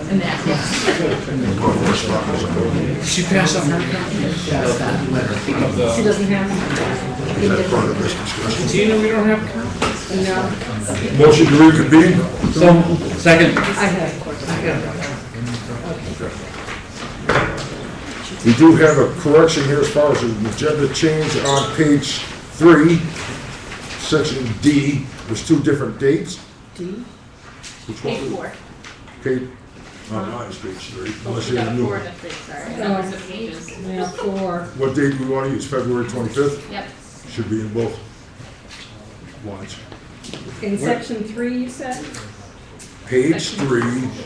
And that, yes. She passed on her copy. She doesn't have Tina, we don't have a copy? no. Motion to reconvene? So, second. I have, of course. I have. We do have a correction here as far as the agenda change on page 3, section D. There's 2 different dates. D? Which one? Page 4. Page, oh, no, it's page 3. Unless We you have a got new 4 one. to 3, sorry. Numbers of pages. Yeah, 4. What date do we want to use? February 25th? Yep. Should be in both lines. In section 3, you said? Page 3,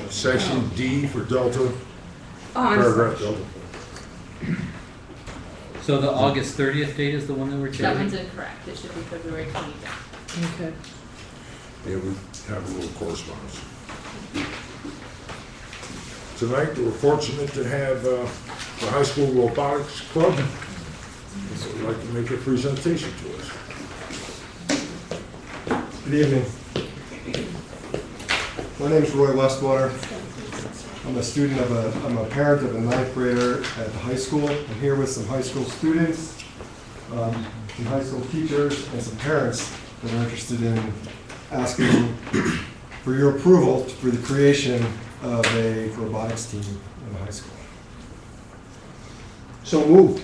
section D for Delta, Oh, I'm paragraph sorry. Delta. So the August 30th date is the one that we're That one's changing? incorrect. It should be February 25th. Okay. Yeah, we have a little correspondence. Tonight, we're fortunate to have the high school robotics club. So I'd like to make a presentation to us. Good evening. My name is Roy Westwater. I'm a parent of a 9th grader at the high school. I'm here with some high school students, some high school teachers, and some parents that are interested in asking for your approval for the creation of a robotics team in the high school. So moved.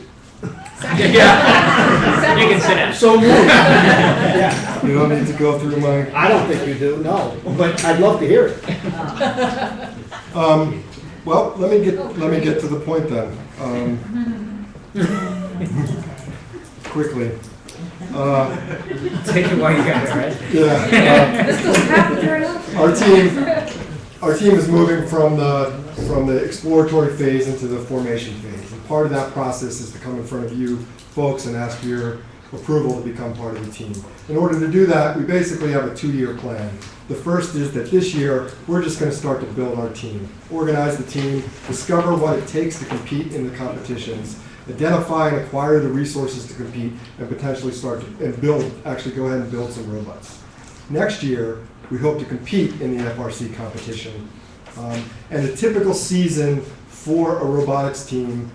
Yeah. You can sit down. So moved. Yeah. You don't need to go through my... I don't think you do, no, but I'd love to hear it. Well, let me get to the point then. Quickly. Take it while you got it, right? Yeah. This doesn't happen very often. Our team is moving from the exploratory phase into the formation phase. And part of that process is to come in front of you folks and ask for your approval to become part of the team. In order to do that, we basically have a 2-year plan. The first is that this year, we're just going to start to build our team, organize the team, discover what it takes to compete in the competitions, identify and acquire the resources to compete, and potentially start to actually go ahead and build some robots. Next year, we hope to compete in the FRC competition. And a typical season for a robotics team,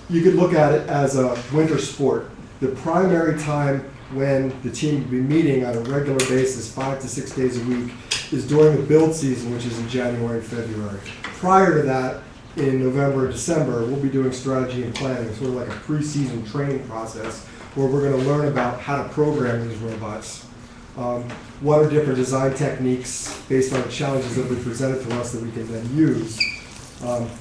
you could look at it as a winter sport. The primary time when the team will be meeting on a regular basis, 5 to 6 days a week, is during the build season, which is in January and February. Prior to that, in November and December, we'll be doing strategy and planning, sort of like a pre-season training process, where we're going to learn about how to program these robots. What are different design techniques based on the challenges that will be presented to us that we can then use.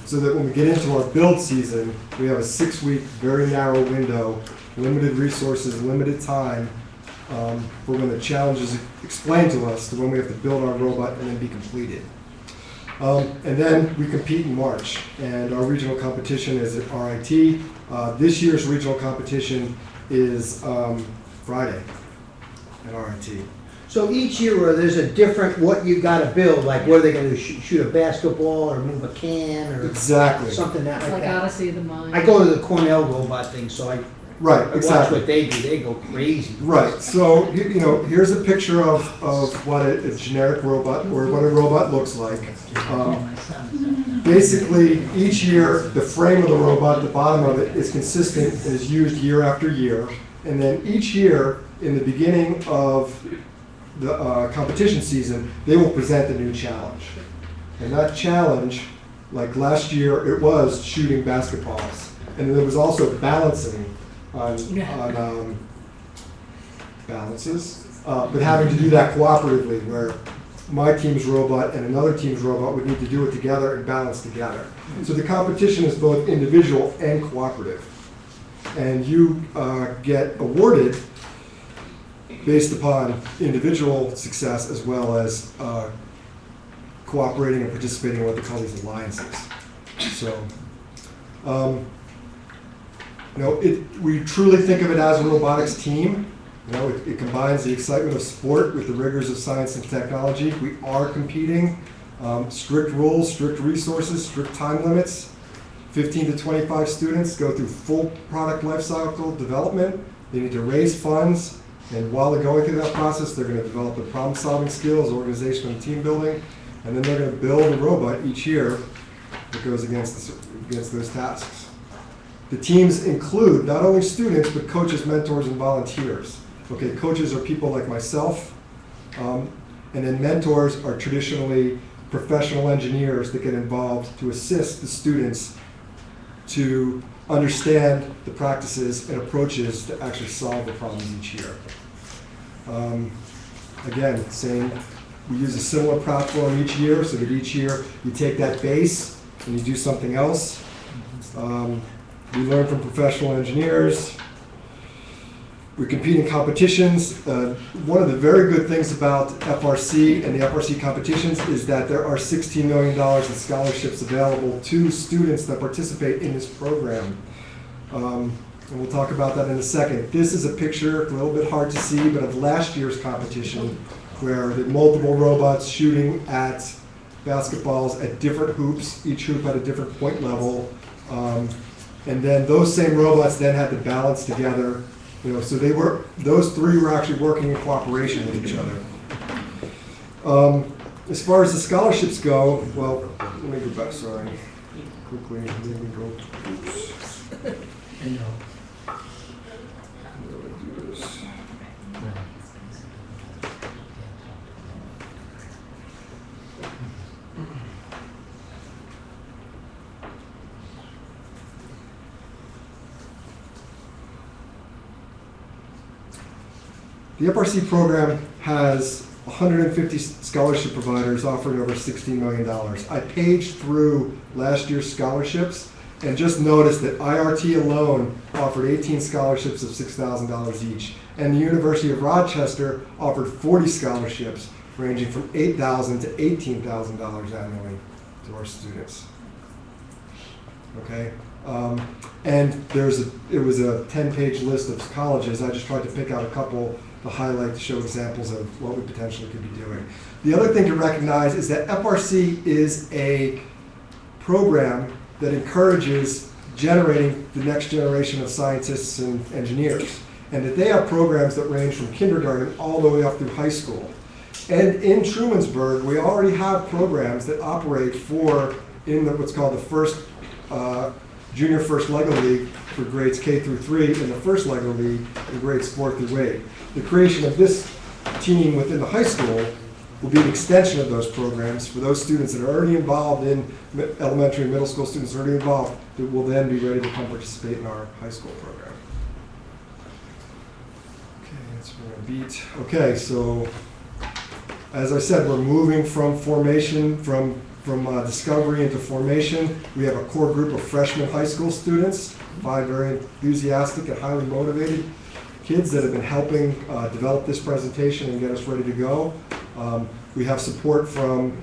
So that when we get into our build season, we have a 6-week, very narrow window, limited resources, limited time for when the challenge is explained to us, to when we have to build our robot and then be completed. And then we compete in March, and our regional competition is at RIT. This year's regional competition is Friday at RIT. So each year, there's a different what you gotta build, like what are they gonna do, shoot a basketball or move a can or Exactly. something that It's like like that. Odyssey of the Mind. I go to the Cornell robot thing, so I Right, watch exactly. what they do, they go crazy. Right, so, here's a picture of what a generic robot, or what a robot looks like. Basically, each year, the frame of the robot, the bottom of it, is consistent and is used year after year. And then each year, in the beginning of the competition season, they will present a new challenge. And that challenge, like last year, it was shooting basketballs. And then there was also balancing on balances, but having to do that cooperatively, where my team's robot and another team's robot would need to do it together and balance together. So the competition is both individual and cooperative. And you get awarded based upon individual success as well as cooperating and participating in what they call these alliances. So, we truly think of it as a robotics team. It combines the excitement of sport with the rigors of science and technology. We are competing. Strict rules, strict resources, strict time limits. 15 to 25 students go through full product lifecycle development. They need to raise funds, And while they're going through that process, they're gonna develop their problem-solving skills, organizational and team building, and then they're gonna build a robot each year that goes against those tasks. The teams include not only students, but coaches, mentors, and volunteers. Okay, coaches are people like myself, and then mentors are traditionally professional engineers that get involved to assist the students to understand the practices and approaches to actually solve the problems each year. Again, we use a similar platform each year, so that each year you take that base and you do something else. We learn from professional engineers. We compete in competitions. One of the very good things about FRC and the FRC competitions is that there are $16 million in scholarships available to students that participate in this program. And we'll talk about that in a second. This is a picture, a little bit hard to see, but of last year's competition, where the multiple robots shooting at basketballs at different hoops, each hoop had a different point level. And then those same robots then had to balance together. So those three were actually working in cooperation with each other. As far as the scholarships go, well, let me go back, sorry, quickly, let me go, oops. How do I do this? The FRC program has 150 scholarship providers offering over $16 million. I paged through last year's scholarships and just noticed that IRT alone offered 18 scholarships of $6,000 each. And the University of Rochester offered 40 scholarships ranging from $8,000 to $18,000 annually to our students. Okay? And it was a 10-page list of colleges. I just tried to pick out a couple to highlight, to show examples of what we potentially could be doing. The other thing to recognize is that FRC is a program that encourages generating the next generation of scientists and engineers, and that they have programs that range from kindergarten all the way up through high school. And in Trumansburg, we already have programs that operate in what's called the first Junior First LEGO League for grades K through 3, and the first LEGO League in grades 4 through 8. The creation of this team within the high school will be an extension of those programs for those students that are already involved in elementary and middle school students already involved that will then be ready to come participate in our high school program. Okay, that's where I beat. Okay, so as I said, we're moving from formation, from discovery into formation. We have a core group of freshman high school students, 5 very enthusiastic and highly motivated kids that have been helping develop this presentation and get us ready to go. We have support from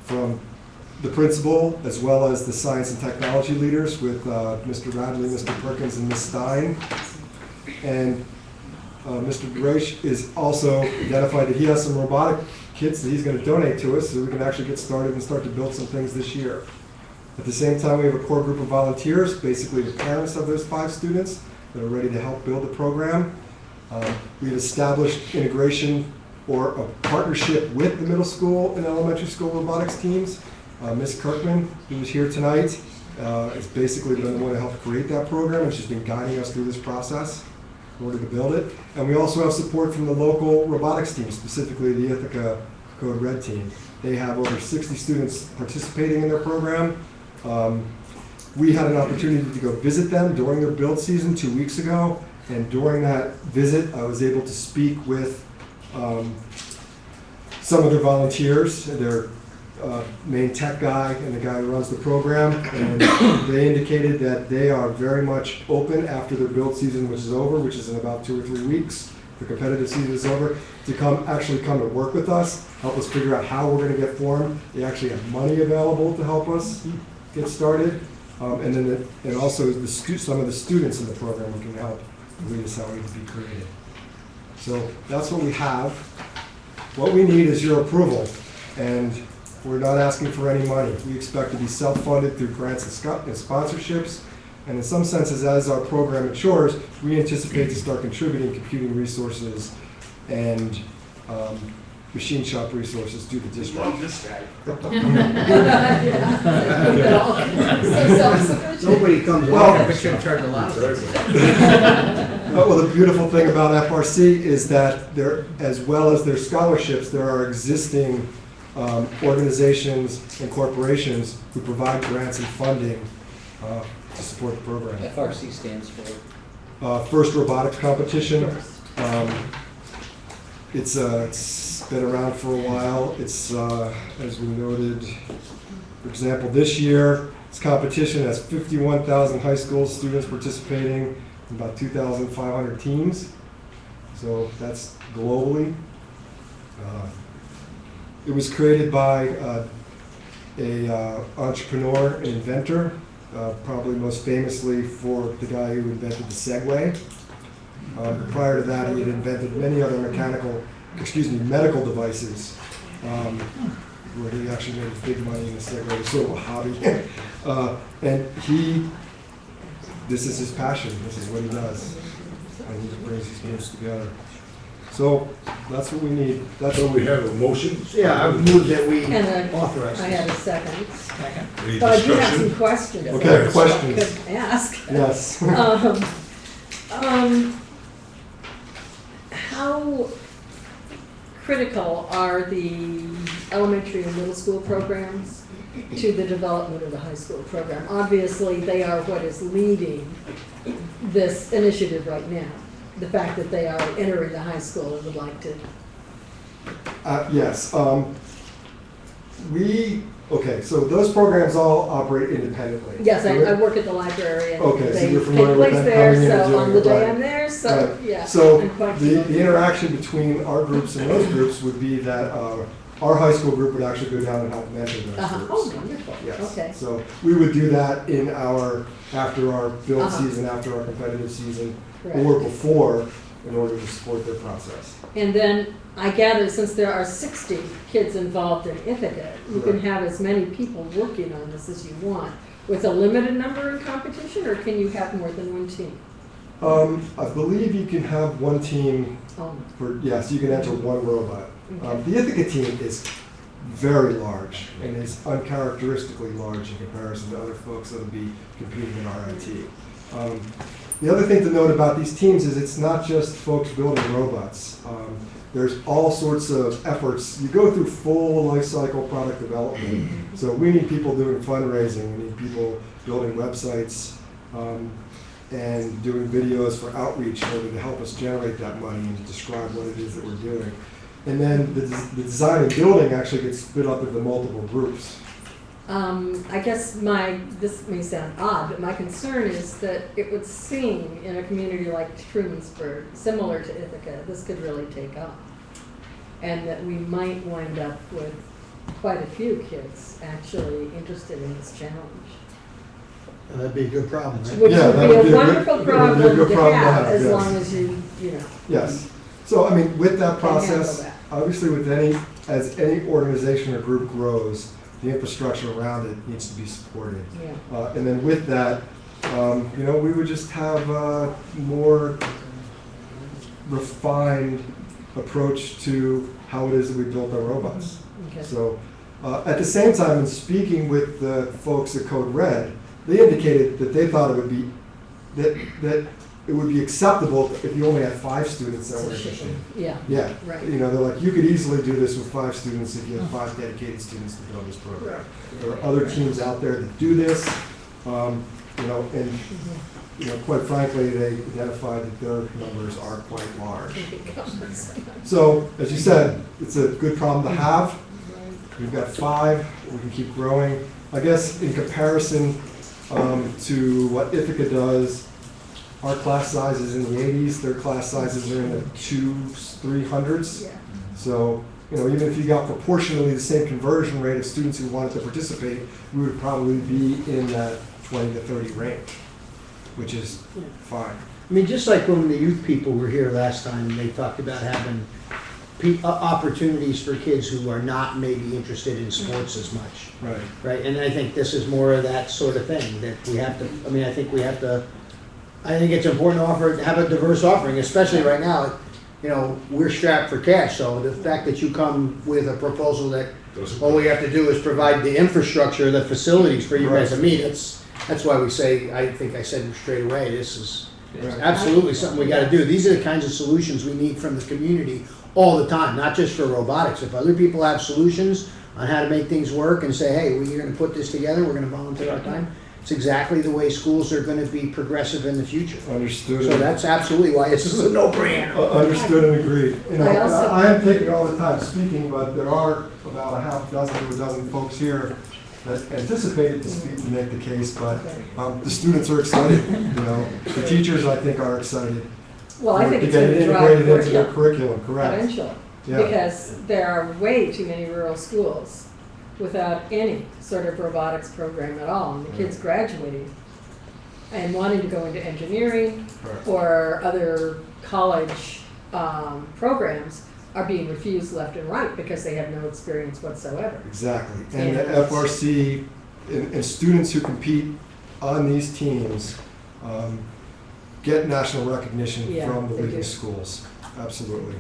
the principal as well as the science and technology leaders with Mr. Radley, Mr. Perkins, and Ms. Stein. And Mr. Greisch is also identified that he has some robotic kits that he's going to donate to us so we can actually get started and start to build some things this year. At the same time, we have a core group of volunteers, basically the parents of those 5 students that are ready to help build the program. We've established integration or a partnership with the middle school and elementary school robotics teams. Ms. Kirkman, who was here tonight, has basically been the one to help create that program, and she's been guiding us through this process in order to build it. And we also have support from the local robotics team, specifically the Ithaca Code Red team. They have over 60 students participating in their program. We had an opportunity to go visit them during their build season 2 weeks ago, and during that visit, I was able to speak with some of their volunteers, their main tech guy and the guy who runs the program, and they indicated that they are very much open after their build season, which is over, which is in about 2 or 3 weeks. The competitive season is over, to actually come to work with us, help us figure out how we're going to get formed. They actually have money available to help us get started, and also some of the students in the program who can help lead us how we need to be created. So that's what we have. What we need is your approval, and we're not asking for any money. We expect to be self-funded through grants and sponsorships. And in some senses, as our program matures, we anticipate to start contributing computing resources and machine shop resources to the district. Nobody comes Well- along. We should charge a lot. Well, the beautiful thing about FRC is that there, as well as their scholarships, there are existing organizations and corporations who provide grants and funding to support the program. FRC stands for? First robotics competition. It's been around for a while. It's, as we noted, for example, this year, this competition has 51,000 high school students participating, and about 2,500 teams. So that's globally. It was created by a entrepreneur and inventor, probably most famously for the guy who invented the Segway. Prior to that, he had invented many other medical devices, where he actually made big money in the Segway. It was sort of a hobby. And this is his passion, this is what he does. And he brings these games together. So that's what we need. That's So what we have a motion. Yeah, I would move that we And authorize I this. had a second. Any But I do have some discussion? questions. Okay, that I questions. Could ask. Yes. How critical are the elementary and middle school programs to the development of the high school program? Obviously, they are what is leading this initiative right now. The fact that they are entering the high school and would like to. Yes. Okay, so those programs all operate independently. Yes, I work at the library and Okay, so they you're take familiar with place them there, coming in and so on doing the it, day right. I'm there, so, Right. yeah. So I'm quite the familiar. interaction between our groups and those groups would be that our high school group would actually go down and help mentor those Uh-huh. groups. Oh, wonderful, Yes. okay. So we would do that in after our build Uh-huh. season, after our competitive season, Correct. or before, in order to support their process. And then I gather since there are 60 kids involved in Ithaca, you can Correct. have as many people working on this as you want with a limited number in competition, or can you have more than one team? I believe you can have one team Oh, yes, you can enter one robot. Okay. The Ithaca team is very large and is uncharacteristically large in comparison to other folks that will be competing in RIT. The other thing to note about these teams is it's not just folks building robots. There's all sorts of efforts. You go through full life cycle product development. So we need people doing fundraising, we need people building websites, and doing videos for outreach in order to help us generate that money and describe what it is that we're doing. And then the design and building actually gets split up into multiple groups. I guess this may sound odd, but my concern is that it would seem in a community like Trumansburg, similar to Ithaca, this could really take off. And that we might wind up with quite a few kids actually interested in this challenge. That'd be a good problem, right? Which Yeah, would that be would be a a wonderful good- it would be a problem good to problem to have, have, as yes. long as you know. Yes. So, I mean, with that Can handle process, that. obviously as any organization or group grows, the infrastructure around it needs to be supported. Yeah. And then with that, we would just have a more refined approach to how it is that we built our robots. Okay. So, at the same time, in speaking with the folks at Code Red, they indicated that they thought it would be, that it would be acceptable if you only had 5 students that were interested. Yeah. Yeah. Right. They're like, you could easily do this with 5 students if you had 5 dedicated students to build this program. There are other teams out there that do this, and quite frankly, they identified that their numbers are quite large. So, as you said, it's a good problem to have. We've got 5, we can keep growing. I guess in comparison to what Ithaca does, our class size is in the 80s, their class sizes are in the 200s-300s. Yeah. So, even if you got proportionally the same conversion rate of students who wanted to participate, we would probably be in that 20 to 30 range, which is fine. I mean, just like when the youth people were here last time, they talked about having opportunities for kids who are not maybe interested in sports as much, Right. right? And I think this is more of that sort of thing, that we have to, I mean, I think it's important to have a diverse offering, especially right now. You know, we're strapped for cash, so the fact that you come with a proposal that all we have to do is provide the infrastructure, the facilities for you guys to meet, that's why we say, I think I said straight away, this is absolutely something we gotta do. These are the kinds of solutions we need from the community all the time, not just for robotics. If other people have solutions on how to make things work and say, hey, we're gonna put this together, we're gonna volunteer our time, it's exactly the way schools are gonna be progressive in the future. Understood. So that's absolutely why this is a no-brainer. Understood and agreed. You know, I also- I am taking all the time speaking, but there are about a half dozen to a dozen folks here that anticipated to speak to make the case, but the students are excited, you know. The teachers, I think, are excited. Well, I think to it's get going it to drive integrated into their curriculum, curriculum, correct. potential. Yeah. Because there are way too many rural schools without any sort of robotics program at all. And the kids graduating and wanting to go into engineering Correct. or other college programs are being refused left and right because they have no experience whatsoever. Exactly. And the And- FRC and students who compete on these teams get national recognition Yeah, from the they leading do. schools. Absolutely.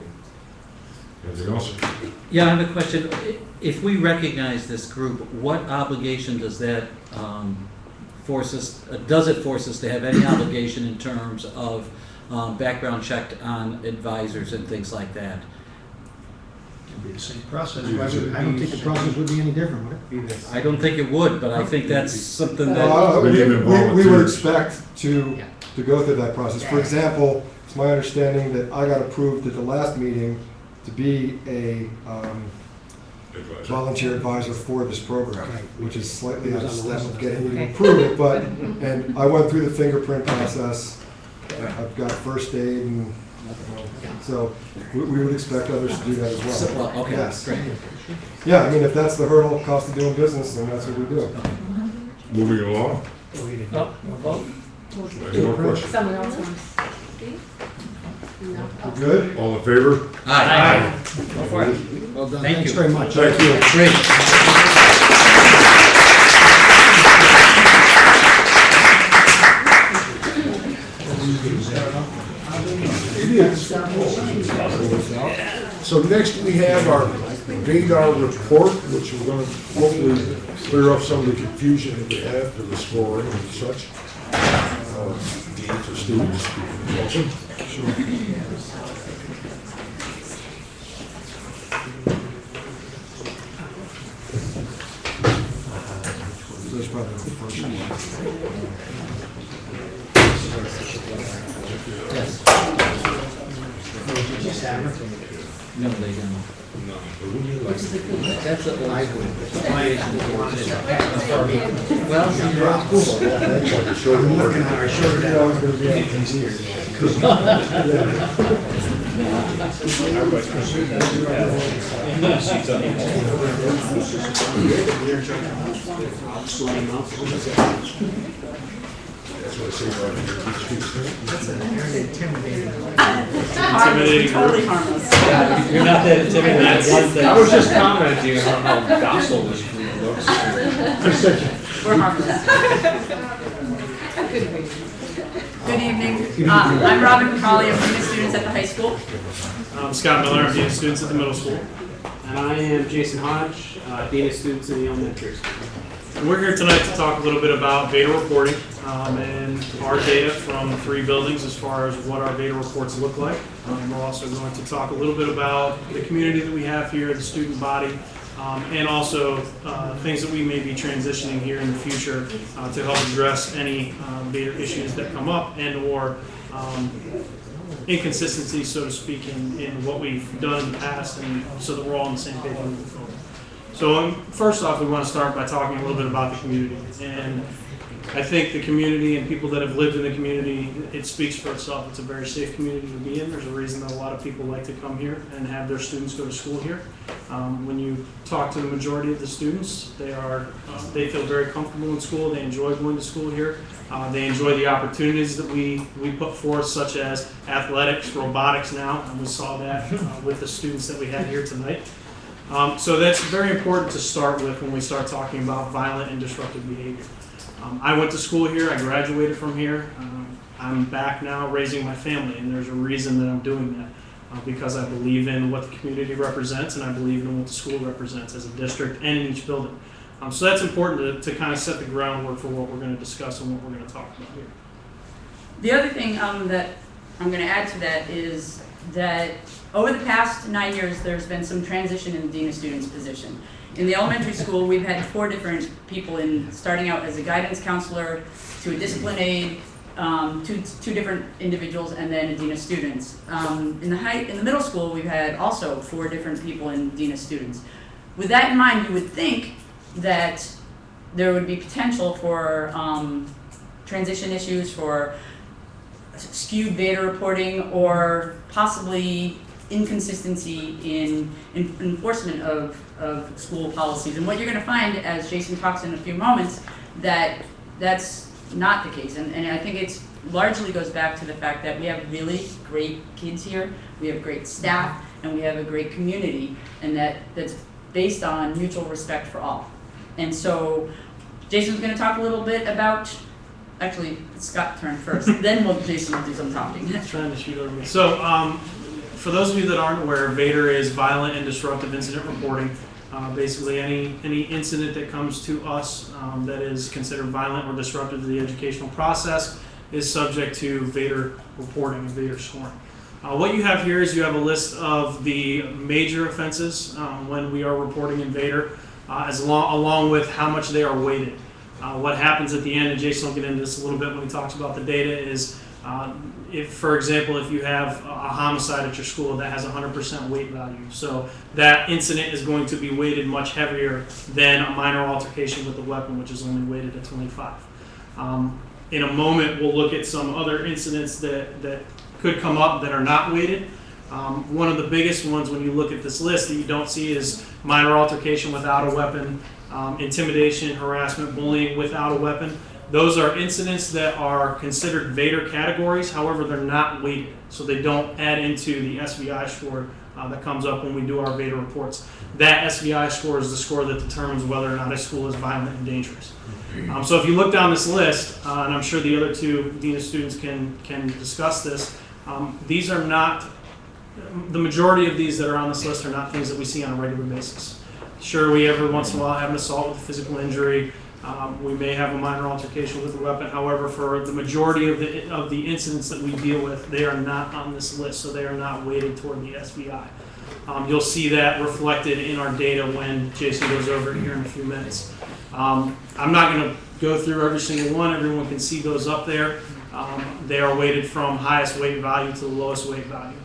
Anything else? Yeah, I have a question. If we recognize this group, what obligation does that force us, does it force us to have any obligation in terms of background check on advisors and things like that? It'd be the same process. I don't think the process would be any different, would it? I don't think it would, but I think that's something that, But even We would volunteers. expect to go through that process. For example, it's my understanding that I got approved at the last meeting to be a volunteer advisor for this program, Right. which is slightly It out of was on the step list. of getting you to approve it, but, and I went through the fingerprint process. I've got first aid and, you know, so we would expect others to do that as well. well, okay, Yes. great. Yeah, I mean, if that's the hurdle, cost of doing business, then that's what we do. Moving along. Any more questions? Someone else wants to speak? No? We're good? All in favor? Aye. Well done. Thank Thanks you. very much. Thank you. Great. So next we have our Vadar report, which we're going to hopefully clear up some of the confusion that we have for the scoring and such. For students. Welcome. That's probably the first one. No, they don't. That's a well, Totally harmless. you're not that intimidated. One thing. I was just commenting on how docile this group looks. We're harmless. Good evening. I'm Robin McCauley. I'm one of the students at the high school. I'm Scott Miller, I'm Dean of Students at the middle school. And I am Jason Hodge, Dean of Students in the elementary school. And we're here tonight to talk a little bit about Veda reporting and our data from 3 buildings as far as what our Veda reports look like. We're also going to talk a little bit about the community that we have here, the student body, and also things that we may be transitioning here in the future to help address any Veda issues that come up and or inconsistencies, so to speak, in what we've done in the past, and so that we're all on the same page moving forward. So first off, we want to start by talking a little bit about the community. And I think the community and people that have lived in the community, it speaks for itself. It's a very safe community to be in. There's a reason that a lot of people like to come here and have their students go to school here. When you talk to the majority of the students, they feel very comfortable in school. They enjoy going to school here. They enjoy the opportunities that we put forth, such as athletics, robotics now, and we saw that with the students that we had here tonight. So that's very important to start with when we start talking about violent and disruptive behavior. I went to school here, I graduated from here. I'm back now raising my family, and there's a reason that I'm doing that. Because I believe in what the community represents, and I believe in what the school represents as a district and in each building. So that's important to kind of set the groundwork for what we're going to discuss and what we're going to talk about here. The other thing that I'm going to add to that is that over the past 9 years, there's been some transition in the Dean of Students position. In the elementary school, we've had 4 different people starting out as a guidance counselor, to a discipline aide, two different individuals, and then a Dean of Students. In the middle school, we've had also 4 different people in Dean of Students. With that in mind, you would think that there would be potential for transition issues, for skewed data reporting, or possibly inconsistency in enforcement of school policies. And what you're going to find, as Jason talks in a few moments, that's not the case. And I think it largely goes back to the fact that we have really great kids here, we have great staff, and we have a great community, and that's based on mutual respect for all. And so Jason's going to talk a little bit about, actually, it's Scott's turn first, then Jason will do some talking. Trying to shoot over me. So, for those of you that aren't aware, VADER is Violent and Disruptive Incident Reporting. Basically, any incident that comes to us that is considered violent or disruptive to the educational process is subject to VADER reporting and VADER scoring. What you have here is you have a list of the major offenses when we are reporting in VADER, along with how much they are weighted. What happens at the end, and Jason will get into this a little bit when he talks about the data, is if, for example, if you have a homicide at your school that has 100% weight value, so that incident is going to be weighted much heavier than a minor altercation with a weapon, which is only weighted at 25. In a moment, we'll look at some other incidents that could come up that are not weighted. One of the biggest ones when you look at this list that you don't see is minor altercation without a weapon, intimidation, harassment, bullying without a weapon. Those are incidents that are considered VADER categories, however, they're not weighted, so they don't add into the SVI score that comes up when we do our VADER reports. That SVI score is the score that determines whether or not a school is violent and dangerous. So if you look down this list, and I'm sure the other 2 Dean of Students can discuss this, these are not, the majority of these that are on this list are not things that we see on a regular basis. Sure, we every once in a while have an assault with a physical injury. We may have a minor altercation with a weapon. However, for the majority of the incidents that we deal with, they are not on this list, so they are not weighted toward the SVI. You'll see that reflected in our data when Jason goes over it here in a few minutes. I'm not going to go through every single one. Everyone can see those up there. They are weighted from highest weight value to the lowest weight value.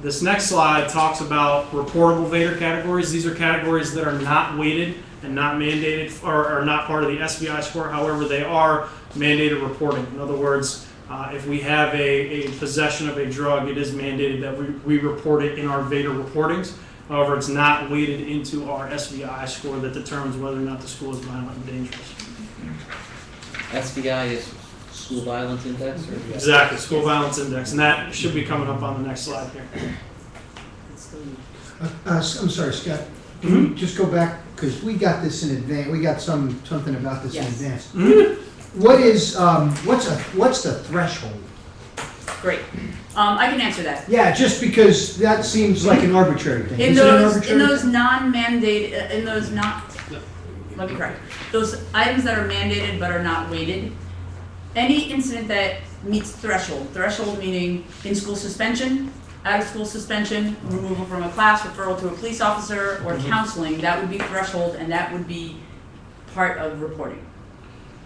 This next slide talks about reportable VADER categories. These are categories that are not weighted and not mandated or are not part of the SVI score. However, they are mandated reporting. In other words, if we have a possession of a drug, it is mandated that we report it in our VADER reportings. However, it's not weighted into our SVI score that determines whether or not the school is violent and dangerous. SVI is School Violence Index? Or? Exactly, School Violence Index, and that should be coming up on the next slide here. I'm sorry, Scott. Can you just go back, because we got this in advance, we got something about this in Yes. advance. Mm-hmm. What is, what's the threshold? Great. I can answer that. Yeah, just because that seems like an arbitrary thing. In Is it an those arbitrary? non-mandated, let me correct. Those items that are mandated but are not weighted, any incident that meets threshold meaning in-school suspension, out-of-school suspension, removal from a class, referral to a police officer, or counseling, that would be threshold, and that would be part of reporting.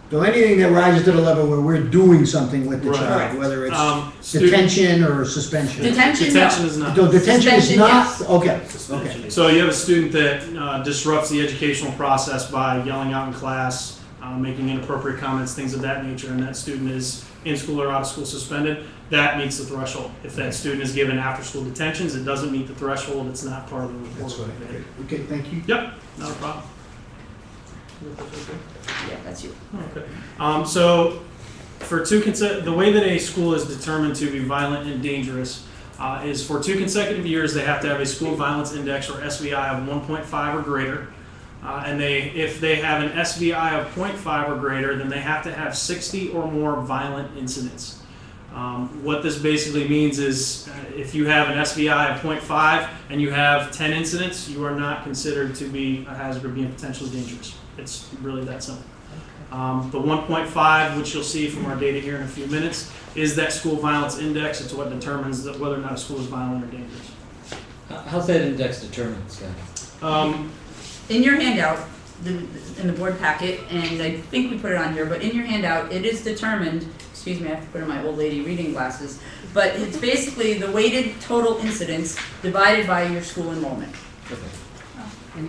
So anything that rises to the level where we're doing something with the Right. child, whether it's Student- detention or suspension. Detention, Detention no. is not. So detention is Suspension, not, yes. okay, So you have a student that disrupts the educational process by yelling out in class, making inappropriate comments, things of that nature, and that student is in school or out of school suspended, that meets the threshold. If that student is given after-school detentions, it doesn't meet the threshold, it's not part of the report. That's right. Okay, thank you. Yep, not a problem. Yeah, that's you. Okay. So, for the way that a school is determined to be violent and dangerous is for 2 consecutive years, they have to have a school violence index or SVI of 1.5 or greater. And if they have an SVI of 0.5 or greater, then they have to have 60 or more violent incidents. What this basically means is if you have an SVI of 0.5 and you have 10 incidents, you are not considered to be a hazard or being potentially dangerous. It's really that simple. The 1.5, which you'll see from our data here in a few minutes, is that school violence index. It's what determines whether or not a school is violent or dangerous. How's that index determined, Scott? In your handout, in the board packet, and I think we put it on here, but in your handout, it is determined, excuse me, I have to put on my old lady reading glasses, but it's basically the weighted total incidence divided by your school enrollment.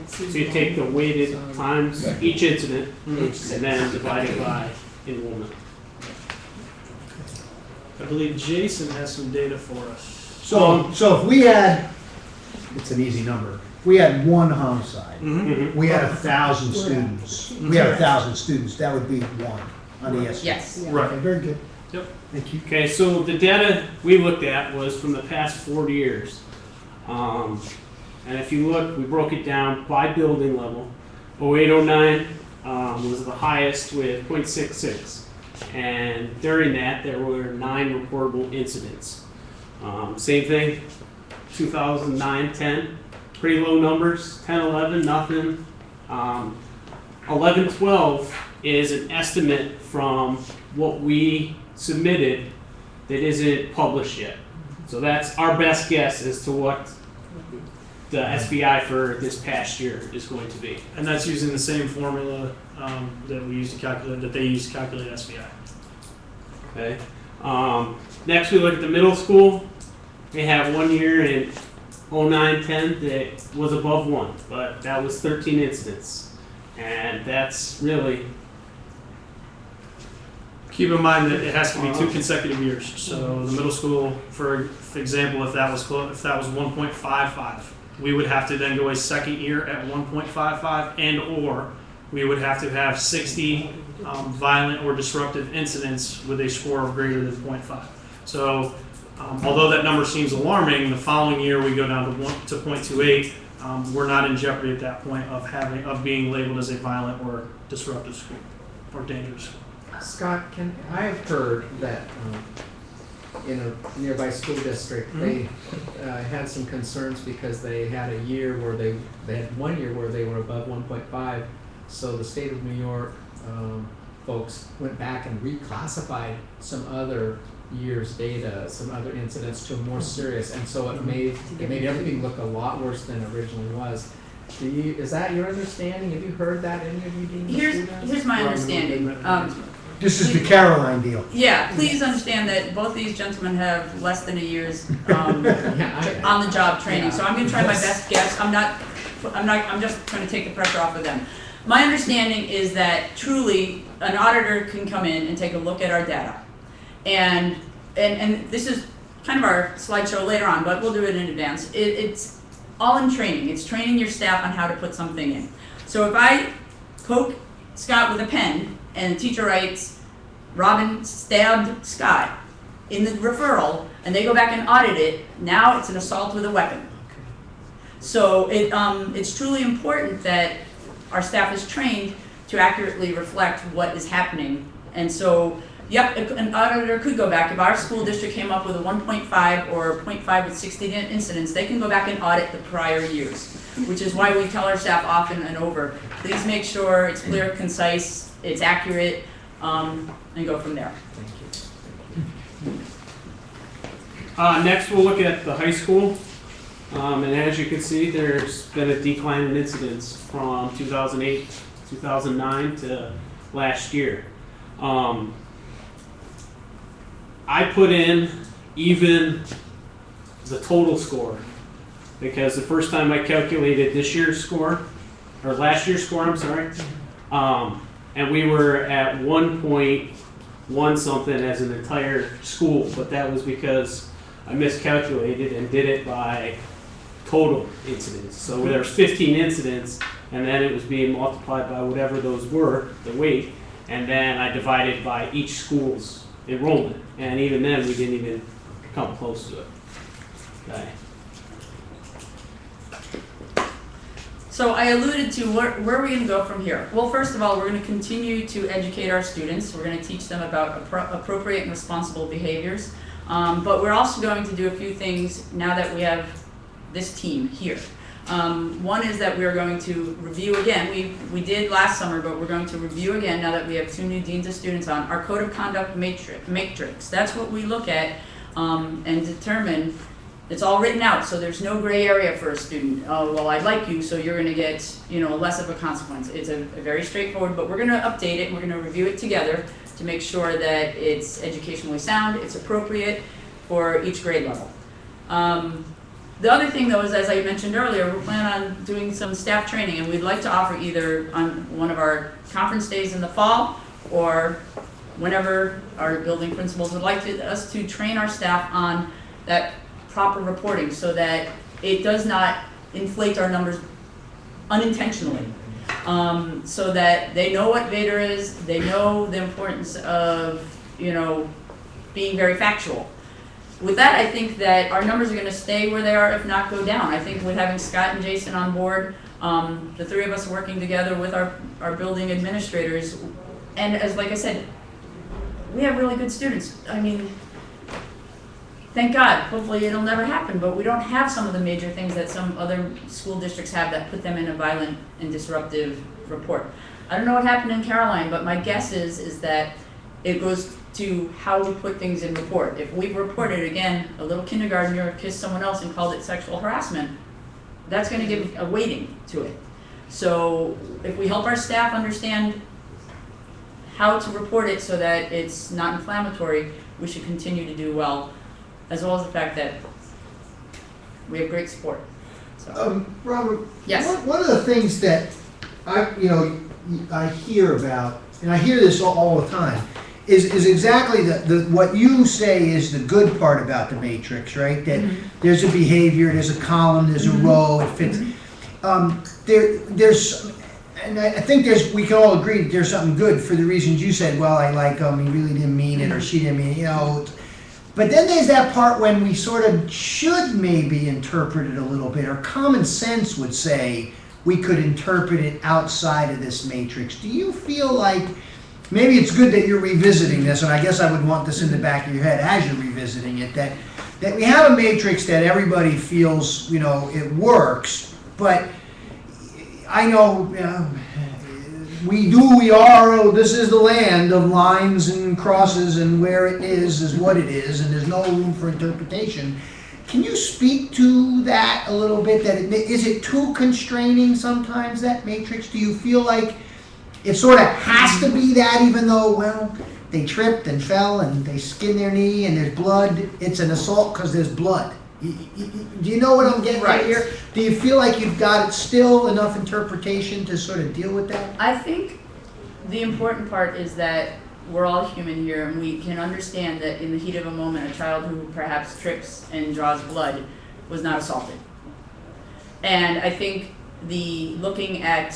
So you take the weighted times each incident and then divide it by enrollment. I believe Jason has some data for us. So if we had, it's an easy number, if we had one homicide, Mm-hmm. we had 1,000 students, we had 1,000 students, that would be one on the SU. Yes. Right. Okay, very good. Yep. Thank you. Okay, so the data we looked at was from the past 4 years. And if you look, we broke it down by building level. 0809 was the highest with 0.66. And during that, there were 9 reportable incidents. Same thing, 2009-10, pretty low numbers, 10-11, nothing. 11-12 is an estimate from what we submitted that isn't published yet. So that's our best guess as to what the SBI for this past year is going to be. And that's using the same formula that we use to calculate, that they use to calculate SVI. Okay. Next, we look at the middle school. We have 1 year in 09-10 that was above 1, but that was 13 incidents. And that's really, Keep in mind that it has to be 2 consecutive years. So the middle school, for example, if that was 1.55, we would have to then go a second year at 1.55, and or we would have to have 60 violent or disruptive incidents with a score of greater than 0.5. So although that number seems alarming, the following year we go down to 0.28. We're not in jeopardy at that point of being labeled as a violent or disruptive school or dangerous school. Scott, I have heard that in a nearby school district, they had some concerns because they had a year where they had 1 year where they were above 1.5. So the state of New York folks went back and reclassified some other year's data, some other incidents to more serious, and so it made everything look a lot worse than it originally was. Is that your understanding? Have you heard that? Any of you dean students? Here's my understanding. This is the Caroline deal. Yeah, please understand that both these gentlemen have less than a year's on the job training. So I'm going to try my best guess. I'm just trying to take the pressure off of them. My understanding is that truly an auditor can come in and take a look at our data. And this is kind of our slideshow later on, but we'll do it in advance. It's all in training. It's training your staff on how to put something in. So if I poke Scott with a pen and the teacher writes, Robin stabbed Scott in the referral, and they go back and audit it, now it's an assault with a weapon. So it's truly important that our staff is trained to accurately reflect what is happening. And so, yep, an auditor could go back. If our school district came up with a 1.5 or 0.5 with 60 incidents, they can go back and audit the prior years, which is why we tell our staff often and over, please make sure it's clear, concise, it's accurate, and go from there. next we'll look at the high school. And as you can see, there's been a decline in incidents from 2008, 2009 to last year. I put in even the total score because the first time I calculated this year's score, or last year's score, I'm sorry, and we were at 1.1 something as an entire school, but that was because I miscalculated and did it by total incidents. So there was 15 incidents, and then it was being multiplied by whatever those were, the weight, and then I divided by each school's enrollment, and even then we didn't even come close to it. Okay. So I alluded to where are we going to go from here? Well, first of all, we're going to continue to educate our students. We're going to teach them about appropriate and responsible behaviors. But we're also going to do a few things now that we have this team here. One is that we're going to review again. We did last summer, but we're going to review again now that we have 2 new deans of students on our code of conduct matrix. That's what we look at and determine. It's all written out, so there's no gray area for a student. Oh, well, I like you, so you're going to get, less of a consequence. It's a very straightforward, but we're going to update it, and we're going to review it together to make sure that it's educationally sound, it's appropriate for each grade level. The other thing, though, is as I mentioned earlier, we're planning on doing some staff training, and we'd like to offer either on one of our conference days in the fall or whenever our building principals would like us to train our staff on that proper reporting so that it does not inflate our numbers unintentionally. So that they know what Vader is, they know the importance of, being very factual. With that, I think that our numbers are going to stay where they are, if not go down. I think with having Scott and Jason on board, the 3 of us working together with our building administrators, and like I said, we have really good students. I mean, thank God, hopefully it'll never happen, but we don't have some of the major things that some other school districts have that put them in a violent and disruptive report. I don't know what happened in Caroline, but my guess is that it goes to how we put things in report. If we've reported, again, a little kindergartner kissed someone else and called it sexual harassment, that's going to give a weighting to it. So if we help our staff understand how to report it so that it's not inflammatory, we should continue to do well, as well as the fact that we have great support. So. Robert, Yes. one of the things that I hear about, and I hear this all the time, is exactly what you say is the good part about the matrix, right? That there's a behavior, there's a column, there's a row, it fits. There's, and I think we can all agree that there's something good for the reasons you said. Well, I like him, he really didn't mean it, or she didn't mean it, But then there's that part when we sort of should maybe interpret it a little bit, or common sense would say we could interpret it outside of this matrix. Do you feel like maybe it's good that you're revisiting this, and I guess I would want this in the back of your head as you're revisiting it, that we have a matrix that everybody feels, it works, but I know we are, this is the land of lines and crosses, and where it is what it is, and there's no room for interpretation. Can you speak to that a little bit? Is it too constraining sometimes, that matrix? Do you feel like it sort of has to be that, even though, well, they tripped and fell and they skinned their knee and there's blood? It's an assault because there's blood. Do you know what I'm getting at here? Do you feel like you've got still enough interpretation to sort of deal with that? I think the important part is that we're all human here, and we can understand that in the heat of a moment, a child who perhaps trips and draws blood was not assaulted. And I think looking at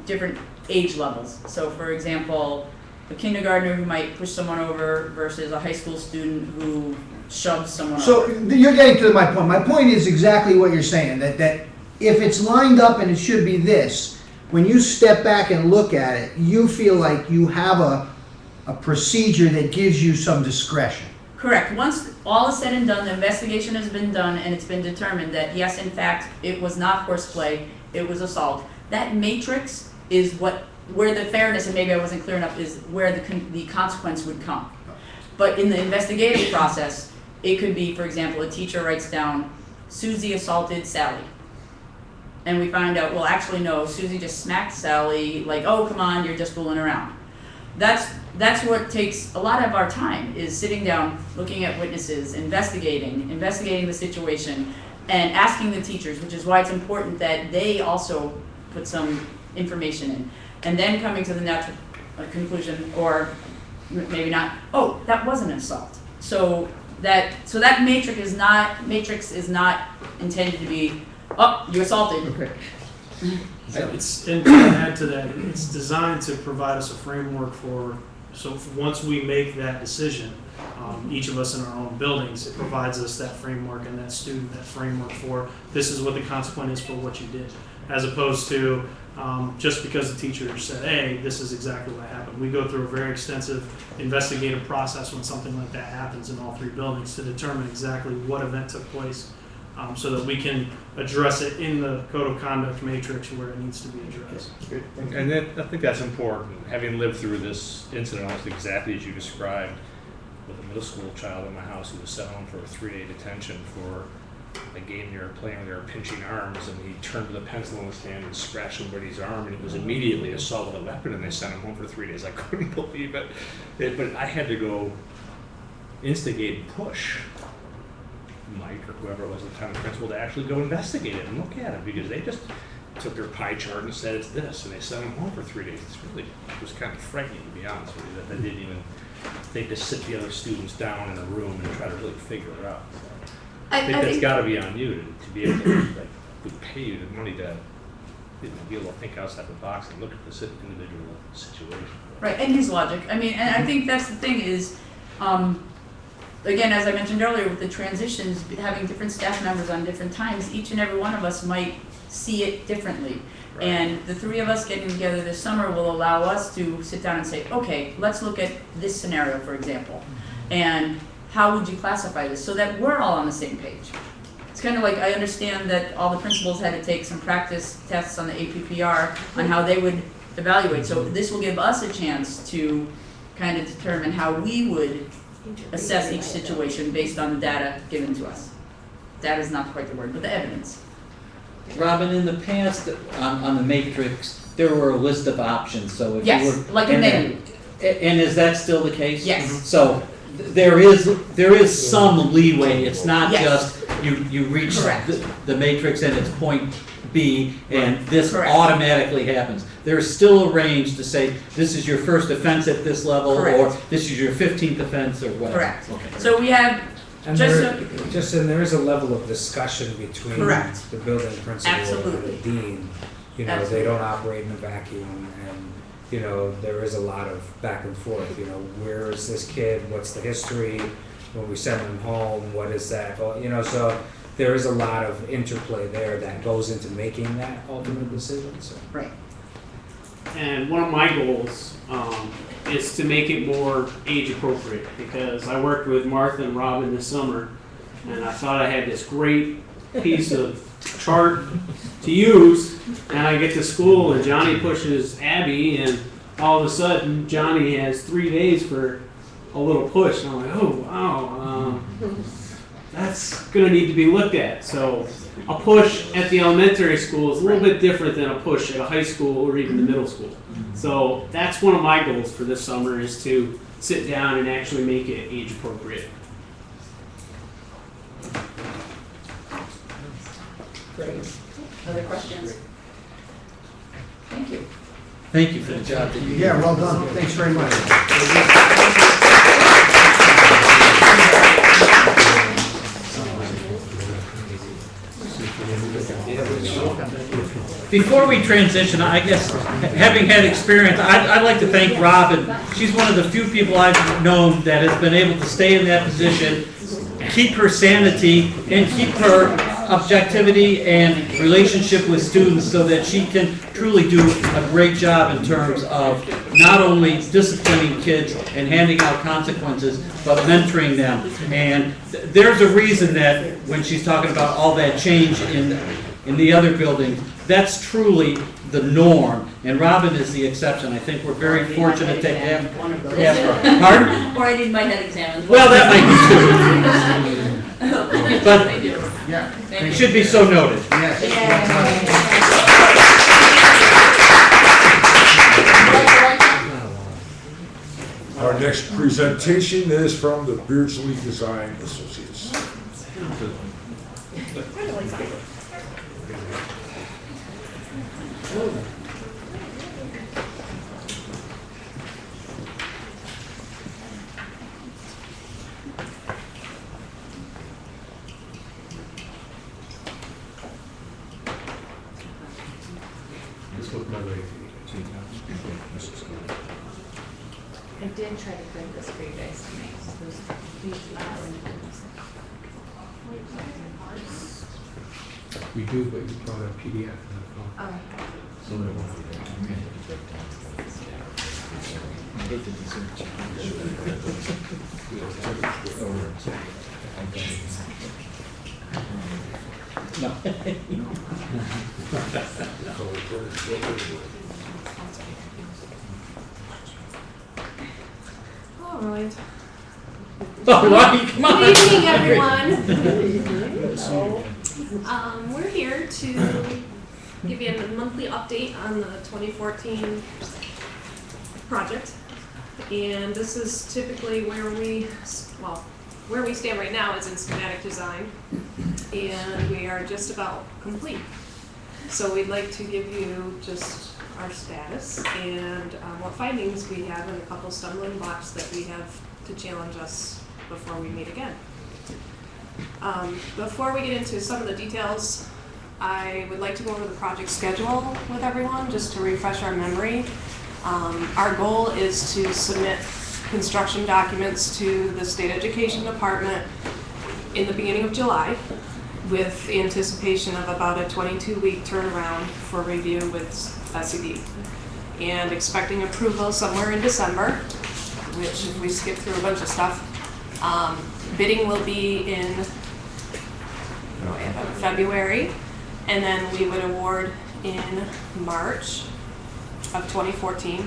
different age levels. So for example, a kindergartner who might push someone over versus a high school student who shoves someone over. So you're getting to my point. My point is exactly what you're saying, that if it's lined up and it should be this, when you step back and look at it, you feel like you have a procedure that gives you some discretion. Correct. Once all is said and done, the investigation has been done, and it's been determined that yes, in fact, it was not horseplay, it was assault. That matrix is where the fairness, and maybe I wasn't clear enough, is where the consequence would come. But in the investigative process, it could be, for example, a teacher writes down, Susie assaulted Sally. And we find out, well, actually, no, Susie just smacked Sally, like, oh, come on, you're just fooling around. That's what takes a lot of our time, is sitting down, looking at witnesses, investigating the situation, and asking the teachers, which is why it's important that they also put some information in. and then coming to the natural conclusion, or maybe not, oh, that wasn't an assault. So that matrix is not intended to be, oh, you assaulted. Okay. And to add to that, it's designed to provide us a framework so once we make that decision, each of us in our own buildings, it provides us that framework and that student that framework for, this is what the consequence is for what you did. As opposed to, just because the teacher said, hey, this is exactly what happened. We go through a very extensive investigative process when something like that happens in all three buildings to determine exactly what event took place, so that we can address it in the code of conduct matrix where it needs to be addressed. And I think that's important. Having lived through this incident almost exactly as you described, with a middle school child in my house who was sent home for a 3-day detention for a game they were playing where they were pinching arms, and he turned with a pencil in his hand and scratched somebody's arm, and it was immediately assault with a weapon, and they sent him home for 3 days. I couldn't believe it. But I had to go instigate and push Mike or whoever it was at the time, the principal, to actually go investigate it and look at it, because they just took their pie chart and said it's this, and they sent him home for 3 days. It was kind of frightening, to be honest with you, that they didn't even think to sit the other students down in a room and try to really figure it out. So I think that's got to be on you to be able to, like, we pay you the money to be able to think outside the box and look at the individual situation. Right, and his logic. I mean, and I think that's the thing is, again, as I mentioned earlier, with the transitions, having different staff members on different times, each and every one of us might see it differently. Right. And the three of us getting together this summer will allow us to sit down and say, okay, let's look at this scenario, for example, and how would you classify this, so that we're all on the same page. It's kind of like, I understand that all the principals had to take some practice tests on the APPR on how they would evaluate. So this will give us a chance to kind of determine how we would assess each situation based on the data given to us. Data is not quite the word, but the evidence. Robin, in the past, on the matrix, there were a list of options, so if you were. Yes, like a menu. And is that still the case? Yes. So there is some leeway, it's not Yes. just you reach Correct. the matrix and it's point B and this Correct. automatically happens. There's still a range to say, this is your first offense at this level, or Correct. this is your 15th offense, or whatever. Correct. Okay. So we have, And there is a level of discussion between Correct. the building principal Absolutely. and the dean. You know, Absolutely. they don't operate in a vacuum, and, you know, there is a lot of back and forth. You know, where is this kid? What's the history? When we send them home, what is that? Well, you know, so there is a lot of interplay there that goes into making that ultimate decision, so. right, And one of my goals is to make it more age appropriate, because I worked with Martha and Robin this summer, and I thought I had this great piece of chart to use, and I get to school and Johnny pushes Abby, and all of a sudden Johnny has 3 days for a little push, and I'm like, oh wow, that's gonna need to be looked at. So a push at the elementary school is a little bit different than a push at a high school or even the middle school. So that's one of my goals for this summer, is to sit down and actually make it age appropriate. great. Other questions? Thank you. Thank you for the job that you did. Yeah, well done. Thanks very much. Before we transition, I guess, having had experience, I'd like to thank Robin. She's one of the few people I've known that has been able to stay in that position, keep her sanity, and keep her objectivity and relationship with students so that she can truly do a great job in terms of not only disciplining kids and handing out consequences, but mentoring them. And there's a reason that when she's talking about all that change in the other buildings, that's truly the norm, and Robin is the exception. I think we're very fortunate to have her. Pardon? Or I need my head examined. Well, that might be true. But it should be so noted. Our next presentation is from the Beardsley Design Associates. I did try to print this for you guys tonight. So these We do, but you brought a PDF in the phone. Oh. All right. All right, come on. Good evening, everyone. We're here to give you a monthly update on the 2014 project. And this is typically where we stand right now is in schematic design. And we are just about complete. So we'd like to give you just our status and what findings we have and a couple stumbling blocks that we have to challenge us before we meet again. Before we get into some of the details, I would like to go over the project schedule with everyone, just to refresh our memory. Our goal is to submit construction documents to the State Education Department in the beginning of July, with anticipation of about a 22-week turnaround for review with SED. And expecting approval somewhere in December, which if we skip through a bunch of stuff, bidding will be in February, and then we would award in March of 2014,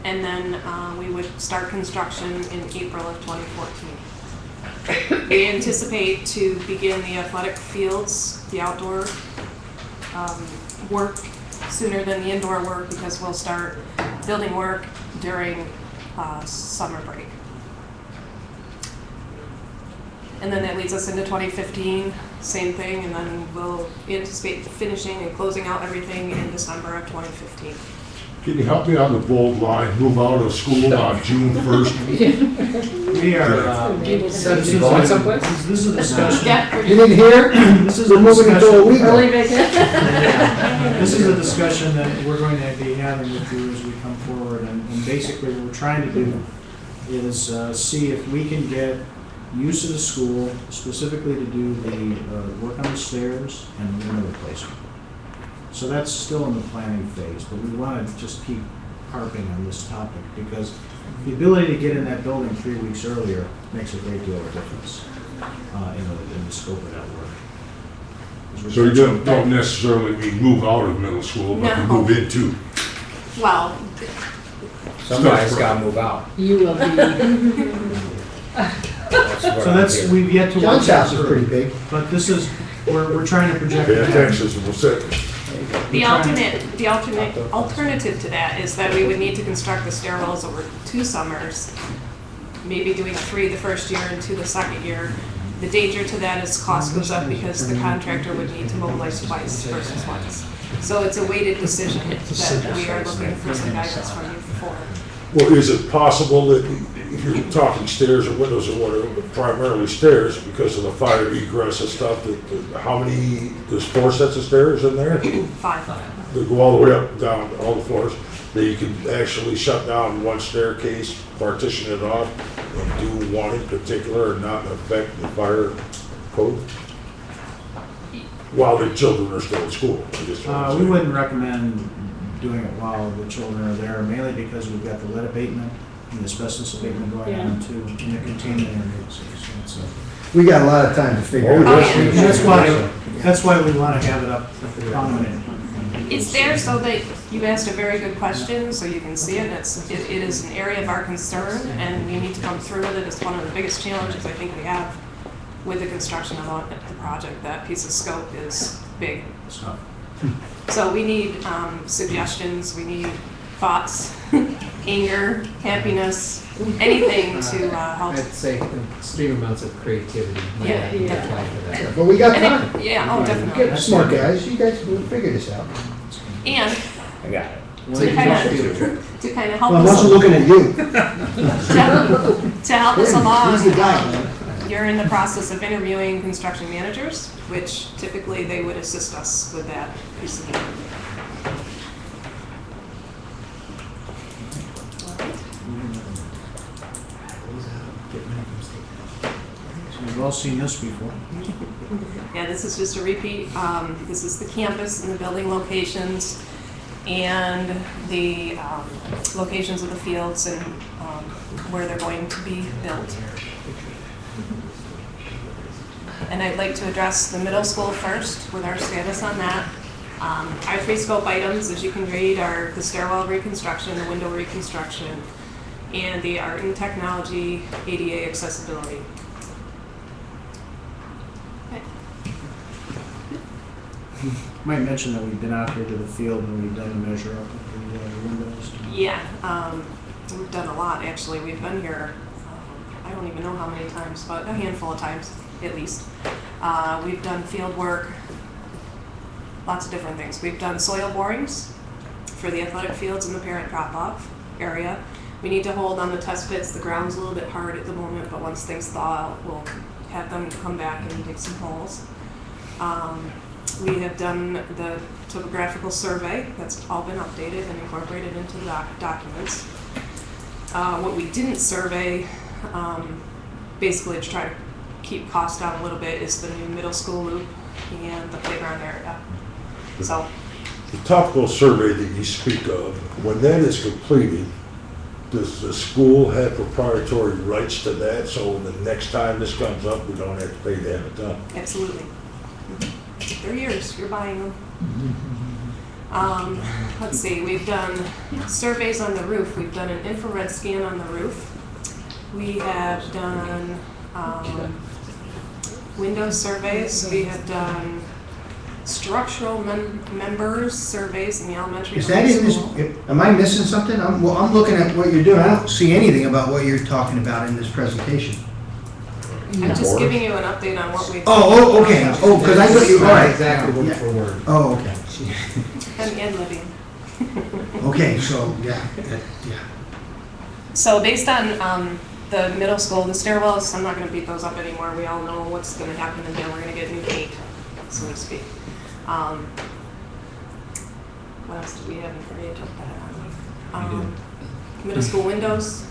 and then we would start construction in April of 2014. We anticipate to begin the athletic fields, the outdoor work sooner than the indoor work, because we'll start building work during summer break. And then that leads us into 2015, same thing, and then we'll anticipate finishing and closing out everything in December of 2015. Can you help me on the bold line, move out of school on June 1st? We are, this is going someplace? This is a discussion. Yeah, You didn't hear? This is a We're moving into a discussion. week. Early vacation? This is a discussion that we're going to be having with you as we come forward, and basically what we're trying to do is see if we can get use of the school specifically to do the work on the stairs and the window replacement. So that's still in the planning phase, but we want to just keep harping on this topic because the ability to get in that building 3 weeks earlier makes a great deal of difference in the scope of that work. So you don't necessarily mean move out of middle school, but No. move into. well, Somebody's got to move out. You will be. So that's, we've yet to work John's that house is through. pretty big. But this is, we're trying to project Pay ahead. attention, we'll sit. the alternative to that is that we would need to construct the stairwells over 2 summers, maybe doing 3 the first year and 2 the second year. The danger to that is cost goes up because the contractor would need to mobilize twice versus once. So it's a weighted decision that we are looking for some guidance from you for. Well, is it possible that if you're talking stairs or windows or whatever, but primarily stairs because of the fire egress and stuff, how many, there's 4 sets of stairs in there? 5. That go all the way up, down, all the floors, that you can actually shut down one staircase, partition it off, and do one in particular and not affect the fire code? While the children are still in school, I guess. what I'm We saying. wouldn't recommend doing it while the children are there, mainly because we've got the lead abatement and the asbestos abatement going on too, in the containment areas. So it's We got a lot of time to figure Oh, it out. yes. and that's why we want to have it up prominent. It's there so that you asked a very good question, so you can see it. It is an area of our concern, and you need to come through with it. It's one of the biggest challenges I think we have with the construction of the project. That piece of scope is big. So So we need suggestions, we need thoughts, anger, happiness, anything to help. I'd say extreme amounts of creativity. might Yeah, have to yeah. apply for that. But we got And time. yeah, oh, definitely. Get smart guys, you guys will figure this out. And I got it. to kind of help Well, I'm us. also looking at you. To help us along, He's the guy, man. you're in the process of interviewing construction managers, which typically they would assist us with that piece of it. we've all seen this before. Yeah, this is just a repeat. This is the campus and the building locations and the locations of the fields and where they're going to be built. And I'd like to address the middle school first with our status on that. Our 3 scope items, as you can read, are the stairwell reconstruction, the window reconstruction, and the art and technology ADA accessibility. Might mention that we've been out here to the field and we've done a measure up of the windows. Yeah, we've done a lot, actually. We've been here, I don't even know how many times, but a handful of times, at least. We've done field work, lots of different things. We've done soil borings for the athletic fields and the parent drop-off area. We need to hold on the test pits. The ground's a little bit hard at the moment, but once things thaw out, we'll have them come back and dig some holes. We have done the topographical survey. That's all been updated and incorporated into the documents. What we didn't survey, basically to try to keep costs down a little bit, is the new middle school loop and the playground area. So, The topical survey that you speak of, when that is completed, does the school have proprietary rights to that? So the next time this comes up, we don't have to pay to have it done? absolutely. They're yours, you're buying them. Let's see, we've done surveys on the roof. We've done an infrared scan on the roof. We have done window surveys. We have done structural members surveys in the elementary. Is that in this, am I missing something? I'm looking at what you're doing. I don't see anything about what you're talking about in this presentation. I'm just giving you an update on what we've. Oh, okay. Oh, because I thought you, all right. Exactly word Yeah. for word. Oh, okay. And living. Okay, so, yeah. So based on the middle school, the stairwells, I'm not going to beat those up anymore. We all know what's going to happen again. We're going to get new paint, so to speak. What else did we have in front of you? Middle school windows.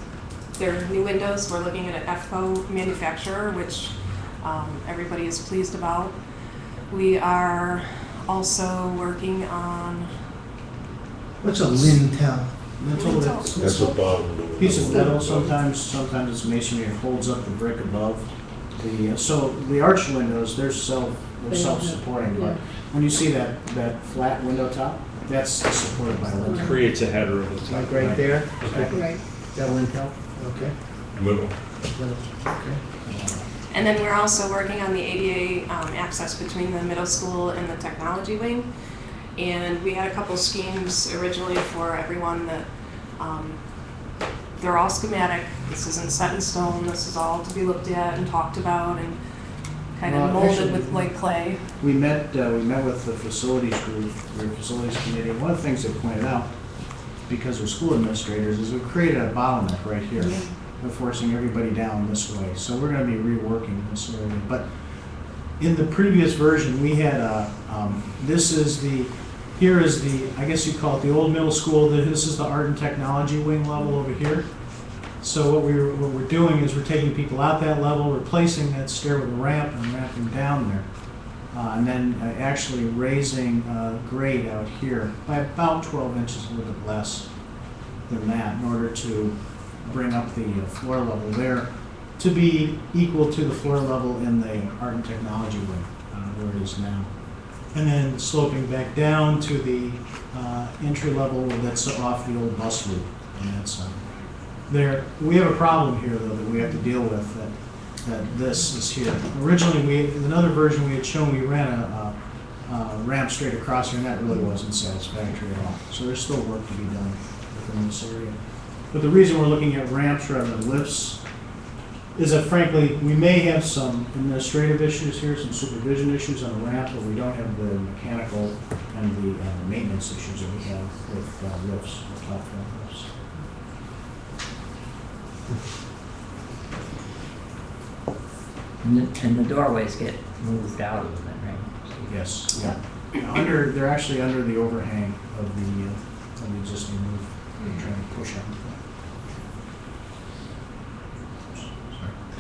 They're new windows. We're looking at an FCO manufacturer, which everybody is pleased about. We are also working on. What's a lintel? That's about. Piece of metal sometimes it's masonry, it holds up the brick above. So the arch windows, they're self-supporting, but when you see that flat window top, that's supported by a lintel. Creates a header over the top. Like right there? Right. Is that lintel? Okay. Middle. Okay. And then we're also working on the ADA access between the middle school and the technology wing. And we had a couple schemes originally for everyone that they're all schematic. This isn't set in stone. This is all to be looked at and talked about and kind of molded actually, with like clay. We met with the facilities group, your facilities committee. One of the things they pointed out, because we're school administrators, is we created a bottleneck right here. Yeah. We're forcing everybody down this way. So we're going to be reworking this area. But in the previous version, we had here is the, I guess you call it the old middle school. This is the art and technology wing level over here. So what we're doing is we're taking people out that level, replacing that stair with a ramp and ramping down there. And then actually raising grade out here by about 12 inches, a little bit less than that, in order to bring up the floor level there to be equal to the floor level in the art and technology wing, where it is now. And then sloping back down to the entry level that's off the old bus loop on that side. We have a problem here, though, that we have to deal with, that this is here. Originally, in another version we had shown, we ran a ramp straight across here, and that really wasn't satisfactory at all. So there's still work to be done within this area. But the reason we're looking at ramps rather than lifts is that, frankly, we may have some administrative issues here, some supervision issues on the ramp, but we don't have the mechanical and the maintenance issues that we have with lifts, with platform lifts. And the doorways get moved out a little bit, right? Yes, yeah. They're actually under the overhang of the existing roof. We're trying to push out.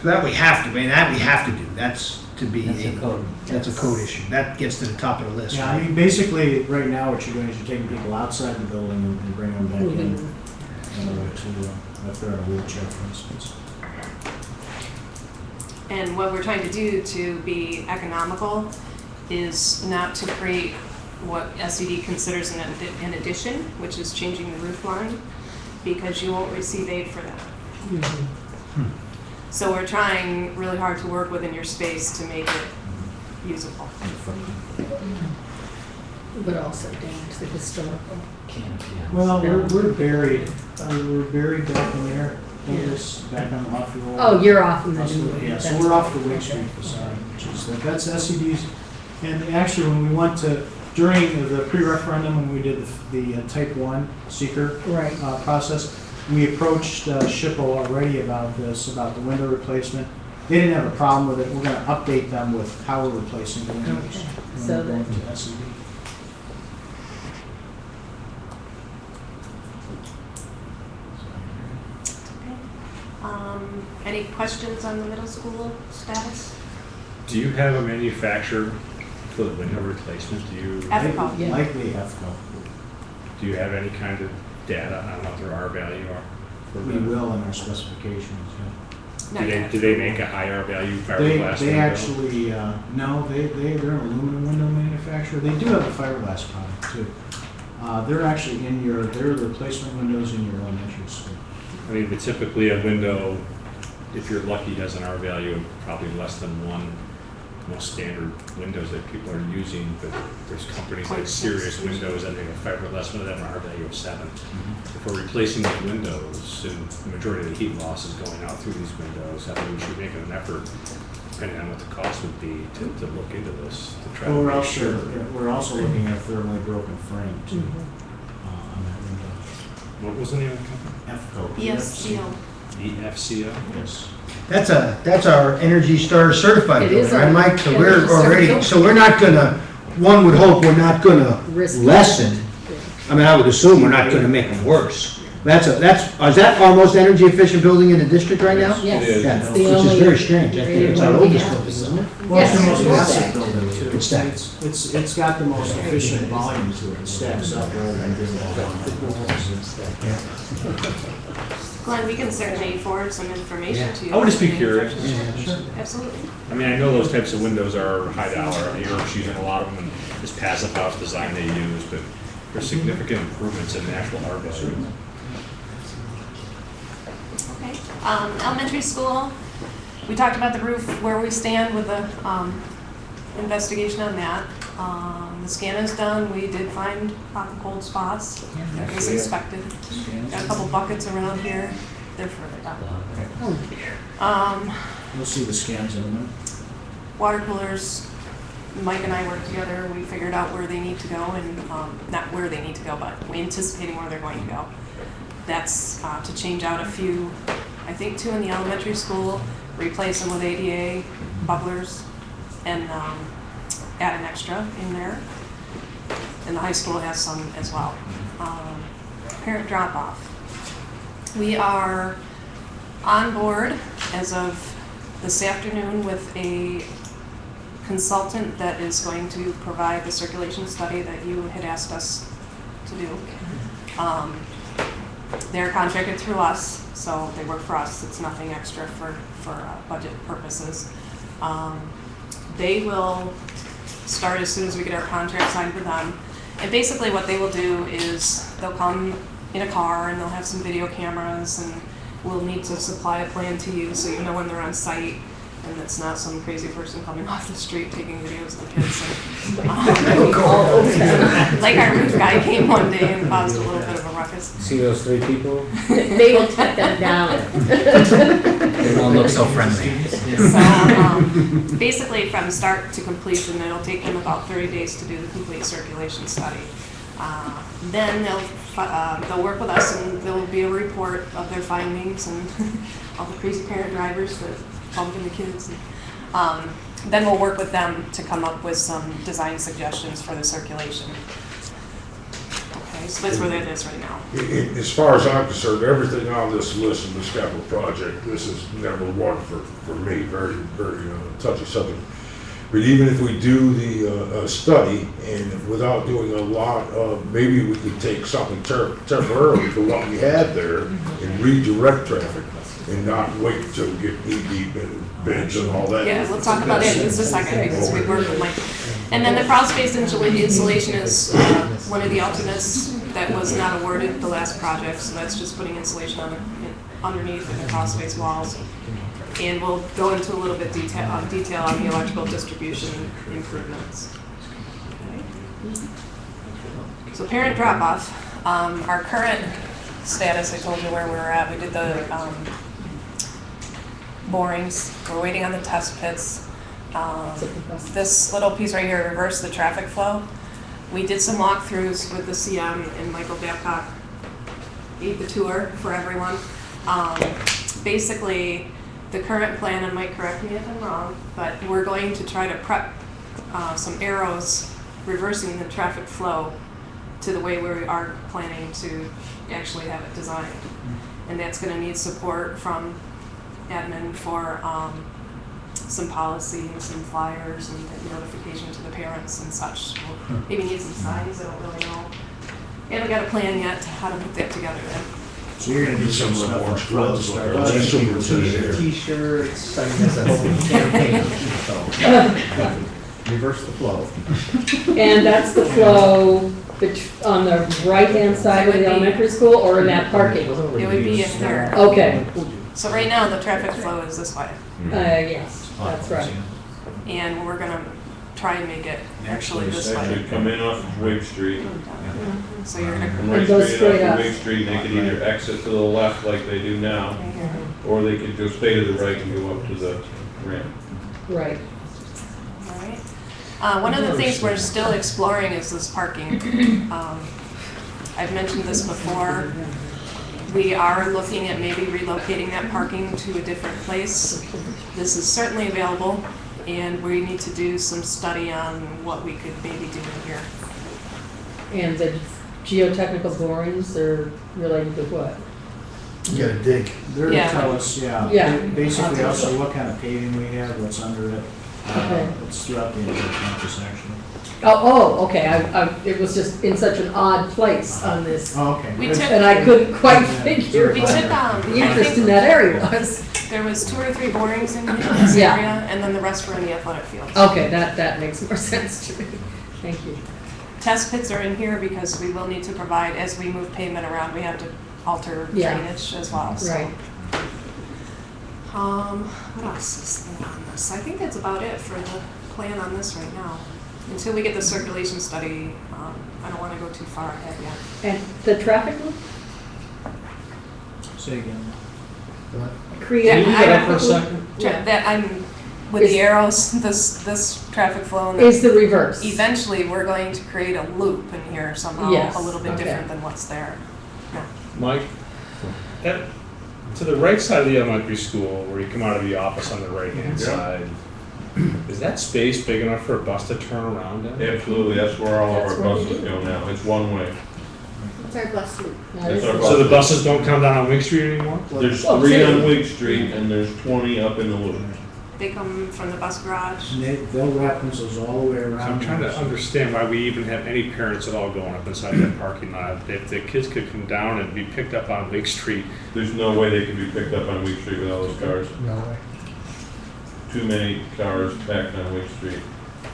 So that we have to, that we have to do. That's to be, That's a code. that's a code issue. That gets to the top of the list, Yeah, I right? mean, basically, right now, what you're doing is you're taking people outside the building and bringing them back in order to, if they're in a wheelchair, for instance. And what we're trying to do to be economical is not to create what SED considers an addition, which is changing the roof line, because you won't receive aid for that. So we're trying really hard to work within your space to make it usable. But also damage the historical. Canopy. Well, we're buried back in there, back on off the old. Oh, you're off in the That's new what- one. Yeah, so That's we're off the right. Wing Street facade, which is, that's SED's. And actually, when we went to, during the pre-referendum, when we did the type 1 seeker Right. process, we approached SHPO already about this, about the window replacement. They didn't have a problem with it. We're gonna update them with how we're replacing the windows. Okay. when So we're going that- to SED. Any questions on the middle school status? Do you have a manufacturer for the window replacement? Do you, EFCO. Yeah. Likely EFCO. do you have any kind of data on what their R value are? For We the- will in our specifications, yeah. Not yet. Do they make a high R value They fiberglass window? actually, no, they're an aluminum window manufacturer. They do have a fiberglass product too. They're actually they're the replacement windows in your elementary school. I mean, but typically a window, if you're lucky, has an R value of probably less than one. Most standard windows that people are using, but there's companies like Sirius Windows that make a fiberglass window that have an R value of 7. If we're replacing these windows and the majority of the heat loss is going out through these windows, I think we should make an effort, depending on what the cost would be, to look into this, to try Well, to make sure. we're also looking at thermally broken frame too, Mhm. on that window. What was the name of the company? EFCO. ESCO. EFCO? Yes. That's our Energy Star certified It is building, right, our Mike? So Energy we're Star already, building. so we're not gonna, one would hope we're not gonna Risk- lessen. I mean, I would assume we're not gonna make them worse. Is that our most energy efficient building in the district right now? Yes. It is. Yeah, It's which the is only very strange. I think it's our rated one we oldest have. building, isn't it? Well, it's the Yes. most Yes. massive building too. It stacks. It's got the most efficient volume to it. It stacks up. Glenn, we can certainly forward some information to you. I would just be curious. Sure, absolutely. I mean, I know those types of windows are high dollar. Europe's using a lot of them, and this passive house design they use, but there's significant improvements in the actual R value. Okay. Elementary school, we talked about the roof, where we stand with the investigation on that. The scan is done. We did find hot and cold spots. That was inspected. Got a couple buckets around here. They're further down. You'll see the scans in a minute. Water coolers, Mike and I worked together. We figured out where they need to go, and not where they need to go, but we're anticipating where they're going to go. That's to change out a few, I think 2 in the elementary school, replace them with ADA bubblers, and add an extra in there. And the high school has some as well. Parent drop-off. We are on board as of this afternoon with a consultant that is going to provide the circulation study that you had asked us to do. They're contracted through us, so they work for us. It's nothing extra for budget purposes. They will start as soon as we get our contract signed with them. And basically what they will do is they'll come in a car and they'll have some video cameras, and we'll need to supply a plan to you so you know when they're on site and it's not some crazy person coming off the street taking videos of the kids. And, like our roof guy came one day and caused a little bit of a ruckus. See those 3 people? They will cut them down. They don't look so friendly. So basically from start to completion, it'll take them about 30 days to do the complete circulation study. Then they'll work with us, and there will be a report of their findings and all the crazy parent drivers that bump into kids. Then we'll work with them to come up with some design suggestions for the circulation. Okay. that's where that is right now. As far as I'm concerned, everything on this list in this capital project, this is number one for me, very, very touchy subject. But even if we do the study, and without doing a lot of, maybe we could take something temporarily for what we have there and redirect traffic and not wait till we get knee deep in beds and all that. Yeah, let's talk about it in just a second because we worked with Mike. And then the crawl space insulation is one of the alternates that was not awarded the last project, so that's just putting insulation underneath the crawl space walls. And we'll go into a little bit detail on the electrical distribution improvements. Okay. So parent drop-off, our current status, I told you where we were at. We did the borings. We're waiting on the test pits. This little piece right here, reverse the traffic flow. We did some walkthroughs with the CM, and Michael Babcock gave the tour for everyone. Basically, the current plan, and Mike, correct me if I'm wrong, but we're going to try to prep some arrows reversing the traffic flow to the way we are planning to actually have it designed. And that's going to need support from admin for some policy and some flyers and notification to the parents and such. We'll maybe need some signs, I don't really know. Haven't got a plan yet how to put that together then. So you're gonna do some stuff for flood to start. T-shirts, I mean, that's a whole campaign, so. Reverse the flow. And that's the flow on the right-hand side of the elementary school or in that parking? It would be in there. Okay, So right now, the traffic flow is this way. yes, that's right. And we're gonna try and make it actually this way. Come in off of Wake Street, So you're come gonna, right And go straight straight off up. of Wake Street, they could either exit to the left like they do now, or they could just stay to the right and go up to the ramp. Right. alright. One of the things we're still exploring is this parking. I've mentioned this before. We are looking at maybe relocating that parking to a different place. This is certainly available, and we need to do some study on what we could maybe do in here. And the geotechnical borings are related to what? You gotta dig. They're to Yeah. tell us, yeah. Yeah. Basically also what kind of paving we have, what's under it. Okay. It's throughout the entire campus, actually. Okay, it was just in such an odd place on this, Oh, okay. We took- and I couldn't quite figure We what took, the I interest in think that area was. there was 2 or 3 borings in this Yeah. area, and then the rest were in the athletic fields. Okay, that makes more sense to me. Thank you. Test pits are in here because we will need to provide, as we move pavement around, we have to alter Yeah. drainage as well, so. Right. What else is there on this? I think that's about it for the plan on this right now. Until we get the circulation study, I don't wanna go too far ahead yet. And the traffic loop? Say again. Create Yeah, a I- traffic for a loop? second? Yeah, that, I'm, with Is- the arrows, this traffic flow, and Is the reverse. eventually, we're going to create a loop in here somehow, Yes, a little bit okay. different than what's there. Mike, to the right side of the elementary school, where you come out of the office on the right-hand side, is that space big enough for a bus to turn around in? Absolutely, that's where all of That's our what we buses do. go now, it's one way. It's our bus loop. Now, That's this our is- So the buses don't come down on Wing Street anymore? There's Oh, 3 on two. Wake Street and there's 20 up in the loop. They come from the bus garage. And they'll wrap themselves all the way around. So I'm trying to understand why we even have any parents at all going up inside that parking lot. If the kids could come down and be picked up on Wake Street, There's no way they could be picked up on Wake Street with all those cars. No way. Too many cars packed on Wake Street.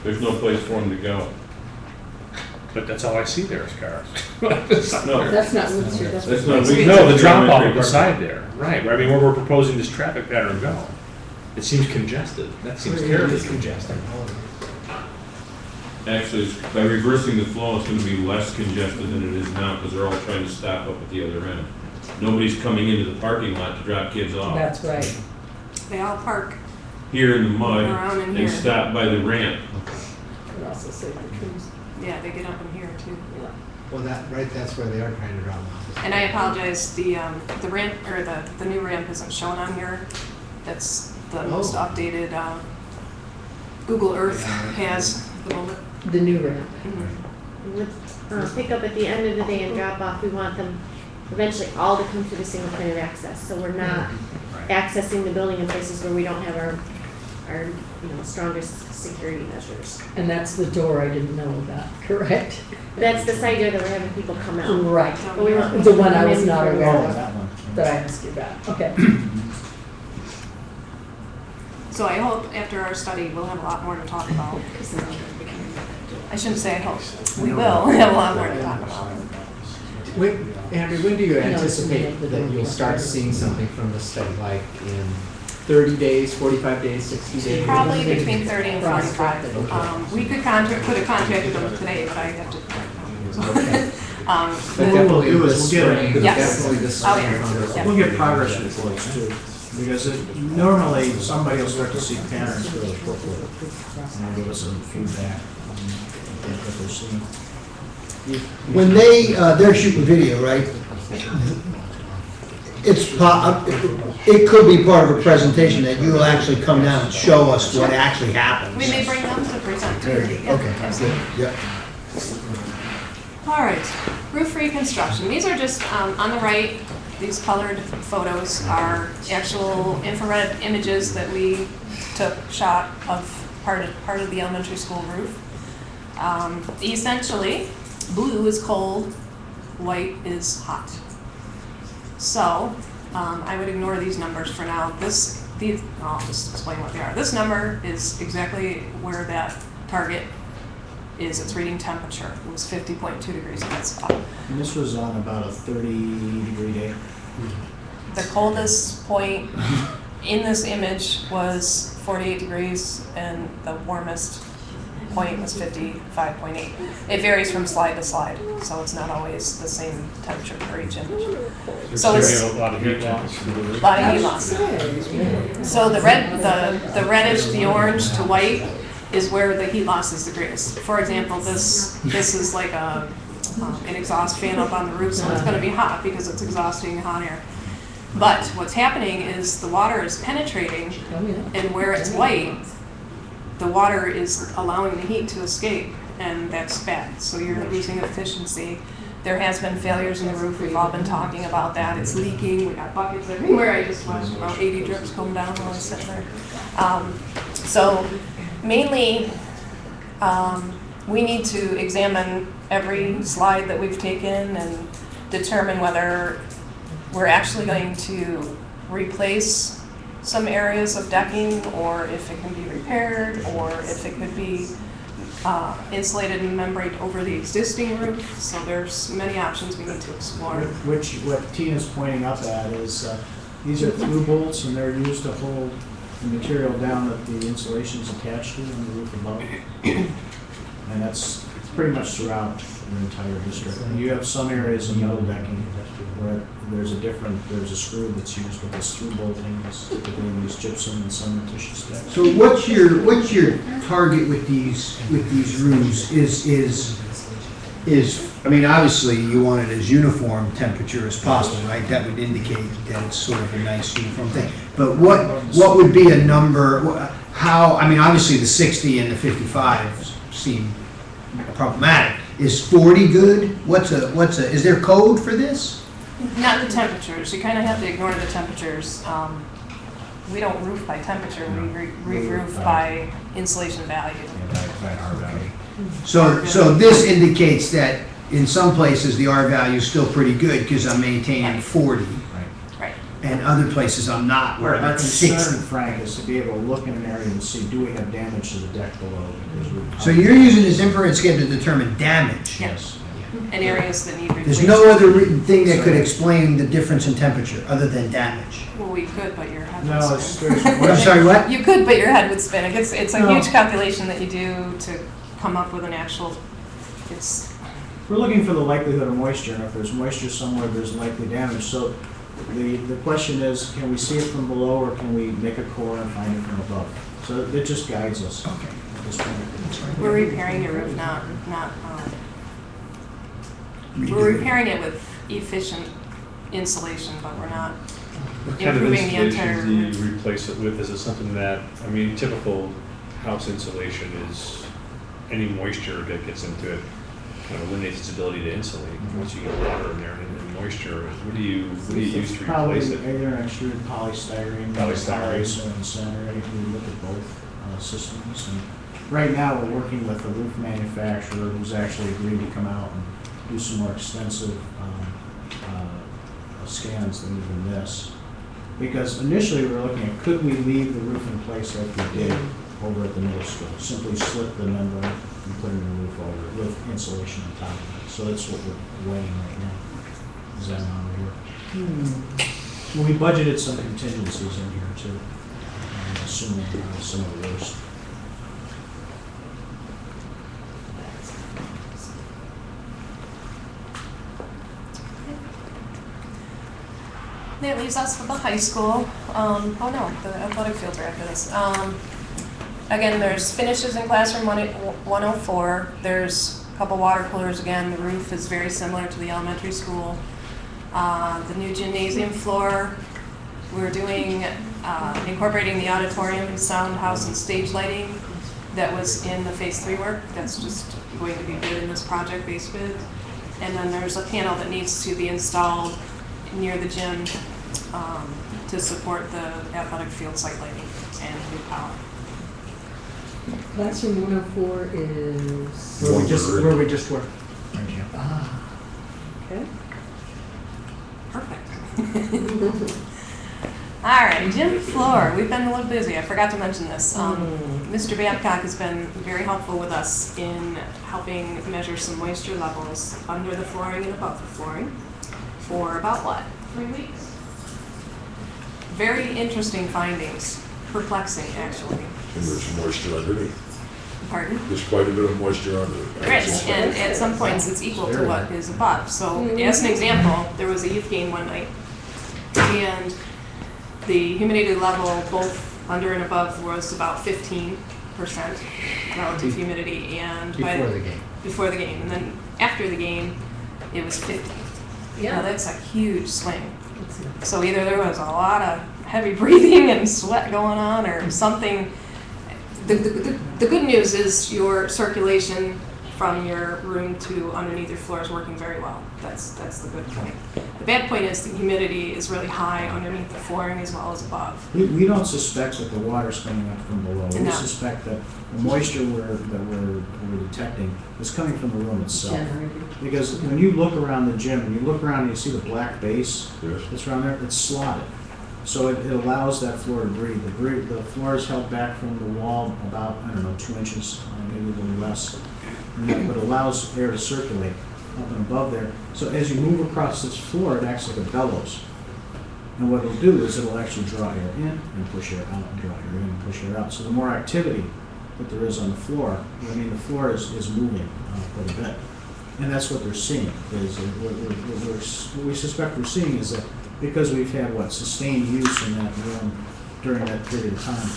There's no place for them to go. but that's all I see there is cars. No, That's not Wood Street, that's. that's not. Wake Street. No, the drop off Elementary beside there, right, I mean, where we're proposing this traffic pattern go. It seems congested, that seems terribly congested. Actually, by reversing the flow, it's gonna be less congested than it is now, because they're all trying to stop up at the other end. Nobody's coming into the parking lot to drop kids off. That's right. They all park Here in the mud, around in they here. stop by the ramp. Could also save the trees. Yeah, they get up in here too. Well, that's where they are trying to draw them off. And I apologize, the ramp, or the new ramp isn't shown on here. That's the most Oh. updated, Google Earth has at the moment. The new ramp. Mhm. with pick up at the end of the day and drop off, we want them eventually all to come through the single point of access. So we're not accessing the building in places where we don't have our strongest security measures. And that's the door I didn't know about, correct? That's the side door that we're having people come out. Right. But we want The one I was not in aware Oh, of, that one. that I asked you about. Okay. So I hope after our study, we'll have a lot more to talk about. I shouldn't say I hope. We will have a lot more to talk about. Andrew, when do you anticipate that you'll start seeing something from the study, like in 30 days, 45 days, 60 days? Probably between 30 and 45. We could could have contacted them today, but I have to. But definitely We'll this get it. spring, Yes. definitely this Oh, spring. yeah. Yeah. We'll get progress reports too, because normally somebody will start to see patterns really quickly, and they'll give us some feedback on what they're seeing. When they're shooting video, right? It could be part of a presentation that you'll actually come down and show us what actually happens. We may bring them to present to you. Yeah, Okay, absolutely. Yep. All right, roof reconstruction. These are just, on the right, these colored photos are actual infrared images that we took shot of part of the elementary school roof. Essentially, blue is cold, white is hot. So, I would ignore these numbers for now. I'll just explain what they are. This number is exactly where that target is. It's reading temperature. It was 50.2 degrees in that spot. And this was on about a 30-degree day. The coldest point in this image was 48 degrees, and the warmest point was 55.8. It varies from slide to slide, so it's not always the same temperature for each image. So it's a lot of heat loss. a lot of heat loss. So the reddish, the orange to white is where the heat loss is the greatest. For example, this is like an exhaust fan up on the roof, so it's going to be hot because it's exhausting hot air. But what's happening is the water is penetrating, and where it's white, the water is allowing the heat to escape, and that's bad. So you're losing efficiency. There has been failures in the roof. We've all been talking about that. It's leaking. We got buckets everywhere. I just watched about 80 drips come down while I was sitting there. So mainly, we need to examine every slide that we've taken and determine whether we're actually going to replace some areas of decking, or if it can be repaired, or if it could be insulated and membrane over the existing roof. So there's many options we need to explore. What Tina's pointing up at is, these are through bolts, and they're used to hold the material down that the insulation is attached to on the roof above. And that's pretty much throughout the entire district. And you have some areas of metal decking where there's a screw that's used with this through bolting, it's typically used gypsum and cementitious decks. So what's your target with these roofs is, I mean, obviously you want it as uniform temperature as possible, right? That would indicate that it's sort of a nice uniform thing. But what would be a number, I mean, obviously the 60 and the 55 seem problematic. Is 40 good? Is there code for this? Not the temperatures. You kind of have to ignore the temperatures. We don't roof by temperature. We roof by insulation value. So this indicates that in some places the R value is still pretty good because I'm maintaining 40. Right. And other places I'm not, where Our it's concern, 60. Frank, is to be able to look in an area and see, do we have damage to the deck below? So you're using this infrared scan to determine damage? Yes. And areas that need There's replacement. no other thing that could explain the difference in temperature other than damage? Well, we could, but your head would No, spin. I'm sorry, what? You could, but your head would spin. It's a No. huge calculation that you do to come up with an actual. We're looking for the likelihood of moisture, and if there's moisture somewhere, there's likely damage. So the question is, can we see it from below, or can we make a core and find it from above? So it just guides us. Okay. At this point. We're repairing your roof, not. We're repairing it with efficient insulation, but we're not What kind of improving the entire. insulation do you replace it with? Is it something that, I mean, typical house insulation is any moisture that gets into it kind of eliminates its ability to insulate. Once you get water in there and moisture, what do you use to Probably replace it? either an extruded polystyrene. Polystyrene. Or incinerator. We look at both systems. And right now, we're working with a roof manufacturer who's actually agreed to come out and do some more extensive scans than even this. Because initially, we were looking at, could we leave the roof in place like we did over at the middle school? Simply slip the membrane and put a new roof over it with insulation on top of it. So that's what we're weighing right now. Is that how it work? Well, we budgeted some contingencies in here too, assuming some of the worst. That leaves us with the high school. Oh no, the athletic fields are after this. Again, there's finishes in classroom 104. There's a couple water coolers again. The roof is very similar to the elementary school. The new gymnasium floor, we're doing, incorporating the auditorium, sound house, and stage lighting that was in the phase 3 work. That's just going to be bid in this project base bid. And then there's a panel that needs to be installed near the gym to support the athletic field site lighting and new power. Classroom 104 is. Where we just were. Ah, okay. Perfect. All right, gym floor. We've been a little busy. I forgot to mention this. Mr. Babcock has been very helpful with us in helping measure some moisture levels under the flooring and above the flooring for about what? 3 weeks? Very interesting findings. Perplexing, actually. And there's moisture underneath. Pardon? There's quite a bit of moisture underneath. Right, and at some points it's equal to what is above. So as an example, there was a youth game one night, and the humidity level both under and above was about 15% relative humidity, and before the game, and then after the game, it was 50. Yeah. Now that's a huge swing. So either there was a lot of heavy breathing and sweat going on, or something. The good news is your circulation from your room to underneath your floor is working very well. That's the good point. The bad point is the humidity is really high underneath the flooring as well as above. We don't suspect that the water's coming up from below. We No. suspect that the moisture that we're detecting is coming from the room itself. Generated. Because when you look around the gym, and you look around and you see the black base Yes. that's around there, it's slotted. So it allows that floor to breathe. The floor is held back from the wall about, 2 inches, maybe a little less. And that what allows air to circulate up and above there. So as you move across this floor, it acts like a bellows. And what it'll do is it'll actually draw air in and push air out, and draw air in and push air out. So the more activity that there is on the floor, the floor is moving quite a bit. And that's what they're seeing, is what we suspect we're seeing is that because we've had, sustained use in that room during that period of time,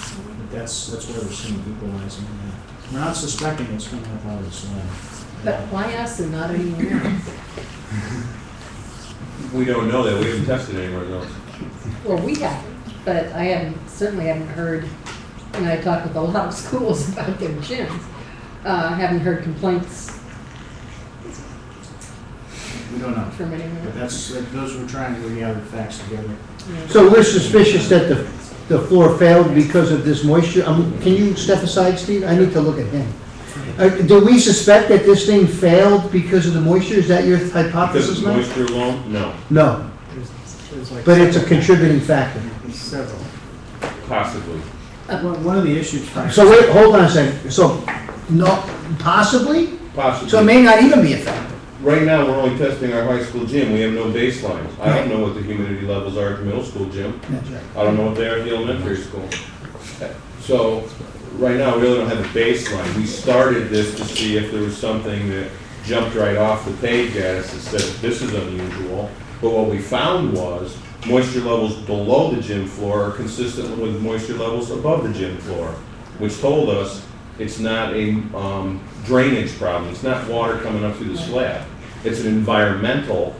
that's why we're seeing equalizing in that. We're not suspecting it's coming up out of the slab. But why us and not anywhere else? We don't know that, we haven't tested anywhere else. Well, we haven't, but I certainly haven't heard, and I talked with a lot of schools about their gyms, haven't heard complaints We don't know. from anyone. But those we're trying to gather facts together. So we're suspicious that the floor failed because of this moisture? Can you step aside, Steve? I need to look at him. Do we suspect that this thing failed because of the moisture? Is that your Because hypothesis, of Mike? moisture alone, no, No, There's like but it's a contributing factor. several. possibly. One of the issues. So wait, hold on a second. So, no, possibly? Possibly. So it may not even be a factor. Right now, we're only testing our high school gym, we have no baselines. I don't know what the humidity levels are at the middle school gym. That's right. I don't know what they are at the elementary school. So, right now, we really don't have a baseline. We started this to see if there was something that jumped right off the page at us that said, this is unusual. But what we found was, moisture levels below the gym floor are consistent with moisture levels above the gym floor, which told us it's not a drainage problem. It's not water coming up through the slab. It's an environmental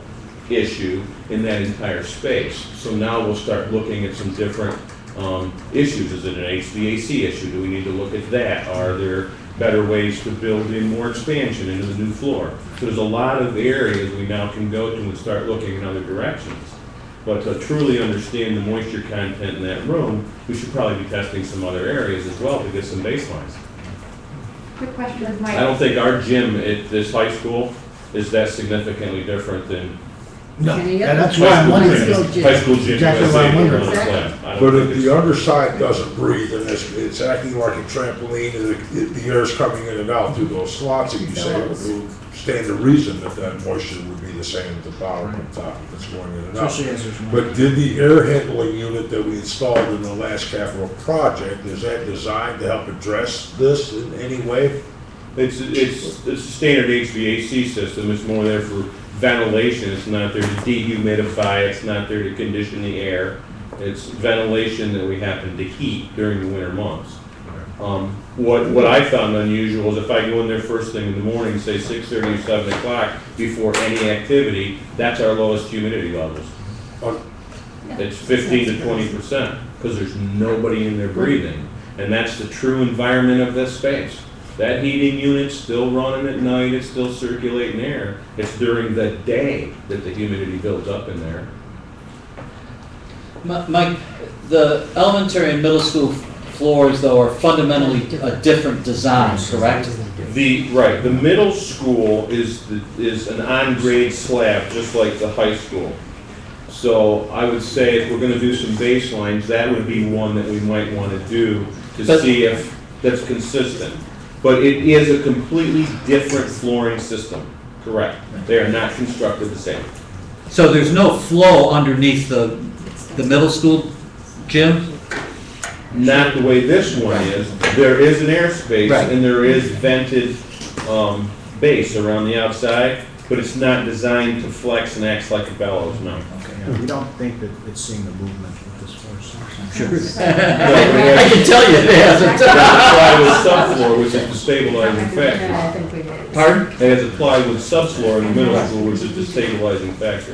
issue in that entire space. So now we'll start looking at some different issues. Is it an HVAC issue? Do we need to look at that? Are there better ways to build in more expansion into the new floor. So there's a lot of areas we now can go to and start looking in other directions. But to truly understand the moisture content in that room, we should probably be testing some other areas as well to get some baselines. Quick question with I Mike. don't think our gym at this high school is that significantly different than No, Any and other- that's why I'm wondering. high school gym. Exactly what I'm wondering. I don't But think if it's- the underside doesn't breathe and it's acting like a trampoline and the air's coming in and out through those slots, and you say it would stand to reason that moisture would be the same at the bottom and top if it's going in and out. Especially as there's more. But did the air handling unit that we installed in the last capital project, is that designed to help address this in any way? It's a standard HVAC system, it's more there for ventilation, it's not there to dehumidify, it's not there to condition the air. It's ventilation that we happen to heat during the winter months. What I found unusual is if I go in there first thing in the morning, say 6:30 or 7 o'clock, before any activity, that's our lowest humidity levels. It's 15 to 20%, because there's nobody in there breathing. And that's the true environment of this space. That heating unit's still running at night, it's still circulating air. It's during the day that the humidity builds up in there. Mike, the elementary and middle school floors, though, are fundamentally a different design, correct? The middle school is an on-grade slab, just like the high school. So I would say if we're gonna do some baselines, that would be one that we might wanna do to But- see if that's consistent. But it is a completely different flooring system, correct? They are not constructed the same. So there's no flow underneath the middle school gym? Not the way this one is. There is an airspace Right. and there is vented base around the outside, but it's not designed to flex and acts like a bellows, no. Okay, yeah, we don't think that it's seeing the movement with this force. Sure. I can tell you it hasn't. That's plywood subfloor, which is the stabilizing factor. I think we did. Pardon? It has a plywood subfloor in the middle school, which is the stabilizing factor.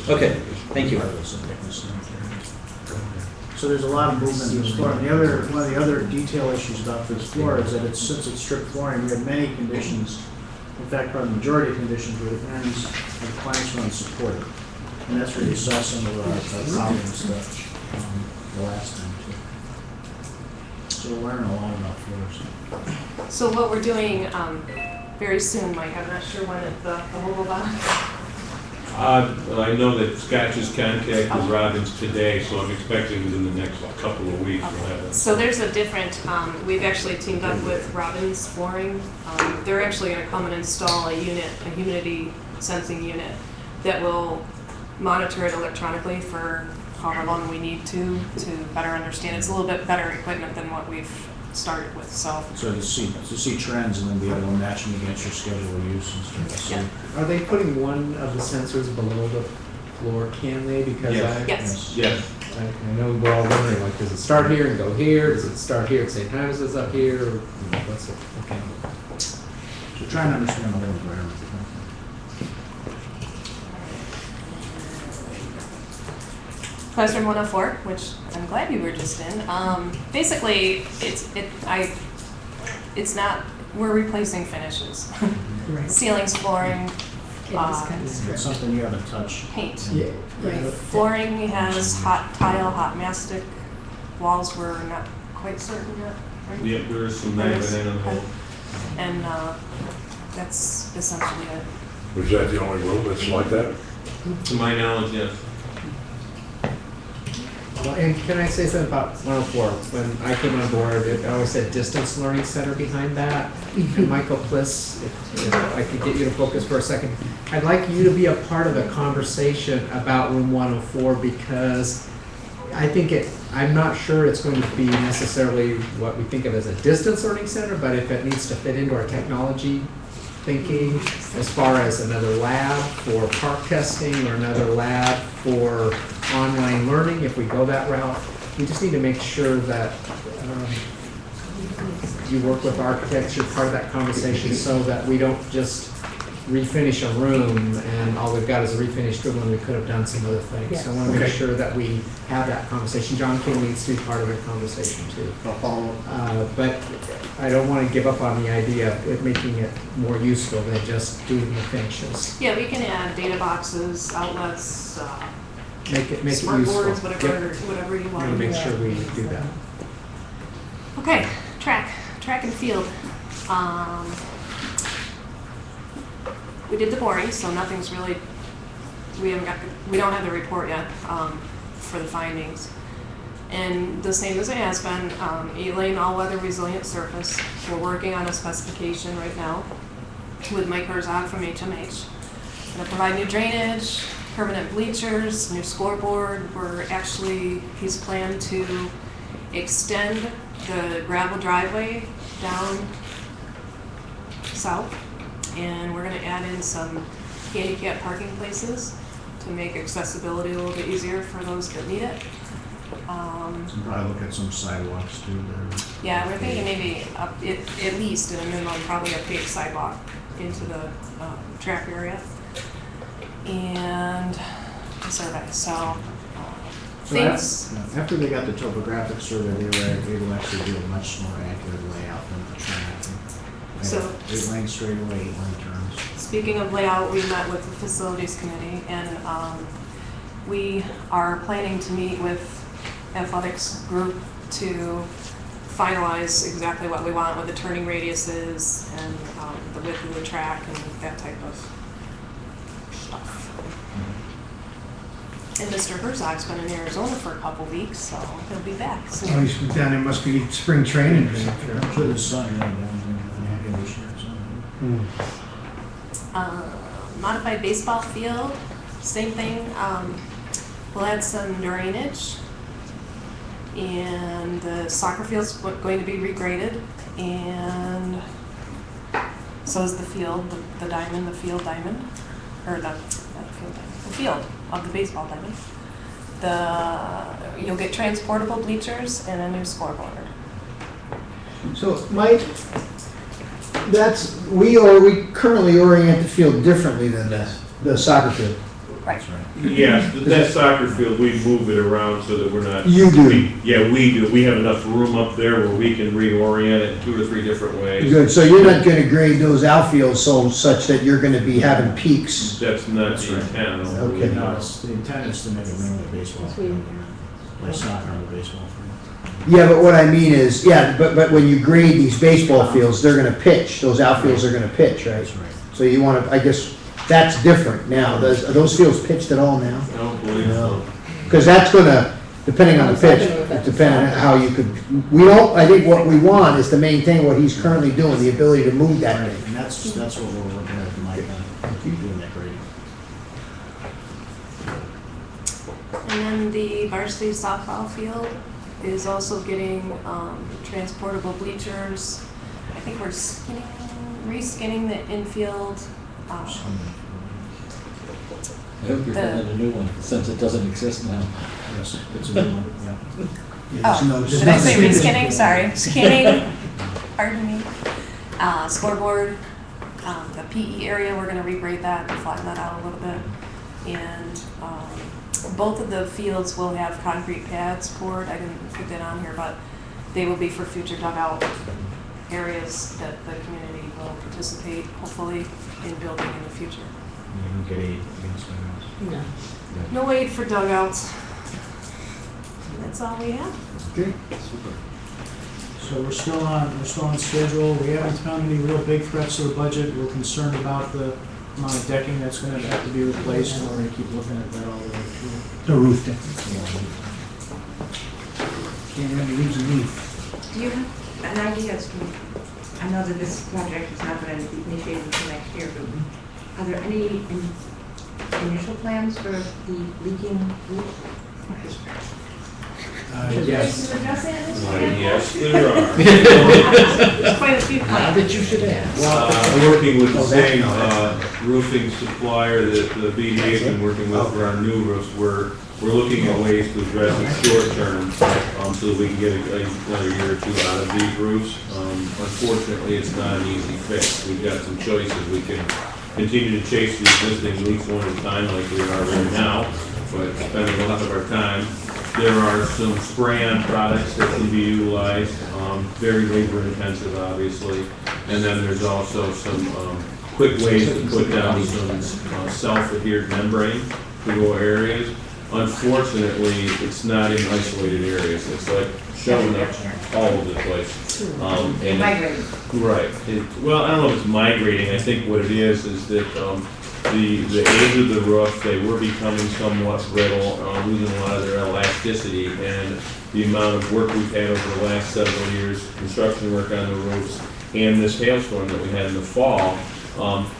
Okay, thank you. So there's a lot of movement in this floor. And one of the other detail issues about this floor is that since it's strip flooring, we have many conditions, in fact, probably the majority of conditions where the ends of the planks are unsupported. And that's where you saw some of our problems the last time too. So we're learning a lot about floors. So what we're doing very soon, Mike, I'm not sure when the whole about. I know that Scotch's contacted Robbins today, so I'm expecting within the next couple of weeks we'll have it. So there's a different, we've actually teamed up with Robbins Flooring. They're actually gonna come and install a unit, a humidity sensing unit that will monitor it electronically for however long we need to better understand. It's a little bit better equipment than what we've started with, so. So to see trends and then be able to match them against your schedule of use and stuff. So- Yeah. Are they putting one of the sensors below the floor, can they? Because Yes. Yes. Yes. I know we're all wondering, like, does it start here and go here? Does it start here at the same time as it's up here? Or, what's it, okay. So trying to understand the whole environment. Classroom 104, which I'm glad you were just in. Basically, it's not, we're replacing finishes. Right. Ceilings, flooring, Yeah, this kind of stuff. It's something you haven't touched. paint. Yeah. Right. Flooring has hot tile, hot mastic. Walls we're not quite certain yet, right? Yep, there is some nitrogen in the hole. And that's essentially it. Was that the only room that's like that? To my knowledge, yes. Well, and can I say something about 104? When I came on board, it always said Distance Learning Center behind that. And Michael Pliss, if I could get you to focus for a second. I'd like you to be a part of the conversation about Room 104 because I think I'm not sure it's going to be necessarily what we think of as a distance learning center, but if it needs to fit into our technology thinking as far as another lab for park testing or another lab for online learning, if we go that route, we just need to make sure that you work with architects, you're part of that conversation so that we don't just refinish a room and all we've got is a refinished room when we could have done some other things. So I want to make Okay. sure that we have that conversation. John King needs to be part of that conversation too. I'll follow up. But I don't want to give up on the idea of making it more useful than just doing the finishes. Yeah, we can add data boxes, outlets, Make it useful. smart boards, Yep. whatever you I want. want to make sure we do that. Okay, track and field. We did the boring, so nothing's really, we don't have the report yet, for the findings. And the same as it has been, 8-lane all-weather resilient surface. We're working on a specification right now with Mike Herzog from HMH. Gonna provide new drainage, permanent bleachers, new scoreboard. He's planned to extend the gravel driveway down south. And we're gonna add in some handicap parking places to make accessibility a little bit easier for those that need it. Probably look at some sidewalks too there. Yeah, we're thinking maybe at least in a minimum, probably a paved sidewalk into the track area. And survey, so things. After they got the topographic survey, they were able to actually do a much more accurate layout than the track. So- 8-lane straightaway, 8-lane turns. Speaking of layout, we met with the facilities committee and we are planning to meet with athletics group to finalize exactly what we want with the turning radiuses and the width of the track and that type of stuff. And Mr. Herzog's been in Arizona for a couple weeks, so he'll be back Oh, soon. he's down there, must be spring training or something. I'm sure the sun, yeah, down in this year or something. Modified baseball field, same thing. We'll add some drainage. And the soccer field's going to be regraded. And so is the field, the diamond, the field diamond. Or not the field diamond, the field of the baseball diamond. You'll get transportable bleachers and a new scoreboard. So, Mike, we currently orient the field differently than the soccer field. Right. Yes, that soccer field, we move it around so that we're not. You do? Yeah, we do. We have enough room up there where we can reorient it 2 or 3 different ways. Good, so you're not gonna grade those outfields such that you're gonna be having peaks? That's not the intent. Okay. No, the intent is to make a ring of the baseball field. Play soccer on the baseball field. Yeah, but what I mean is, but when you grade these baseball fields, they're gonna pitch, those outfields are gonna pitch, right? That's right. So you wanna, I guess, that's different now, are those fields pitched at all now? I don't believe so. Because that's gonna, depending on the pitch, depending on how you could, I think what we want is to maintain what he's currently doing, the ability to move that Right, thing. and that's what we're looking at, Mike, doing that grading. And then the varsity softball field is also getting transportable bleachers. I think we're reskinning the infield. I hope you're The- getting a new one, since it doesn't exist now. Yes, it's a good one, yeah. Oh, did I say reskinning? Sorry, skinning, pardon me. Scoreboard, the PE area, we're gonna regrade that and flatten that out a little bit. And both of the fields will have concrete pads poured. I didn't put that on here, but they will be for future dugout areas that the community will participate, hopefully, in building in the future. You don't get aid against dugouts. No aid for dugouts. That's all we have. Okay. So we're still on schedule. We haven't found any real big threats to the budget. We're concerned about the amount of decking that's gonna have to be replaced, and we're gonna keep looking at that all the way through. The roof thing. Yeah. Can't have any leaves and leaves. Do you have an idea as to, I know that this project is not going to be initiated until next year, but are there any initial plans for the leaking roof? Yes. Yes, there are. There's quite a few plans. That you should ask. I'm working with the Oh, that's same not- roofing supplier that the BDA has been working with for our new roofs. We're looking at ways to address it short term, so that we can get another year or 2 out of these roofs. Unfortunately, it's not an easy fix. We've got some choices. We can continue to chase the existing leaks one at a time like we are right now, but spending a lot of our time. There are some spray-on products that can be utilized, very labor intensive, obviously. And then there's also some quick ways to put down some self-adhered membrane to go areas. Unfortunately, it's not in isolated areas. It's like showing up all over the place. And Migrating. right. Well, I don't know if it's migrating. I think what it is that the age of the roof, they were becoming somewhat brittle, losing a lot of their elasticity, and the amount of work we've had over the last several years, construction work on the roofs, and this hailstorm that we had in the fall,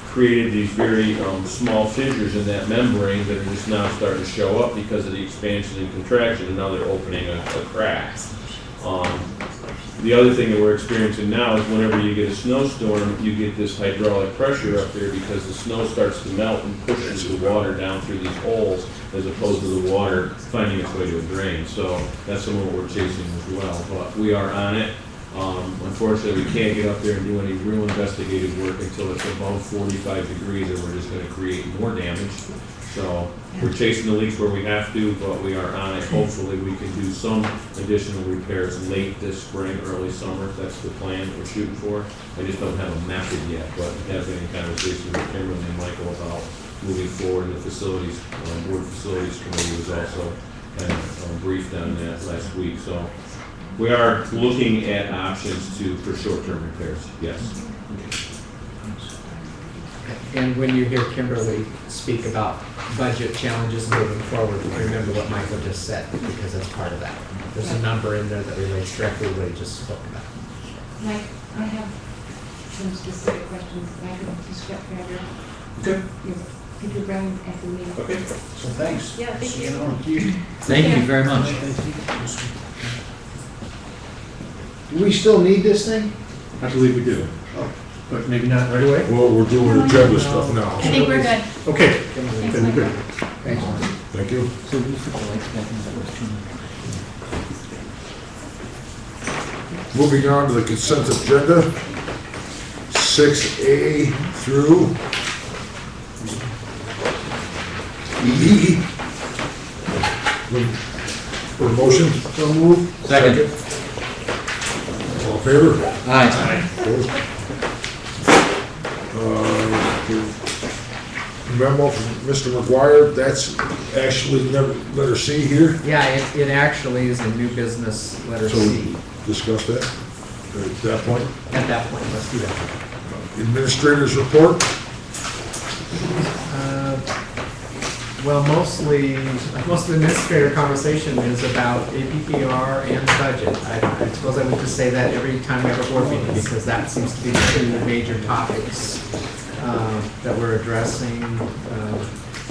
created these very small fissures in that membrane that are just now starting to show up because of the expansion and contraction, and now they're opening a crack. The other thing that we're experiencing now is whenever you get a snowstorm, you get this hydraulic pressure up there because the snow starts to melt and pushes the water down through these holes as opposed to the water finding its way to a drain. So that's some of what we're chasing as well. But we are on it. Unfortunately, we can't get up there and do any real investigative work until it's above 45 degrees, and we're just going to create more damage. So we're chasing the leaks where we have to, but we are on it. Hopefully, we can do some additional repairs late this spring, early summer. That's the plan that we're shooting for. I just don't have a method yet, but have been in conversation with Kimberly and Michael about moving forward. The facilities, board facilities committee was also kind of briefed on that last week. So we are looking at options for short-term repairs, yes. And when you hear Kimberly speak about budget challenges moving forward, remember what Michael just said, because that's part of that. There's a number in there that relates directly to what he just spoke about. Mike, I have some specific questions. I could discuss further. Okay. Could you bring after the meeting? Okay. So thanks. Yeah, thank See you. around. Thank you very much. Do we still need this thing? I believe we do. But maybe not right away? Well, we're doing agenda stuff now. I think we're good. Okay, Thanks, then we're good. Thanks. Thank you. Moving on to the consent agenda, 6A through E. For a motion? So move. Second. All in favor? Aye. Opposed? Memo from Mr. McGuire, that's actually never, letter C here. Yeah, it actually is a new business letter So C. discuss that at that point. At that point, let's do that. Administrators report. Well, mostly, most of the administrator conversation is about APPR and budget. I suppose I would just say that every time we have a board meeting, because that seems to be the two major topics that we're addressing.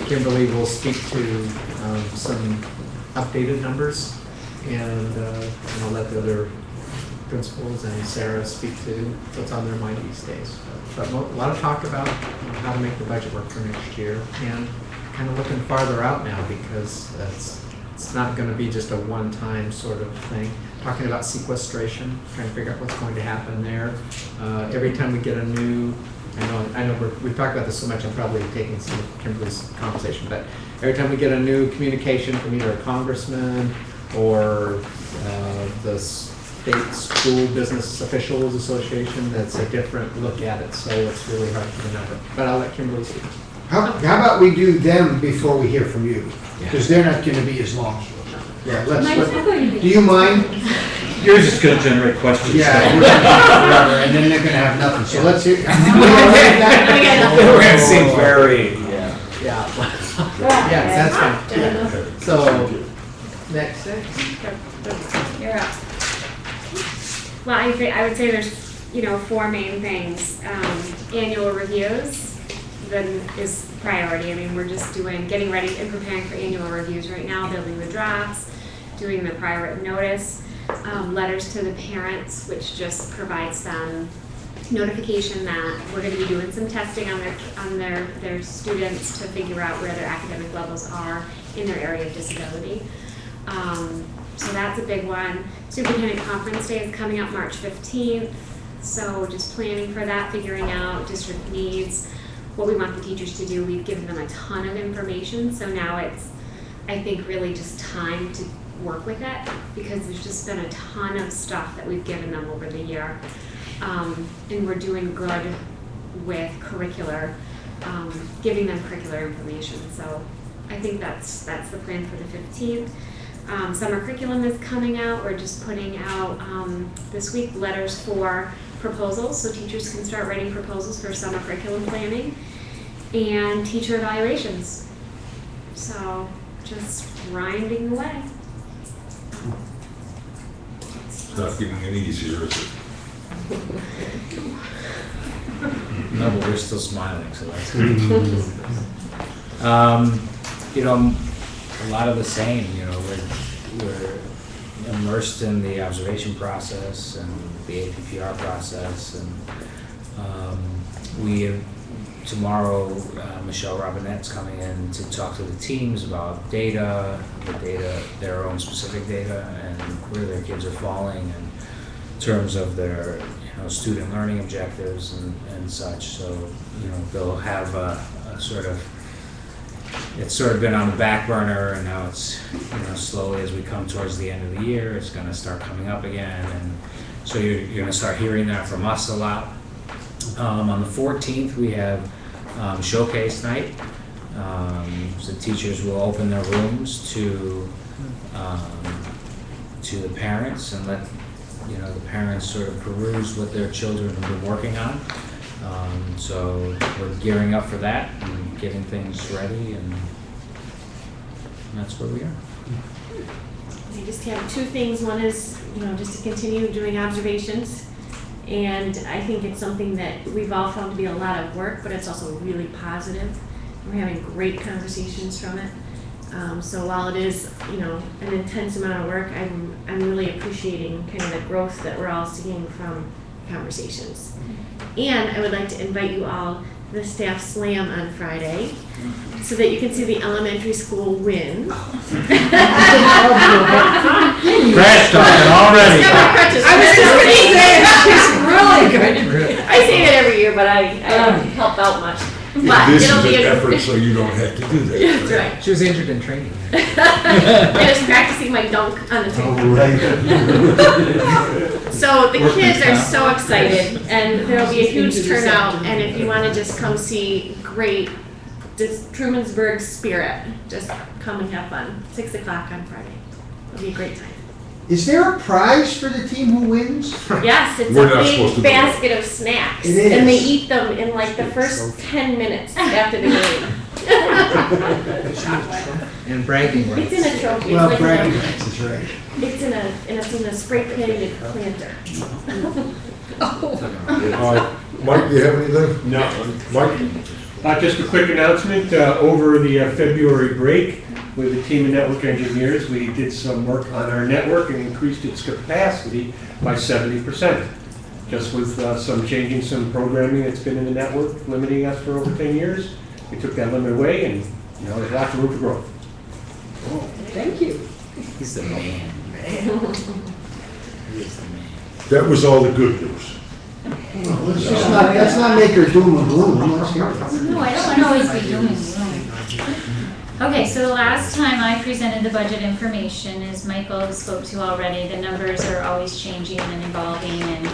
Kimberly will speak to some updated numbers, and I'll let the other principals and Sarah speak to what's on their mind these days. But a lot of talk about how to make the budget work for next year, and kind of looking farther out now, because it's not going to be just a one-time sort of thing. Talking about sequestration, trying to figure out what's going to happen there. Every time we get a new, I know we've talked about this so much, I'm probably taking some of Kimberly's conversation, but every time we get a new communication from either a congressman or the State School Business Officials Association, that's a different look at it, so it's really hard to remember. But I'll let Kimberly speak. How about we do them before we hear from you? Because they're not gonna be as long. Yeah, do you mind? Yours is gonna generate questions. Yeah, we're gonna talk forever, and then they're gonna have nothing, so let's hear. We're gonna seem very, Yeah, that's fine. So, next. You're up. Well, I would say there's, four main things. Annual reviews then is priority. I mean, we're just getting ready and preparing for annual reviews right now, building the drafts, doing the prior written notice, letters to the parents, which just provides them notification that we're going to be doing some testing on their students to figure out where their academic levels are in their area of disability. So that's a big one. Superintendent Conference Day is coming up March 15th. So just planning for that, figuring out district needs. what we want the teachers to do. We've given them a ton of information, so now it's, I think, really just time to work with it, because there's just been a ton of stuff that we've given them over the year. And we're doing good with curricular, giving them curricular information. So I think that's the plan for the 15th. Summer curriculum is coming out. We're just putting out this week letters for proposals, so teachers can start writing proposals for summer curriculum planning, and teacher evaluations. So just grinding away. It's not getting any easier, is it? No, but we're still smiling, so that's good. You know, a lot of the same, you know, we're immersed in the observation process and the APPR process, and we have, tomorrow, Michelle Robinette's coming in to talk to the teams about data, their own specific data, and where their kids are falling in terms of their, you know, student learning objectives and such. So, you know, they'll have a sort of, it's sort of been on the back burner, and now it's, you know, slowly as we come towards the end of the year, it's going to start coming up again, and so you're going to start hearing that from us a lot. On the 14th, we have showcase night. So teachers will open their rooms to the parents and let, you know, the parents sort of peruse what their children have been working on. So we're gearing up for that and getting things ready, and that's where we are. I just have two things. One is, you know, just to continue doing observations. And I think it's something that we've all found to be a lot of work, but it's also really positive. We're having great conversations from it. So while it is, you know, an intense amount of work, I'm really appreciating kind of the growth that we're all seeing from conversations. And I would like to invite you all to the staff slam on Friday, so that you can see the elementary school win. Trash talking already. I was just going to say She's really good. I say that every year, but I don't help out much. But This it'll is be an effort, so you don't have to do that. That's right. She was injured in training. I was practicing my dunk on the table. Oh, right. So the kids are so excited, and there'll be a huge turnout. And if you want to just come see great, just Trumansburg spirit, just come and have fun. 6 o'clock on Friday. It'll be a great time. Is there a prize for the team who wins? Yes, it's We're a not supposed to big do that. basket of snacks, It is. and they eat them in like the first 10 minutes after the game. And bragging rights. It's in a trophy. Well, It's like bragging a- rights is right. It's in a spray painted planter. Mike, do you have anything? No. Mike? Just a quick announcement, over the February break with a team of network engineers, we did some work on our network and increased its capacity by 70%. Just with some changing some programming that's been in the network, limiting us for over 10 years. We took that limit away, and, you know, there's lots of room for growth. Thank you. He's the man. He is the man. That was all the good news. Let's not make her doom and gloom. Let's hear it. No, I don't want to always be doing it. Okay, so the last time I presented the budget information, as Michael spoke to already, the numbers are always changing and evolving, and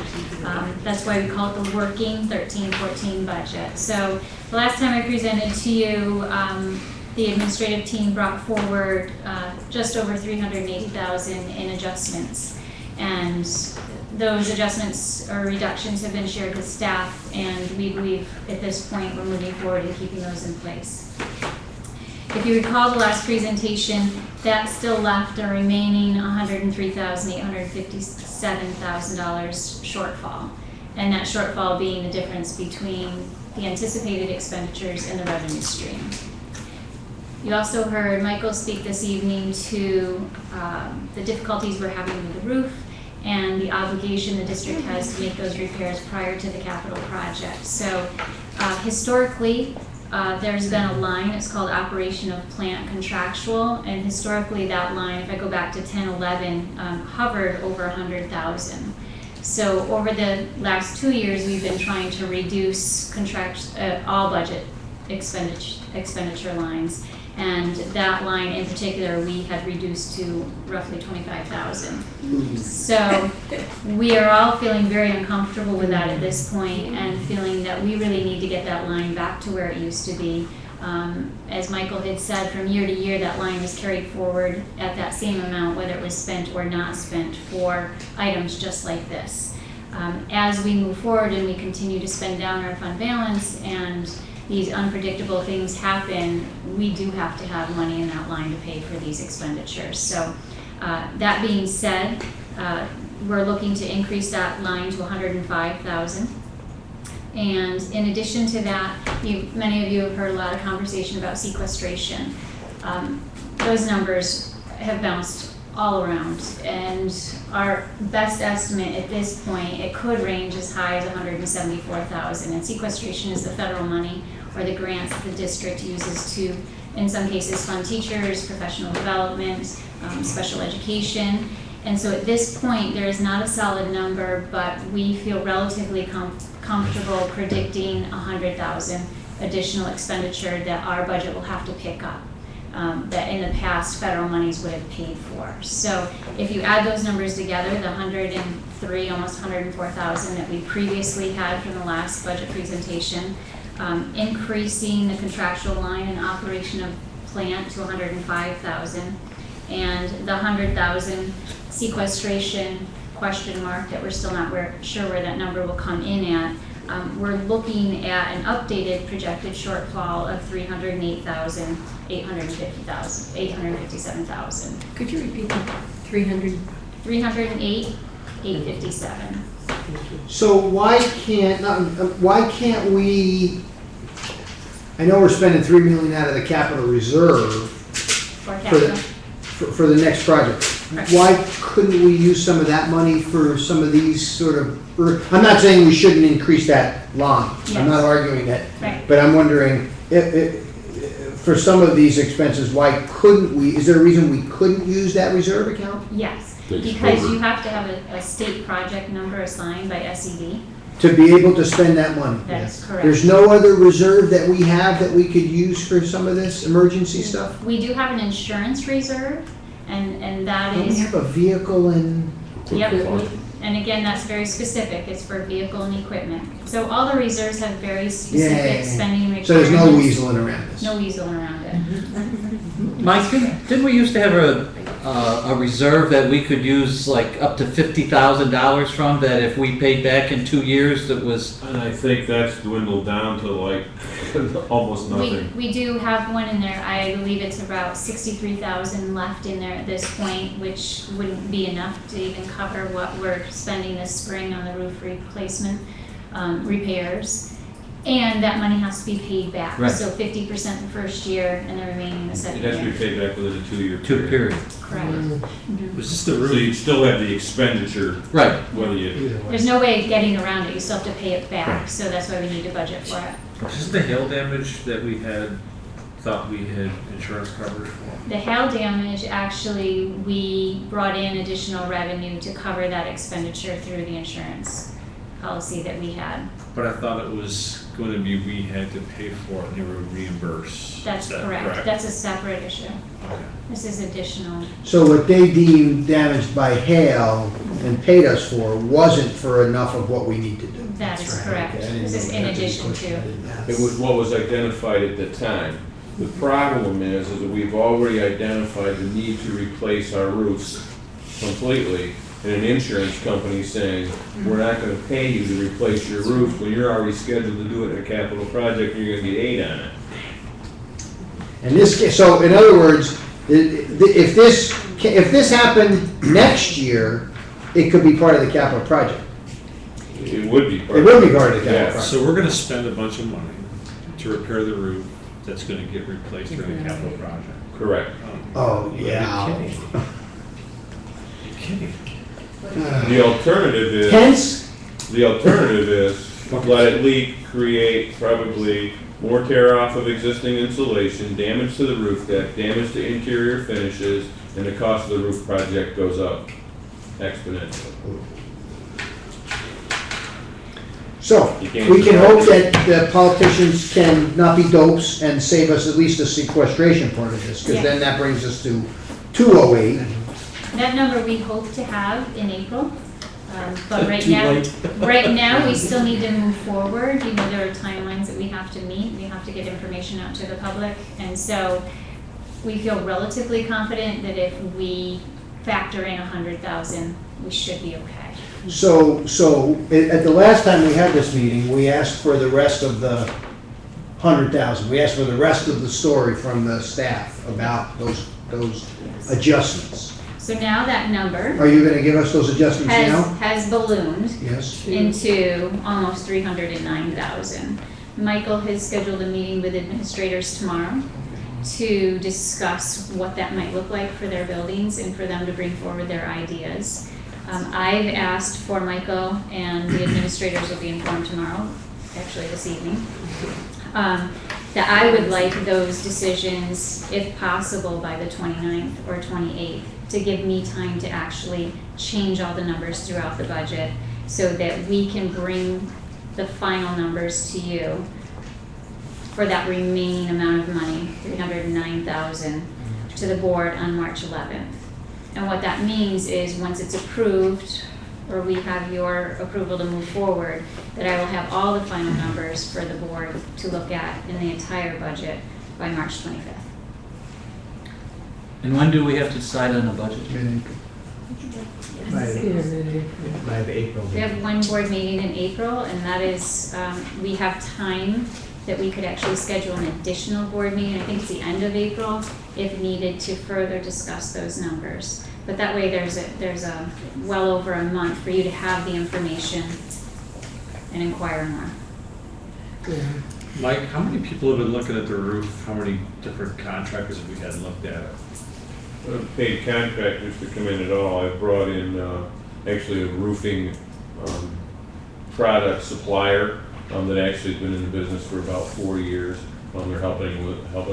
that's why we call it the working 13-14 budget. So the last time I presented to you, the administrative team brought forward just over $380,000 in adjustments, and those adjustments or reductions have been shared with staff, and we believe at this point we're moving forward in keeping those in place. If you recall the last presentation, that still left a remaining $103,857,000 shortfall, and that shortfall being the difference between the anticipated expenditures and the revenue stream. You also heard Michael speak this evening to the difficulties we're having with the roof and the obligation the district has to make those repairs prior to the capital project. So historically, there's been a line, it's called operation of plant contractual, and historically that line, if I go back to 10-11, hovered over 100,000. So over the last 2 years, we've been trying to reduce all budget expenditure lines. And that line in particular, we had reduced to roughly 25,000. So we are all feeling very uncomfortable with that at this point and feeling that we really need to get that line back to where it used to be. As Michael had said, from year to year, that line was carried forward at that same amount, whether it was spent or not spent, for items just like this. As we move forward and we continue to spend down our fund balance and these unpredictable things happen, we do have to have money in that line to pay for these expenditures. So that being said, we're looking to increase that line to 105,000. And in addition to that, many of you have heard a lot of conversation about sequestration. Those numbers have bounced all around, and our best estimate at this point, it could range as high as 174,000. And sequestration is the federal money or the grants that the district uses to, in some cases, fund teachers, professional development, special education. And so at this point, there is not a solid number, but we feel relatively comfortable predicting 100,000 additional expenditure that our budget will have to pick up, that in the past federal monies would have paid for. So if you add those numbers together, the 103, almost 104,000 that we previously had from the last budget presentation, increasing the contractual line and operation of plant to 105,000, and the 100,000 sequestration question mark that we're still not sure where that number will come in at. We're looking at an updated projected shortfall of 308,000, 857,000. Could you repeat that? 300? 308, 857. So why can't we, I know we're spending $3 million out of the capital reserve for the next project. Correct. Why couldn't we use some of that money for some of these sort of, I'm not saying we shouldn't increase that line. I'm not arguing that. Right. But I'm wondering, if for some of these expenses, why couldn't we, is there a reason we couldn't use that reserve account? Yes, because you have to have a state project number assigned by SED. To be able to spend that money? That is correct. There's no other reserve that we have that we could use for some of this emergency stuff? We do have an insurance reserve, and that Don't we is. have a vehicle and? Yep, and again, that's very specific, it's for vehicle and equipment. So all the reserves have very specific spending requirements. So there's no weaseling around this? No weaseling around it. Mike, didn't we used to have a reserve that we could use like up to $50,000 from, that if we paid back in 2 years, that was? And I think that's dwindled down to like almost nothing. We do have one in there, I believe it's about 63,000 left in there at this point, which wouldn't be enough to even cover what we're spending this spring on the roof replacement, repairs. And that money has to be paid back. Right. So 50% the first year and the remaining the second It year. has to be paid back within a 2-year Two period. Correct. Was this the roof? So you'd still have the expenditure. Right. Whether you. There's no way of getting around it, you still have to pay it back, so that's why we need to budget for it. Is the hail damage that we had, thought we had insurance coverage for? The hail damage, actually, we brought in additional revenue to cover that expenditure through the insurance policy that we had. But I thought it was going to be we had to pay for it and they would reimburse. That's Is that correct. That's a separate issue. This is additional. So what they deemed damaged by hail and paid us for wasn't for enough of what we need to do? That is correct. This is in addition to. It was what was identified at the time. The problem is that we've already identified the need to replace our roofs completely, and an insurance company saying, we're not gonna pay you to replace your roof when you're already scheduled to do it in a capital project, and you're gonna get 8 on it. And this, so in other words, if this happened next year, it could be part of the capital project. It would be part It of would be part of the capital project. So we're going to spend a bunch of money to repair the roof that's going to get replaced during the capital project. Correct. Oh, yeah. You're kidding. The alternative is. Hence? The alternative is let it leak, create probably more tear off of existing insulation, damage to the roof deck, damage to interior finishes, and the cost of the roof project goes up exponentially. So, You can't we can do hope that. that the politicians can not be dopes and save us at least the sequestration part of this, because then that brings us to 208. That number we hope to have in April, but right Too now, late. right now, we still need to move forward. You know, there are timelines that we have to meet. We have to get information out to the public. And so we feel relatively confident that if we factor in 100,000, we should be okay. So at the last time we had this meeting, we asked for the rest of the 100,000. We asked for the rest of the story from the staff about those adjustments. So now that number Are you gonna give us those adjustments now? has ballooned Yes. into almost 309,000. Michael has scheduled a meeting with administrators tomorrow to discuss what that might look like for their buildings and for them to bring forward their ideas. I've asked for Michael, and the administrators will be informed tomorrow, actually this evening, that I would like those decisions, if possible, by the 29th or 28th, to give me time to actually change all the numbers throughout the budget so that we can bring the final numbers to you for that remaining amount of money, 309,000, to the board on March 11th. And what that means is once it's approved, or we have your approval to move forward, that I will have all the final numbers for the board to look at in the entire budget by March 25th. And when do we have to decide on the budget? By the April. We have one board meeting in April, and that is, we have time that we could actually schedule an additional board meeting, I think it's the end of April, if needed to further discuss those numbers. But that way, there's a well over a month for you to have the information and inquire more. Mike, how many people have been looking at the roof? How many different contractors have we had looked at it? Paid contractors to come in at all. I've brought in actually a roofing product supplier that actually has been in the business for about 4 years. They're helping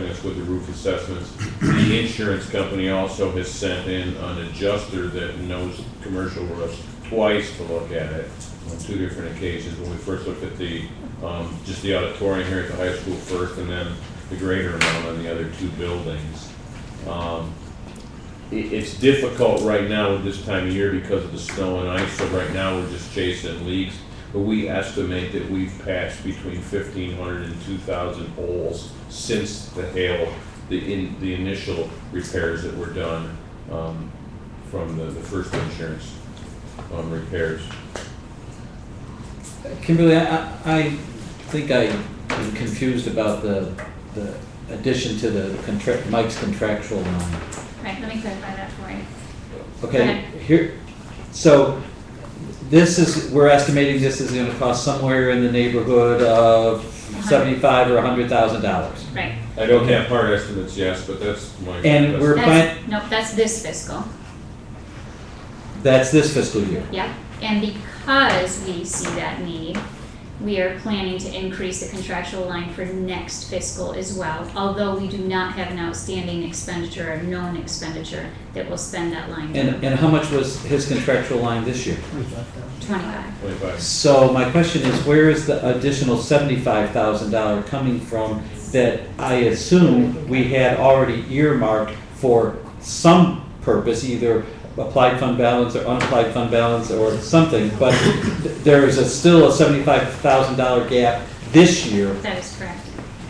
us with the roof assessments. The insurance company also has sent in an adjuster that knows commercial roofs twice to look at it on 2 different occasions. When we first looked at the just the auditorium here at the high school first, and then the greater amount on the other 2 buildings. It's difficult right now at this time of year because of the snow and ice, so right now we're just chasing leaks. But we estimate that we've patched between 1,500 and 2,000 holes since the hail, the initial repairs that were done from the first insurance repairs. Kimberly, I think I'm confused about the addition to the Mike's contractual line. Right, let me clarify that for you. Go Okay, ahead. here, so we're estimating this is gonna cost somewhere in the neighborhood of $75,000 or $100,000. Right. I don't have hard estimates, yes, but that's my. And we're No, that's this fiscal. That's this fiscal year. Yep, and because we see that need, we are planning to increase the contractual line for next fiscal as well, although we do not have an outstanding expenditure or known expenditure that will spend that line down. And how much was his contractual line this year? 25. So my question is, where is the additional $75,000 coming from that I assume we had already earmarked for some purpose, either applied fund balance or unapplied fund balance or something, but there is still a $75,000 gap this year. That is correct.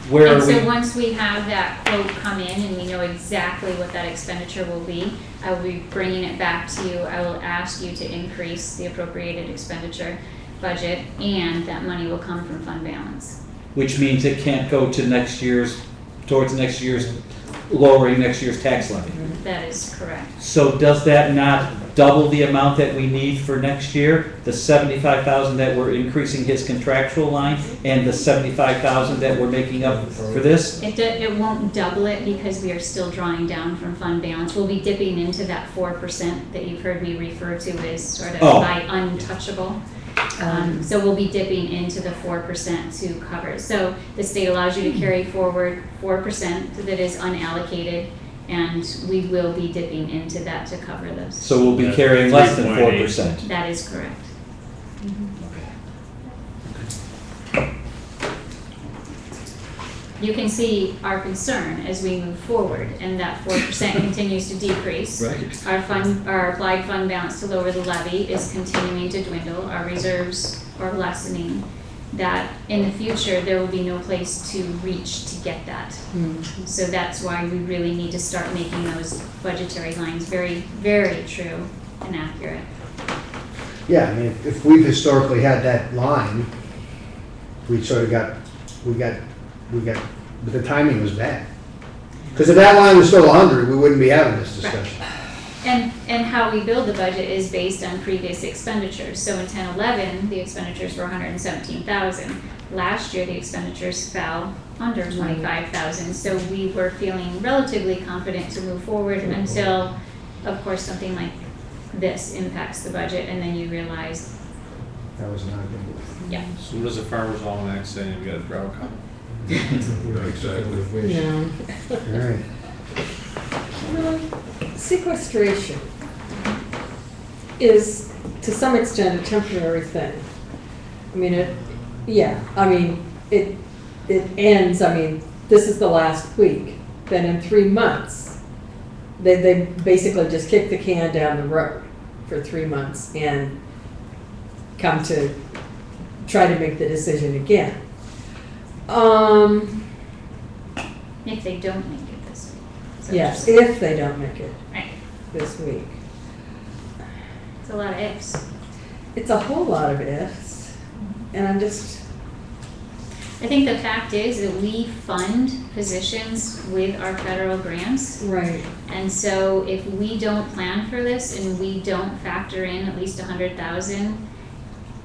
Where And are we? so once we have that quote come in and we know exactly what that expenditure will be, I will be bringing it back to you. I will ask you to increase the appropriated expenditure budget, and that money will come from fund balance. Which means it can't go to towards next year's, lowering next year's tax levy. That is correct. So does that not double the amount that we need for next year? The $75,000 that we're increasing his contractual line and the $75,000 that we're making up for this? It won't double it because we are still drawing down from fund balance. We'll be dipping into that 4% that you've heard me refer to as sort of by untouchable. So we'll be dipping into the 4% to cover it. So the state allows you to carry forward 4% that is unallocated, and we will be dipping into that to cover this. So we'll be carrying less than 4%. That is correct. you can see our concern as we move forward, and that 4% continues to decrease. Right. Our applied fund balance to lower the levy is continuing to dwindle, our reserves are lessening, that in the future, there will be no place to reach to get that. So that's why we really need to start making those budgetary lines very, very true and accurate. Yeah, I mean, if we've historically had that line, we got, but the timing was bad. Because if that line was still 100, we wouldn't be having this discussion. And how we build the budget is based on previous expenditures. So in 10-11, the expenditures were 117,000. Last year, the expenditures fell under 25,000. So we were feeling relatively confident to move forward until, of course, something like this impacts the budget, and then you realize, That was not good. yeah. So what does the Farmer's Almanac say? We got a drought coming. Exactly. Yeah. All right. Sequestration is to some extent a temporary thing. I mean, it ends, this is the last week. Then in 3 months, they basically just kick the can down the road for 3 months and come to try to make the decision again. If they don't make it this week. So Yes, just- if they don't make it Right. this week. It's a lot of ifs. It's a whole lot of ifs, and I'm just, I think the fact is that we fund positions with our federal grants. right. And so if we don't plan for this and we don't factor in at least 100,000,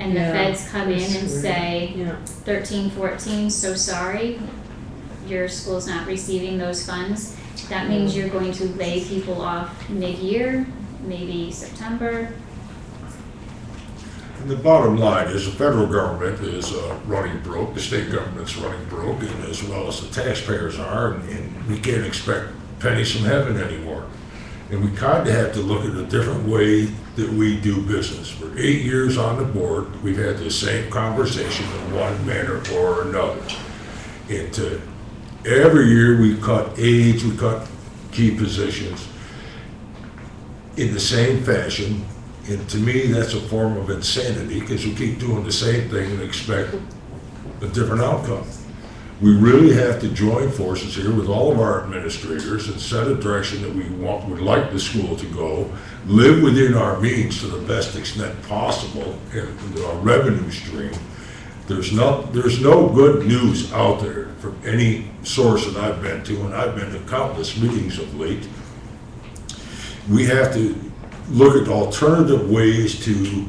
and the Yeah, feds come in that's and true. say, Yeah. 13, 14, so sorry, your school's not receiving those funds, that means you're going to lay people off mid-year, maybe September. And the bottom line is the federal government is running broke, the state government's running broke, and as well as the taxpayers are, and we can't expect pennies from heaven anymore. And we kind of have to look at a different way that we do business. For 8 years on the board, we've had the same conversation in one manner or another. And every year we cut aides, we cut key positions in the same fashion. And to me, that's a form of insanity because we keep doing the same thing and expect a different outcome. We really have to join forces here with all of our administrators and set a direction that would like the school to go, live within our means to the best extent possible, and our revenue stream. There's no good news out there from any source that I've been to, and I've been to countless meetings of late. We have to look at alternative ways to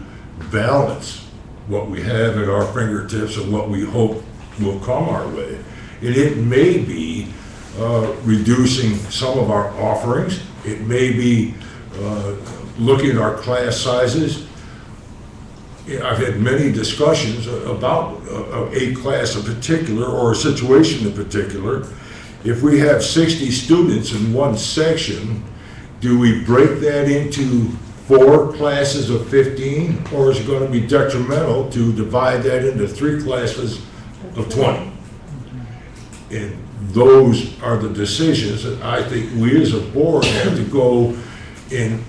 balance what we have at our fingertips and what we hope will come our way. And it may be reducing some of our offerings. It may be looking at our class sizes. I've had many discussions about a class in particular or a situation in particular. If we have 60 students in one section, do we break that into 4 classes of 15, or is it going to be detrimental to divide that into 3 classes of 20? And those are the decisions that I think we as a board have to go and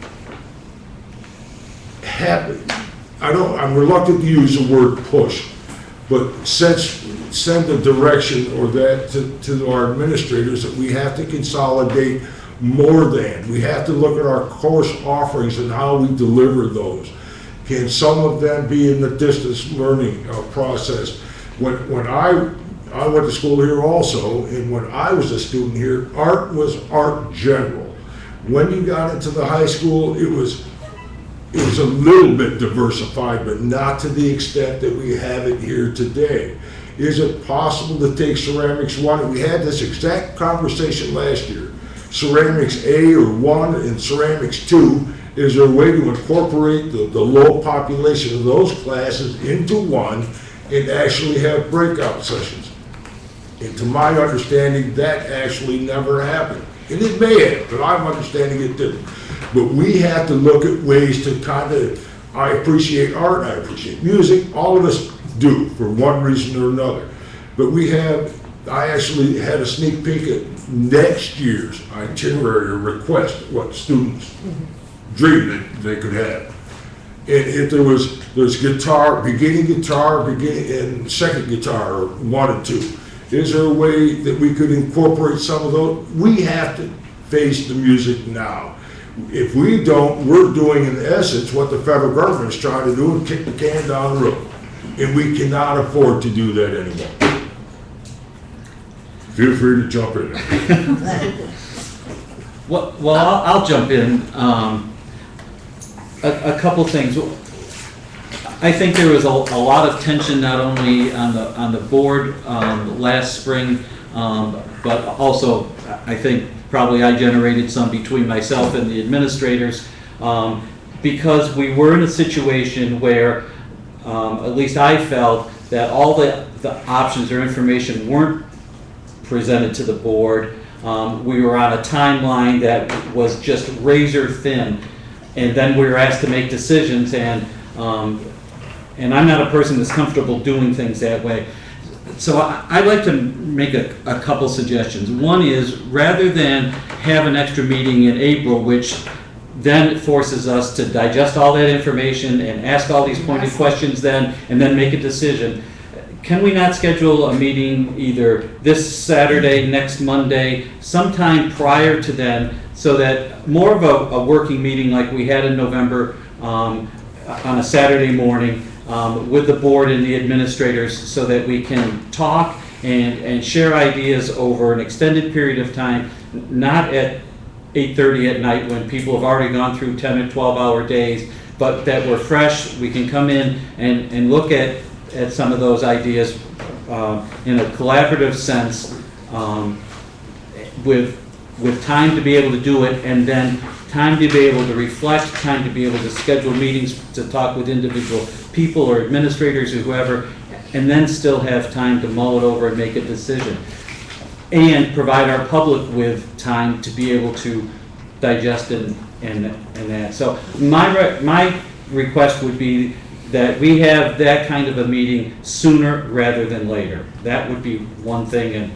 have. I'm reluctant to use the word push, but send the direction or that to our administrators that we have to consolidate more than. We have to look at our course offerings and how we deliver those. Can some of them be in the distance learning process? When I went to school here also, and when I was a student here, art was art general. When you got into the high school, it was a little bit diversified, but not to the extent that we have it here today. Is it possible to take ceramics 1? We had this exact conversation last year. Ceramics A or 1 and ceramics 2, is there a way to incorporate the low population of those classes into one and actually have breakout sessions? And to my understanding, that actually never happened. And it may have, but I'm understanding it didn't. But we have to look at ways to I appreciate art, I appreciate music, all of us do for one reason or another. But we have I actually had a sneak peek at next year's itinerary request, what students dreamed that they could have. And if there's guitar, beginning and second guitar, 1 and 2. Is there a way that we could incorporate some of those? We have to face the music now. If we don't, we're doing in essence what the federal government is trying to do and kick the can down the road. And we cannot afford to do that anymore. Feel free to jump in there. Well, I'll jump in. A couple things. I think there was a lot of tension not only on the board last spring, but also I think probably I generated some between myself and the administrators, because we were in a situation where at least I felt that all the options or information weren't presented to the board. We were on a timeline that was just razor thin, and then we were asked to make decisions, and I'm not a person that's comfortable doing things that way. So I'd like to make a couple suggestions. One is, rather than have an extra meeting in April, which then it forces us to digest all that information and ask all these pointed questions then, and then make a decision, can we not schedule a meeting either this Saturday, next Monday, sometime prior to then, so that more of a working meeting like we had in November on a Saturday morning with the board and the administrators, so that we can talk and share ideas over an extended period of time, not at 8:30 at night when people have already gone through 10 or 12-hour days, but that we're fresh. We can come in and look at some of those ideas in a collaborative sense, with time to be able to do it, and then time to be able to reflect, time to be able to schedule meetings to talk with individual people or administrators or whoever, and then still have time to mull it over and make a decision. And provide our public with time to be able to digest and that. So my request would be that we have that kind of a meeting sooner rather than later. That would be one thing, and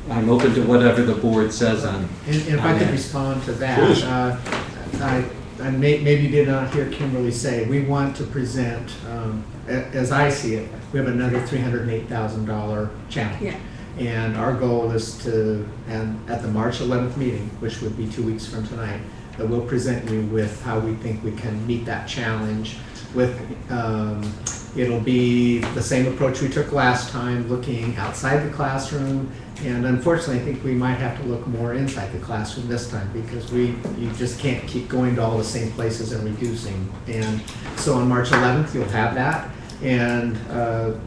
I'm open to whatever the board says on. And if I could respond to that, I maybe did not hear Kimberly say, we want to present, as I see it, we have another $308,000 challenge. Yeah. And our goal is to, and at the March 11th meeting, which would be 2 weeks from tonight, that we'll present you with how we think we can meet that challenge. With it'll be the same approach we took last time, looking outside the classroom, and unfortunately I think we might have to look more inside the classroom this time, because you just can't keep going to all the same places and reducing. And so on March 11th you'll have that, and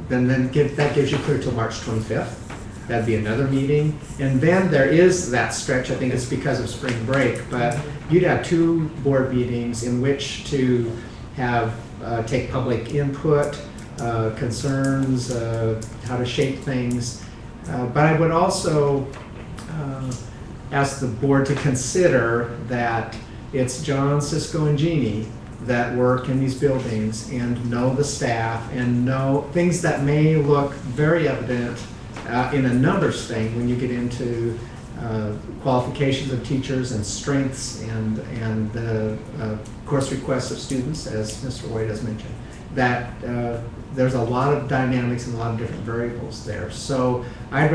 then that gives you clear till March 25th. That'd be another meeting. And then there is that stretch, I think it's because of spring break, but you'd have 2 board meetings in which to have take public input, concerns, how to shape things. But I would also ask the board to consider that it's John, Cisco, and Jeannie that work in these buildings and know the staff and know things that may look very evident in a numbers thing when you get into qualifications of teachers and strengths and the course requests of students, as Mr. White has mentioned, that there's a lot of dynamics and a lot of different variables there. So I'm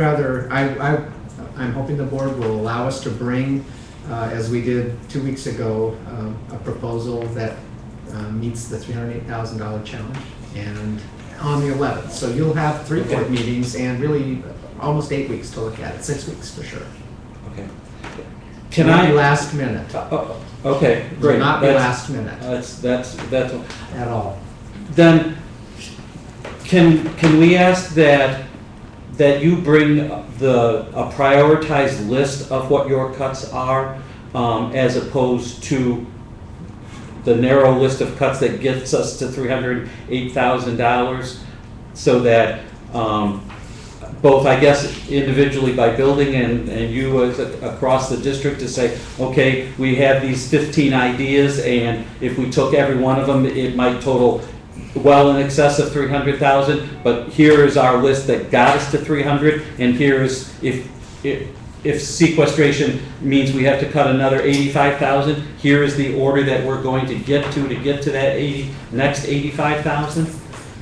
hoping the board will allow us to bring, as we did 2 weeks ago, a proposal that meets the $308,000 challenge, and on the 11th. So you'll have 3 board meetings and really almost 8 weeks to look at it, 6 weeks for sure. Okay. Can I last minute? Okay, great. Will not be last minute. That's at all. Then can we ask that you bring a prioritized list of what your cuts are, as opposed to the narrow list of cuts that gets us to $308,000, so that both, I guess, individually by building and you as across the district to say, okay, we have these 15 ideas, and if we took every one of them, it might total well in excess of 300,000, but here is our list that got us to 300, and here's, if sequestration means we have to cut another 85,000, here is the order that we're going to get to that next 85,000,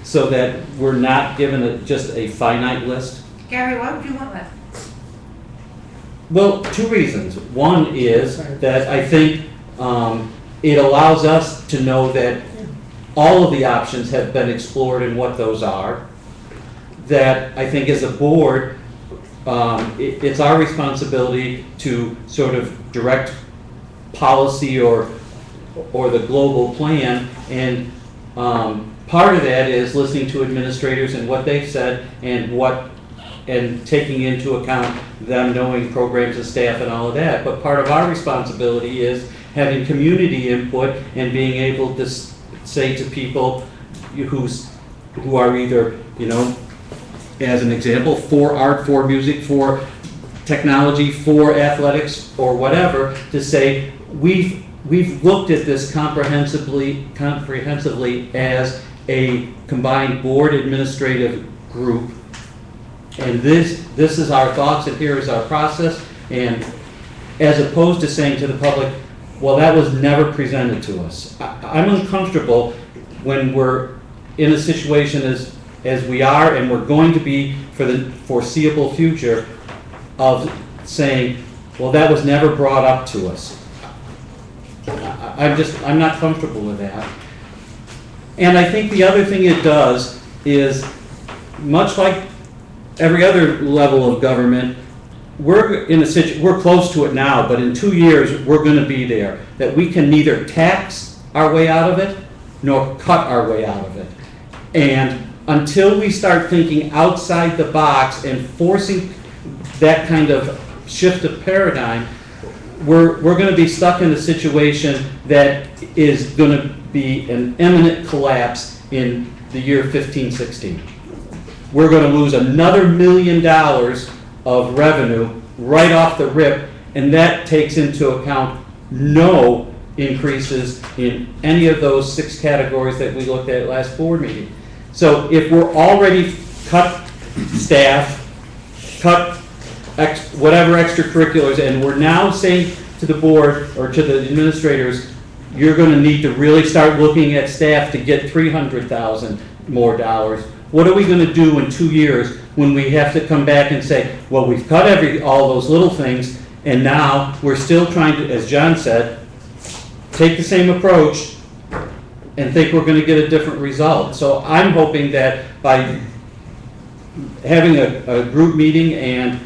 so that we're not given just a finite list. Gary, why would you want that? Well, two reasons. One is that I think it allows us to know that all of the options have been explored and what those are. That I think as a board, it's our responsibility to sort of direct policy or the global plan, and part of that is listening to administrators and what they've said and taking into account them knowing programs and staff and all of that. But part of our responsibility is having community input and being able to say to people who are either, as an example, for art, for music, for technology, for athletics, or whatever, to say, we've looked at this comprehensively as a combined board administrative group, and this is our thoughts, and here is our process, and as opposed to saying to the public, well, that was never presented to us. I'm uncomfortable when we're in a situation as we are, and we're going to be for the foreseeable future, of saying, well, that was never brought up to us. I'm not comfortable with that. And I think the other thing it does is, much like every other level of government, we're close to it now, but in 2 years we're going to be there, that we can neither tax our way out of it nor cut our way out of it. And until we start thinking outside the box and forcing that kind of shift of paradigm, we're going to be stuck in a situation that is going to be an imminent collapse in the year 15-16. We're going to lose another $1 million of revenue right off the rip, and that takes into account no increases in any of those 6 categories that we looked at last board meeting. So if we're already cut staff, cut whatever extracurriculars, and we're now saying to the board or to the administrators, you're going to need to really start looking at staff to get $300,000 more dollars. What are we going to do in 2 years when we have to come back and say, well, we've cut all those little things, and now we're still trying to, as John said, take the same approach and think we're going to get a different result. So I'm hoping that by having a group meeting and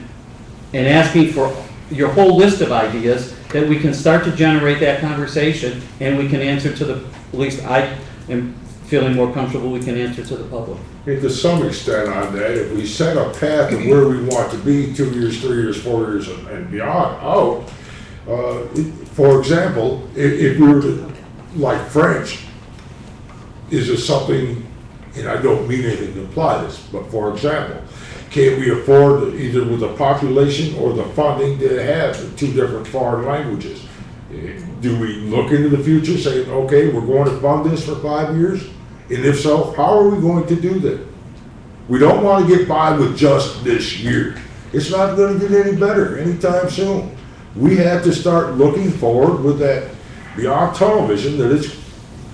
asking for your whole list of ideas, that we can start to generate that conversation, and we can answer to at least I am feeling more comfortable we can answer to the public. And to some extent on that, if we set a path of where we want to be 2 years, 3 years, 4 years, and beyond out, for example, if we were to, like French, is it something, and I don't mean anything to imply this, but for example, can we afford, either with the population or the funding, to have 2 different foreign languages? Do we look into the future saying, okay, we're going to fund this for 5 years? And if so, how are we going to do that? We don't want to get by with just this year. It's not going to get any better anytime soon. We have to start looking forward with that beyond television, that it's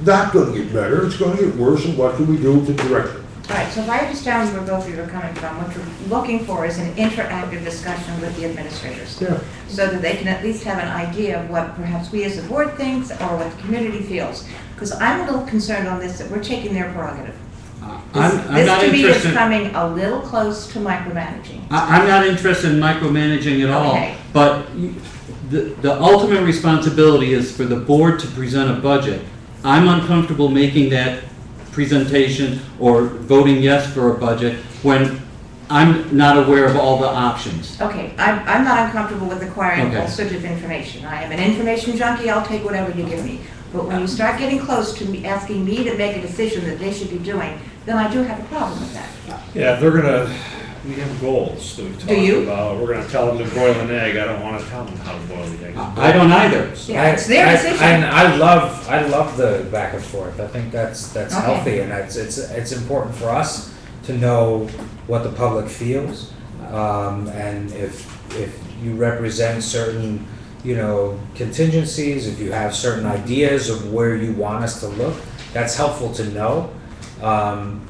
not going to get better, it's going to get worse, and what can we do to direct it? All right, so if I understand where both of you are coming from, what you're looking for is an interactive discussion with the administrators. Yeah. So that they can at least have an idea of what perhaps we as a board thinks or what the community feels. Because I'm a little concerned on this, that we're taking their prerogative. I'm not This to me is interested. coming a little close to micromanaging. I'm not interested in micromanaging at all, Okay. but the ultimate responsibility is for the board to present a budget. I'm uncomfortable making that presentation or voting yes for a budget when I'm not aware of all the options. Okay, I'm not uncomfortable with acquiring Okay. all sorts of information. I am an information junkie, I'll take whatever you give me. But when you start getting close to me, asking me to make a decision that they should be doing, then I do have a problem with that. Yeah, they're gonna, We have goals that we've Do you? talked about. We're gonna tell them to broil an egg. I don't wanna tell them how to boil the egg. I don't either. Yeah, it's their decision. And I love the back and forth. I think that's Okay. healthy, and it's important for us to know what the public feels. And if you represent certain, contingencies, if you have certain ideas of where you want us to look, that's helpful to know.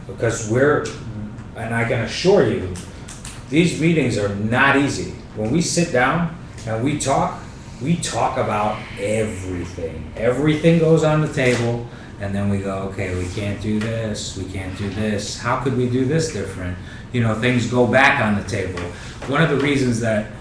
Because and I can assure you, these meetings are not easy. When we sit down and we talk about everything. Everything goes on the table, and then we go, okay, we can't do this, we can't do this. How could we do this different? Things go back on the table. One of the reasons that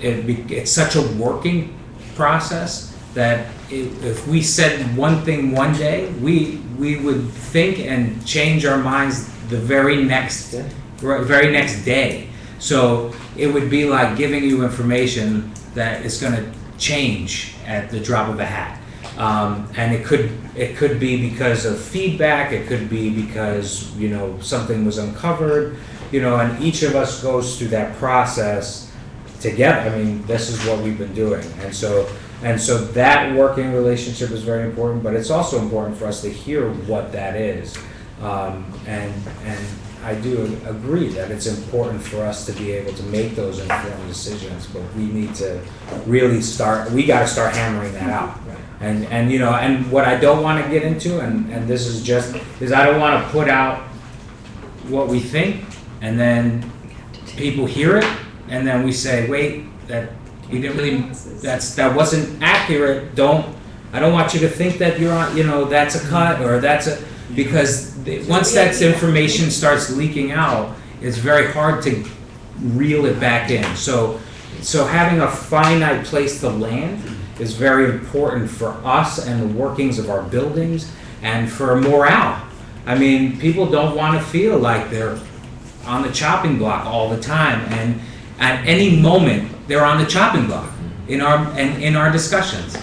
it's such a working process that if we said one thing one day, we would think and change our minds the very next day. So it would be like giving you information that is going to change at the drop of a hat. And it could be because of feedback. It could be because something was uncovered. And each of us goes through that process together. I mean, this is what we've been doing, and so that working relationship is very important. But it's also important for us to hear what that is, and I do agree that it's important for us to be able to make those informed decisions. But we need to really we got to start hammering that out. And what I don't want to get into, and this is I don't want to put out what we think, and then people hear it, and then we say, wait, that we didn't really, that wasn't accurate. I don't want you to think that you're on, that's a cut or because once that information starts leaking out, it's very hard to reel it back in. So having a finite place to land is very important for us and the workings of our buildings and for morale. I mean, people don't want to feel like they're on the chopping block all the time, and at any moment they're on the chopping block in our discussions,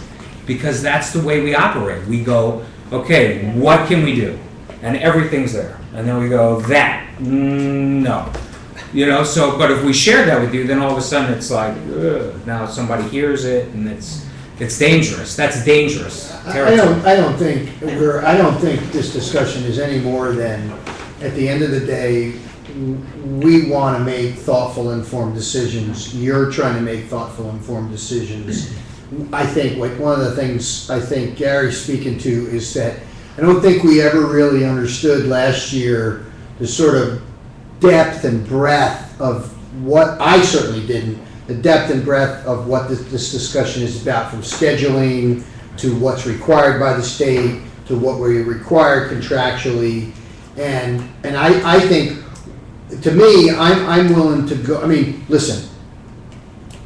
because that's the way we operate. We go, okay, what can we do? And everything's there, and then we go, no. So, but if we share that with you, then all of a sudden it's like, ugh, now somebody hears it, and it's dangerous. That's dangerous territory. I don't think this discussion is any more than, at the end of the day, we want to make thoughtful, informed decisions. You're trying to make thoughtful, informed decisions. I think one of the things I think Gary's speaking to is that I don't think we ever really understood last year the sort of depth and breadth of what, I certainly didn't, the depth and breadth of what this discussion is about, from scheduling to what's required by the state to what we're required contractually. And I think, to me, I'm willing to go. I mean, listen,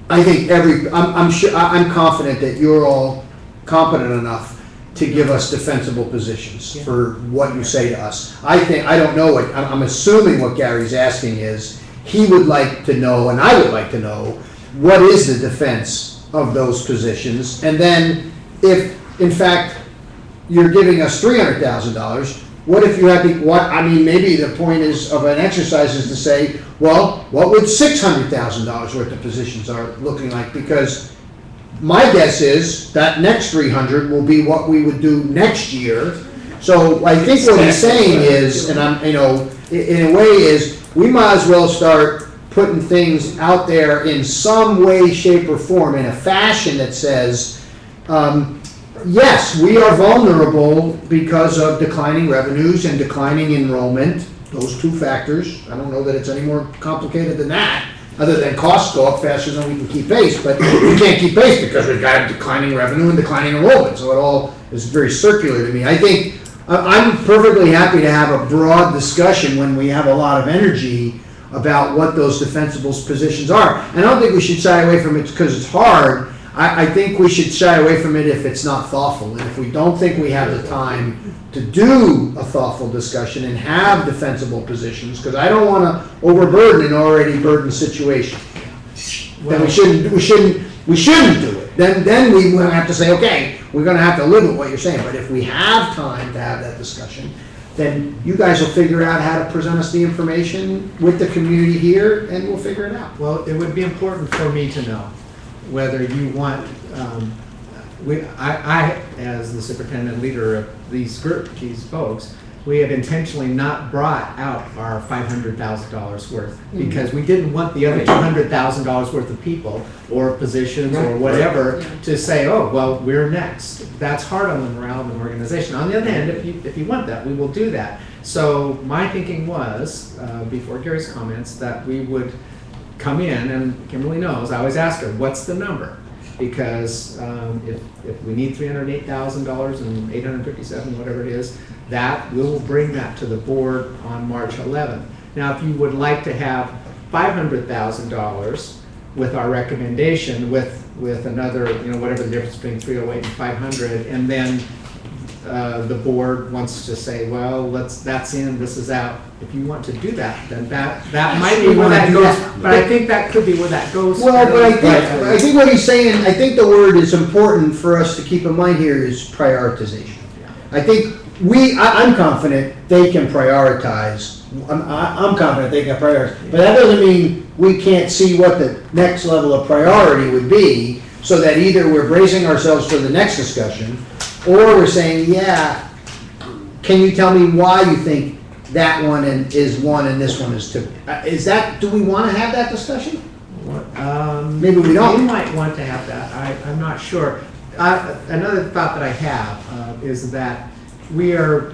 I think I'm confident that you're all competent enough to give us defensible positions for what you say to us. I don't know what, I'm assuming what Gary's asking is, he would like to know, and I would like to know, what is the defense of those positions? And then, if, in fact, you're giving us $300,000, what if you had maybe the point of an exercise is to say, well, what would $600,000 worth of positions are looking like? Because my guess is that next 300 will be what we would do next year. So I think what he's saying is, and in a way is, we might as well start putting things out there in some way, shape, or form, in a fashion that says, yes, we are vulnerable because of declining revenues and declining enrollment, those two factors. I don't know that it's any more complicated than that, other than costs go up faster than we can keep pace, but we can't keep pace because we've got declining revenue and declining enrollment, so it all is very circular to me. I think I'm perfectly happy to have a broad discussion when we have a lot of energy about what those defensible positions are. And I don't think we should shy away from it because it's hard. I think we should shy away from it if it's not thoughtful. And if we don't think we have the time to do a thoughtful discussion and have defensible positions, because I don't want to overburden an already burdened situation, then we shouldn't do it. Then we will have to say, okay, we're going to have to live with what you're saying. But if we have time to have that discussion, then you guys will figure out how to present us the information with the community here, and we'll figure it out. Well, it would be important for me to know whether you want, I, as the superintendent leader of these folks, we have intentionally not brought out our $500,000 worth because we didn't want the other $200,000 worth of people or positions or whatever to say, oh, well, we're next. That's hard on the morale of an organization. On the other hand, if you want that, we will do that. So my thinking was, before Gary's comments, that we would come in, and Kimberly knows, I always ask her, what's the number? Because if we need $308,000 and $857, whatever it is, that we will bring that to the board on March 11th. Now, if you would like to have $500,000 with our recommendation, with another, whatever the difference between 308 and 500, and then the board wants to say, well, that's in, this is out. If you want to do that, then that might be where that goes. But I think that could be where that goes. Well, but I think what he's saying, I think the word is important for us to keep in mind here is prioritization. I think I'm confident they can prioritize. I'm confident they can prioritize. But that doesn't mean we can't see what the next level of priority would be, so that either we're bracing ourselves for the next discussion, or we're saying, yeah, can you tell me why you think that one is one and this one is two? Do we want to have that discussion? Maybe we don't. We might want to have that. I'm not sure. Another thought that I have is that we are,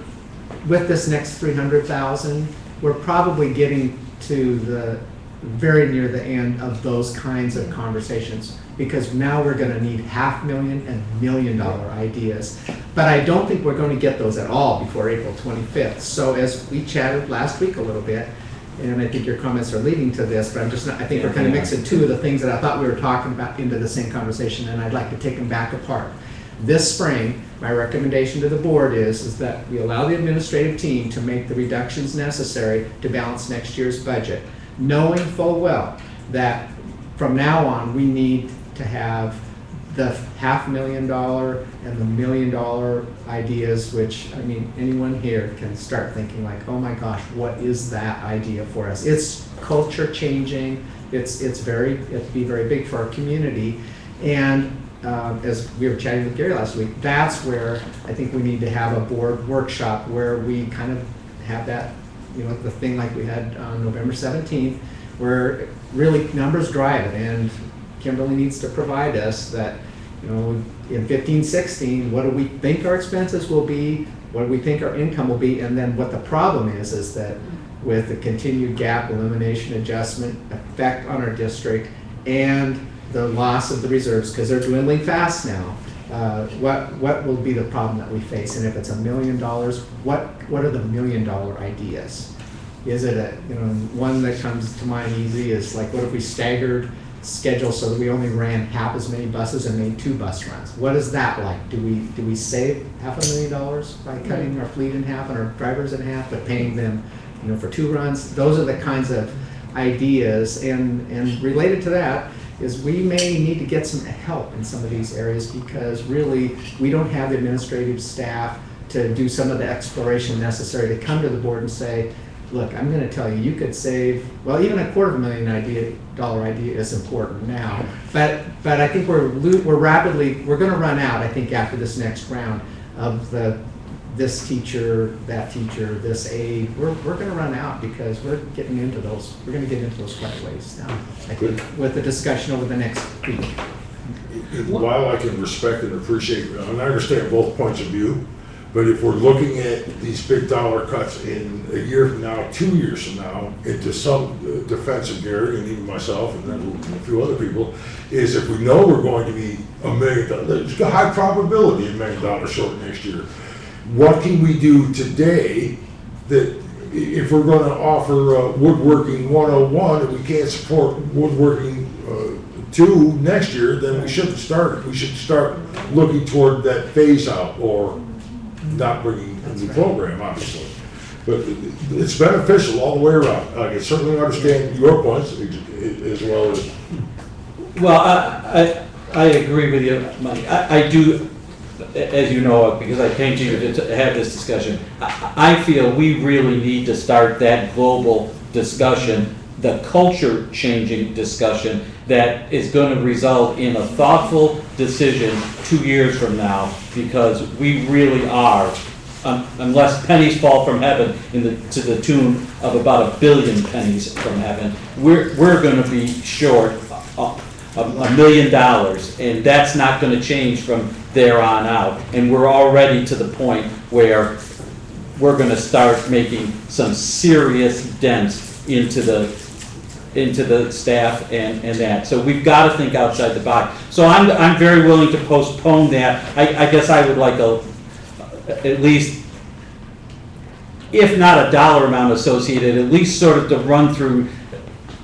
with this next 300,000, we're probably getting to the very near the end of those kinds of conversations, because now we're going to need $500,000 and $1 million ideas. But I don't think we're going to get those at all before April 25th. So as we chatted last week a little bit, and I think your comments are leading to this, but I think we're kind of mixing two of the things that I thought we were talking about into the same conversation, and I'd like to take them back apart. This spring, my recommendation to the board is that we allow the administrative team to make the reductions necessary to balance next year's budget, knowing full well that from now on, we need to have the $500,000 and the $1 million ideas, which, I mean, anyone here can start thinking like, oh my gosh, what is that idea for us? It's culture changing. It'd be very big for our community. And as we were chatting with Gary last week, that's where I think we need to have a board workshop where we kind of have that, the thing like we had on November 17th, where really numbers drive it, and Kimberly needs to provide us that, in 15-16, what do we think our expenses will be, what do we think our income will be, and then what the problem is that with the continued gap elimination adjustment effect on our district and the loss of the reserves, because they're dwindling fast now, what will be the problem that we face? And if it's $1 million, what are the $1 million ideas? Is it one that comes to mind easy is like, what if we staggered schedule so that we only ran half as many buses and made 2 bus runs? What is that like? Do we save $500,000 by cutting our fleet in half and our drivers in half, but paying them, for 2 runs? Those are the kinds of ideas, and related to that is we may need to get some help in some of these areas, because really we don't have the administrative staff to do some of the exploration necessary to come to the board and say, look, I'm going to tell you, you could save, well, even $250,000 idea is important now, but I think we're going to run out, I think, after this next round of this teacher, that teacher, this aide. We're going to run out because we're going to get into those right ways now, I think, with the discussion over the next week. While I can respect and appreciate, and I understand both points of view, but if we're looking at these big dollar cuts in a year from now, 2 years from now, into some defense of Gary and even myself and then a few other people, is if we know we're going to be $1 million, there's a high probability $1 million short next year. What can we do today that if we're going to offer woodworking 101 and we can't support woodworking 2 next year, then we shouldn't start it. We should start looking toward that phase out or not bringing the program, obviously. But it's beneficial all the way around. I can certainly understand your points as well as. Well, I agree with you, Mike. I do. as you know, because I came to you to have this discussion, I feel we really need to start that global discussion, the culture changing discussion that is going to result in a thoughtful decision 2 years from now, because we really are, unless pennies fall from heaven to the tune of about 1 billion pennies from heaven, we're going to be short $1 million, and that's not going to change from there on out. And we're already to the point where we're going to start making some serious dents into the staff and that. So we've got to think outside the box. So I'm very willing to postpone that. I guess I would like at least, if not a dollar amount associated, at least sort of to run through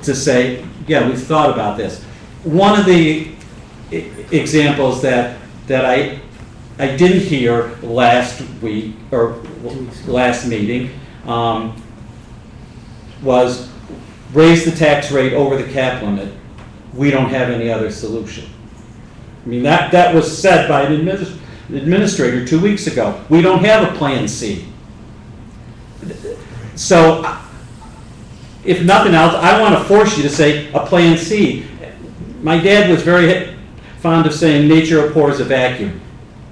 to say, yeah, we've thought about this. One of the examples that I didn't hear last week or last meeting was raise the tax rate over the cap limit. We don't have any other solution. I mean, that was said by an administrator 2 weeks ago. We don't have a plan C. So if nothing else, I want to force you to say a plan C. My dad was very fond of saying nature abhors a vacuum.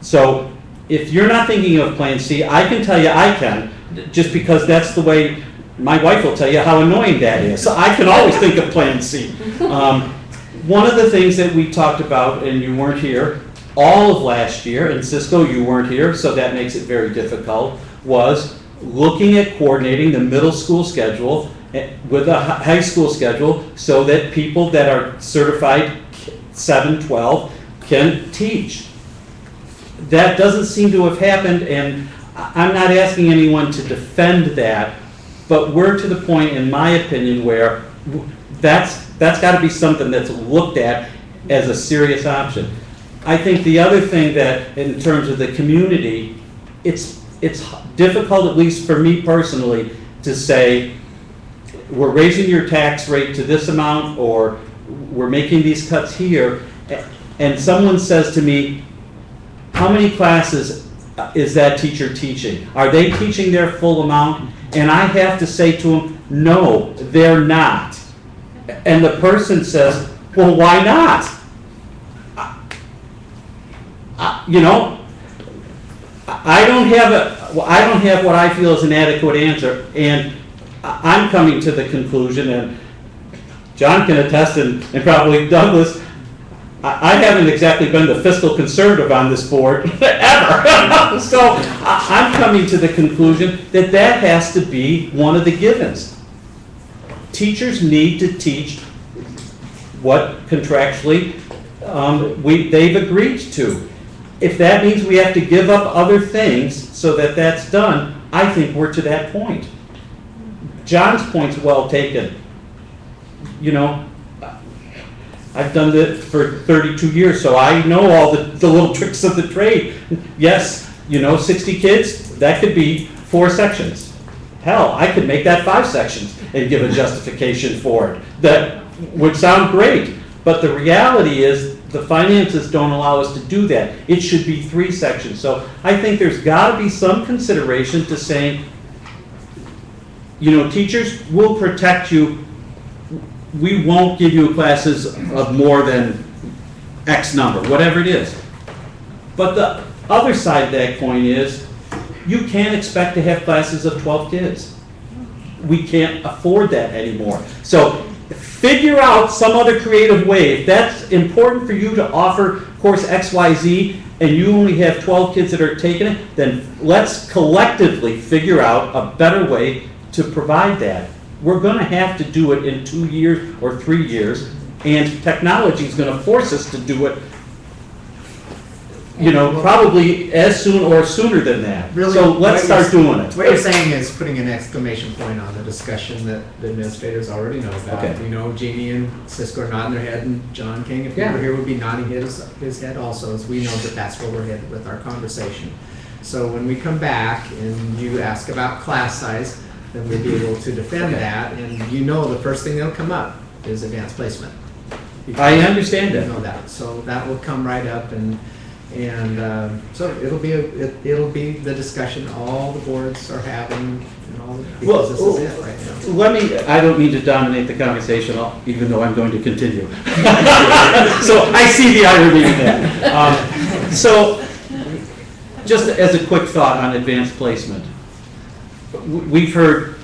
So if you're not thinking of plan C, I can tell you I can, just because that's the way my wife will tell you how annoying that is. So I can always think of plan C. One of the things that we talked about, and you weren't here, all of last year, and Cisco, you weren't here, so that makes it very difficult, was looking at coordinating the middle school schedule with a high school schedule so that people that are certified 7-12 can teach. That doesn't seem to have happened, and I'm not asking anyone to defend that, but we're to the point, in my opinion, where that's got to be something that's looked at as a serious option. I think the other thing that, in terms of the community, it's difficult, at least for me personally, to say, we're raising your tax rate to this amount, or we're making these cuts here, and someone says to me, how many classes is that teacher teaching? Are they teaching their full amount? And I have to say to them, no, they're not. And the person says, well, why not? I don't have what I feel is an adequate answer, and I'm coming to the conclusion, and John can attest, and probably Douglas, I haven't exactly been the fiscal conservative on this board ever. So I'm coming to the conclusion that that has to be one of the givens. Teachers need to teach what contractually they've agreed to. If that means we have to give up other things so that that's done, I think we're to that point. John's point's well taken. I've done this for 32 years, so I know all the little tricks of the trade. Yes, 60 kids, that could be 4 sections. Hell, I could make that 5 sections and give a justification for it. That would sound great, but the reality is the finances don't allow us to do that. It should be 3 sections. So I think there's got to be some consideration to saying, teachers will protect you. We won't give you classes of more than X number, whatever it is. But the other side of that coin is, you can't expect to have classes of 12 kids. We can't afford that anymore. So figure out some other creative way. If that's important for you to offer course XYZ and you only have 12 kids that are taking it, then let's collectively figure out a better way to provide that. We're going to have to do it in 2 years or 3 years, and technology is going to force us to do it, probably as soon or sooner than that. Really, so let's start doing it. What you're saying is putting an exclamation point on the discussion that the administrators already know about. Okay. Jeannie and Cisco are nodding their head, and John King, if he were here, would be nodding his head also, as we know that that's where we're headed with our conversation. So when we come back and you ask about class size, then we'll be able to defend that, and the first thing that'll come up is advanced placement. I understand that. You know that. So that will come right up, and And so it'll be the discussion all the boards are having, and all, because this is it right now. I don't mean to dominate the conversation, even though I'm going to continue. So I see the irony in that. So just as a quick thought on advanced placement, we've heard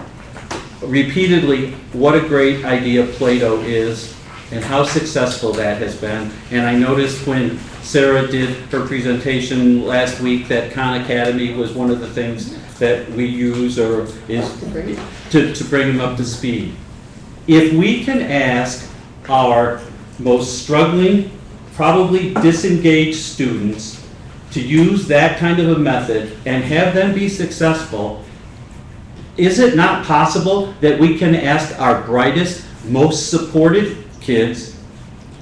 repeatedly what a great idea Play-Doh is and how successful that has been. And I noticed when Sarah did her presentation last week that Khan Academy was one of the things that we use or is to bring them up to speed. If we can ask our most struggling, probably disengaged students to use that kind of a method and have them be successful, is it not possible that we can ask our brightest, most supported kids,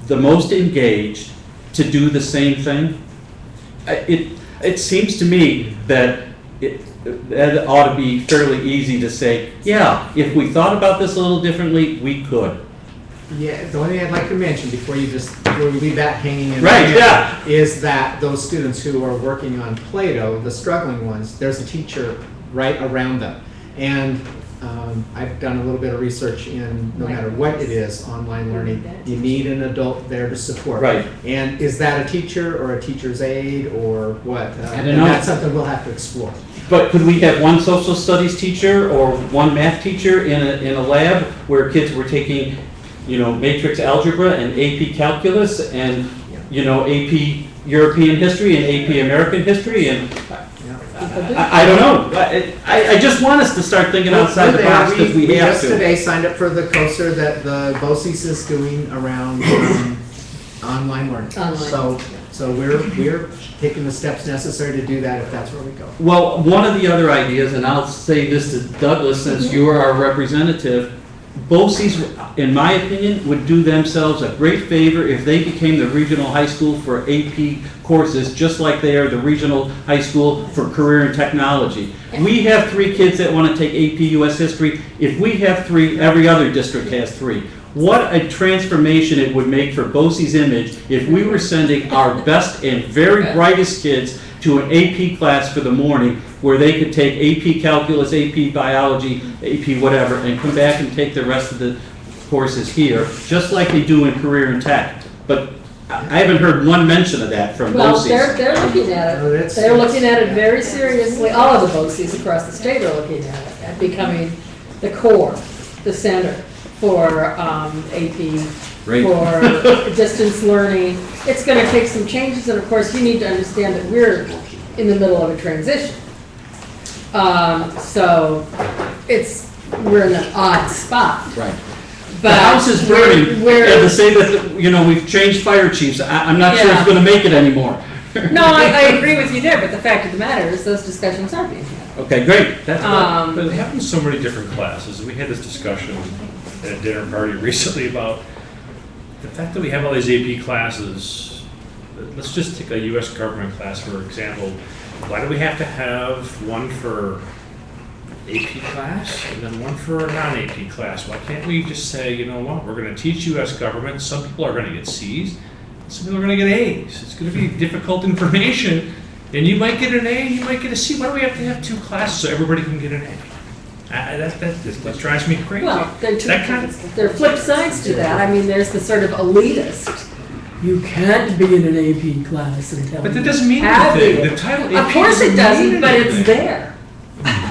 the most engaged, to do the same thing? It seems to me that that ought to be fairly easy to say, yeah, if we thought about this a little differently, we could. Yeah, the only thing I'd like to mention before we leave that hanging in Right, the air, yeah. is that those students who are working on Play-Doh, the struggling ones, there's a teacher right around them. And I've done a little bit of research in no matter what it is, online learning, you need an adult there to support. Right. And is that a teacher or a teacher's aide or what? I don't and know. that's something we'll have to explore. But could we have one social studies teacher or one math teacher in a lab where kids were taking, matrix algebra and AP calculus and, AP European history and AP American history and I don't know. I just want us to start thinking outside the box because we have just to. today signed up for the COSER that the BOCES is doing around online learning. So we're taking the steps necessary to do that if that's where we go. Well, one of the other ideas, and I'll say this to Douglas since you are our representative, BOCES, in my opinion, would do themselves a great favor if they became the regional high school for AP courses, just like they are the regional high school for career and technology. We have 3 kids that want to take AP US history. If we have 3, every other district has 3. What a transformation it would make for BOCES' image if we were sending our best and very brightest kids to an AP class for the morning where they could take AP calculus, AP biology, AP whatever, and come back and take the rest of the courses here, just like they do in career and tech. But I haven't heard one mention of that from Well, BOCES. they're looking at it. They're looking at it very seriously. All of the BOCES across the state are looking at it, at becoming the core, the center for AP, Great. for distance learning. It's going to take some changes, and of course, you need to understand that we're in the middle of a transition. So we're in an odd spot. Right. But the house is burning. we're- And to say that, we've changed fire chiefs, I'm not sure it's Yeah. going to make it anymore. No, I agree with you there, but the fact of the matter is those discussions are being had. Okay, great. That's But it happens in so many different classes. We had this discussion at a dinner party recently about the fact that we have all these AP classes. Let's just take a U.S. government class, for example. Why do we have to have one for AP class and then one for a non-AP class? Why can't we just say, you know what, we're going to teach U.S. government. Some people are going to get C's. Some people are going to get A's. It's going to be difficult information. And you might get an A and you might get a C. Why do we have to have 2 classes so everybody can get an A? That drives me crazy. Well, there are flip sides to that. I mean, there's the sort of elitist. You can't be in an AP class and tell But that me doesn't mean have anything. you. The title Of AP course it doesn't mean doesn't, but it's anything. there.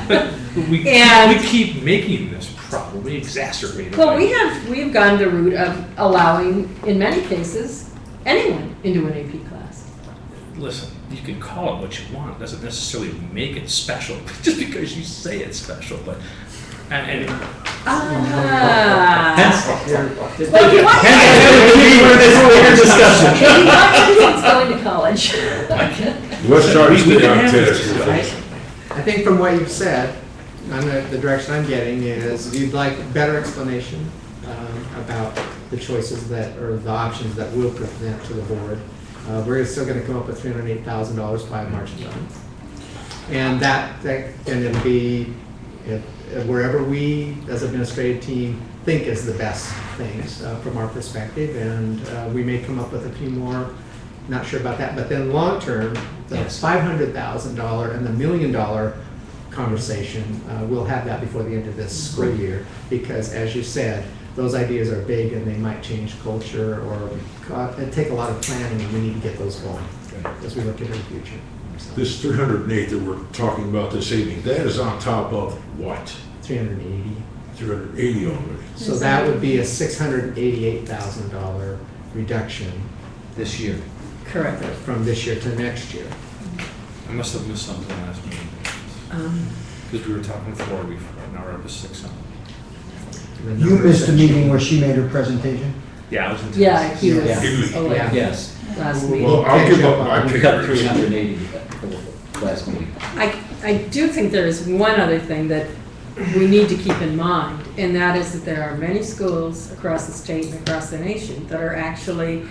But we And- keep making this problem. We exacerbate it. Well, we've gone the route of allowing, in many cases, anyone into an AP class. Listen, you can call it what you want. It doesn't necessarily make it special just because you say it's special. But and Well, if you want everyone's going to college. Let's try to We stay can on have task. this I think from what you've said, the direction I'm getting is you'd like better explanation about the choices or the options that we'll present to the board. We're still going to come up with $308,000 by March 11th. And and it'll be wherever we, as administrative team, think is the best things from our perspective. And we may come up with a few more not sure about that, but then long-term, the Yes. $500,000 and the $1 million conversation, we'll have that before the end of this school year, because as you said, those ideas are big and they might change culture or it'd take a lot of planning, and we need to get those going as we look into the future. So, This 308 that we're talking about this evening, that is on top of what? 380. 380 already. So that would be a $688,000 reduction This year. Correct. from this year to next year. I must have missed something last meeting, because we were talking 4 before, now we're up to 600. The You numbers missed the that meeting change. where she made her presentation? Yeah, I was in. Yeah, he was Yeah. away Yeah. Yes. last meeting. Well, I'll give up my We cut figures. 380 last meeting. I do think there is one other thing that we need to keep in mind, and that is that there are many schools across the state and across the nation that are actually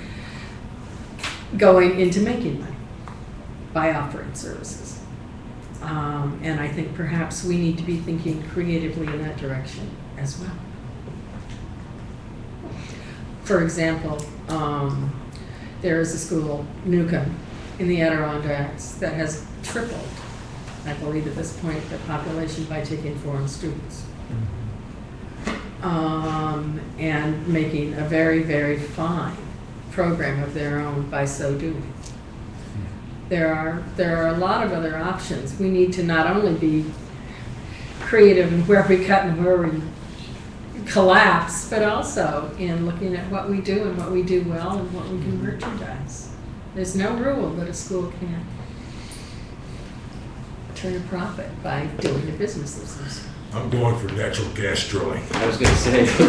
going into making money by offering services. And I think perhaps we need to be thinking creatively in that direction as well. For example, there is a school, Newcomb, in the Adirondacks that has tripled, I believe at this point, the population by taking foreign students. And making a very, very fine program of their own by so doing. There are a lot of other options. We need to not only be creative in where we cut and where we collapse, but also in looking at what we do and what we do well and what we can merchandise. There's no rule that a school can't turn a profit by doing a business of some sort. I'm going for natural gas drilling. I was gonna say. That's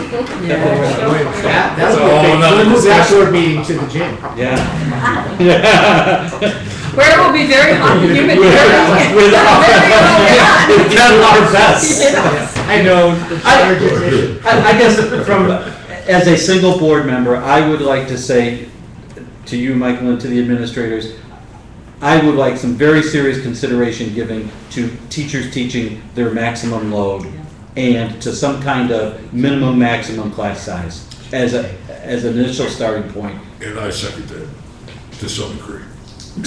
what move that board meeting to the gym. Yeah. Where it will be very hot and humid. With our best. Yes. I know. I guess from, as a single board member, I would like to say to you, Michael, and to the administrators, I would like some very serious consideration given to teachers teaching their maximum load and to some kind of minimum maximum class size as an initial starting point. And I second that, to some degree. To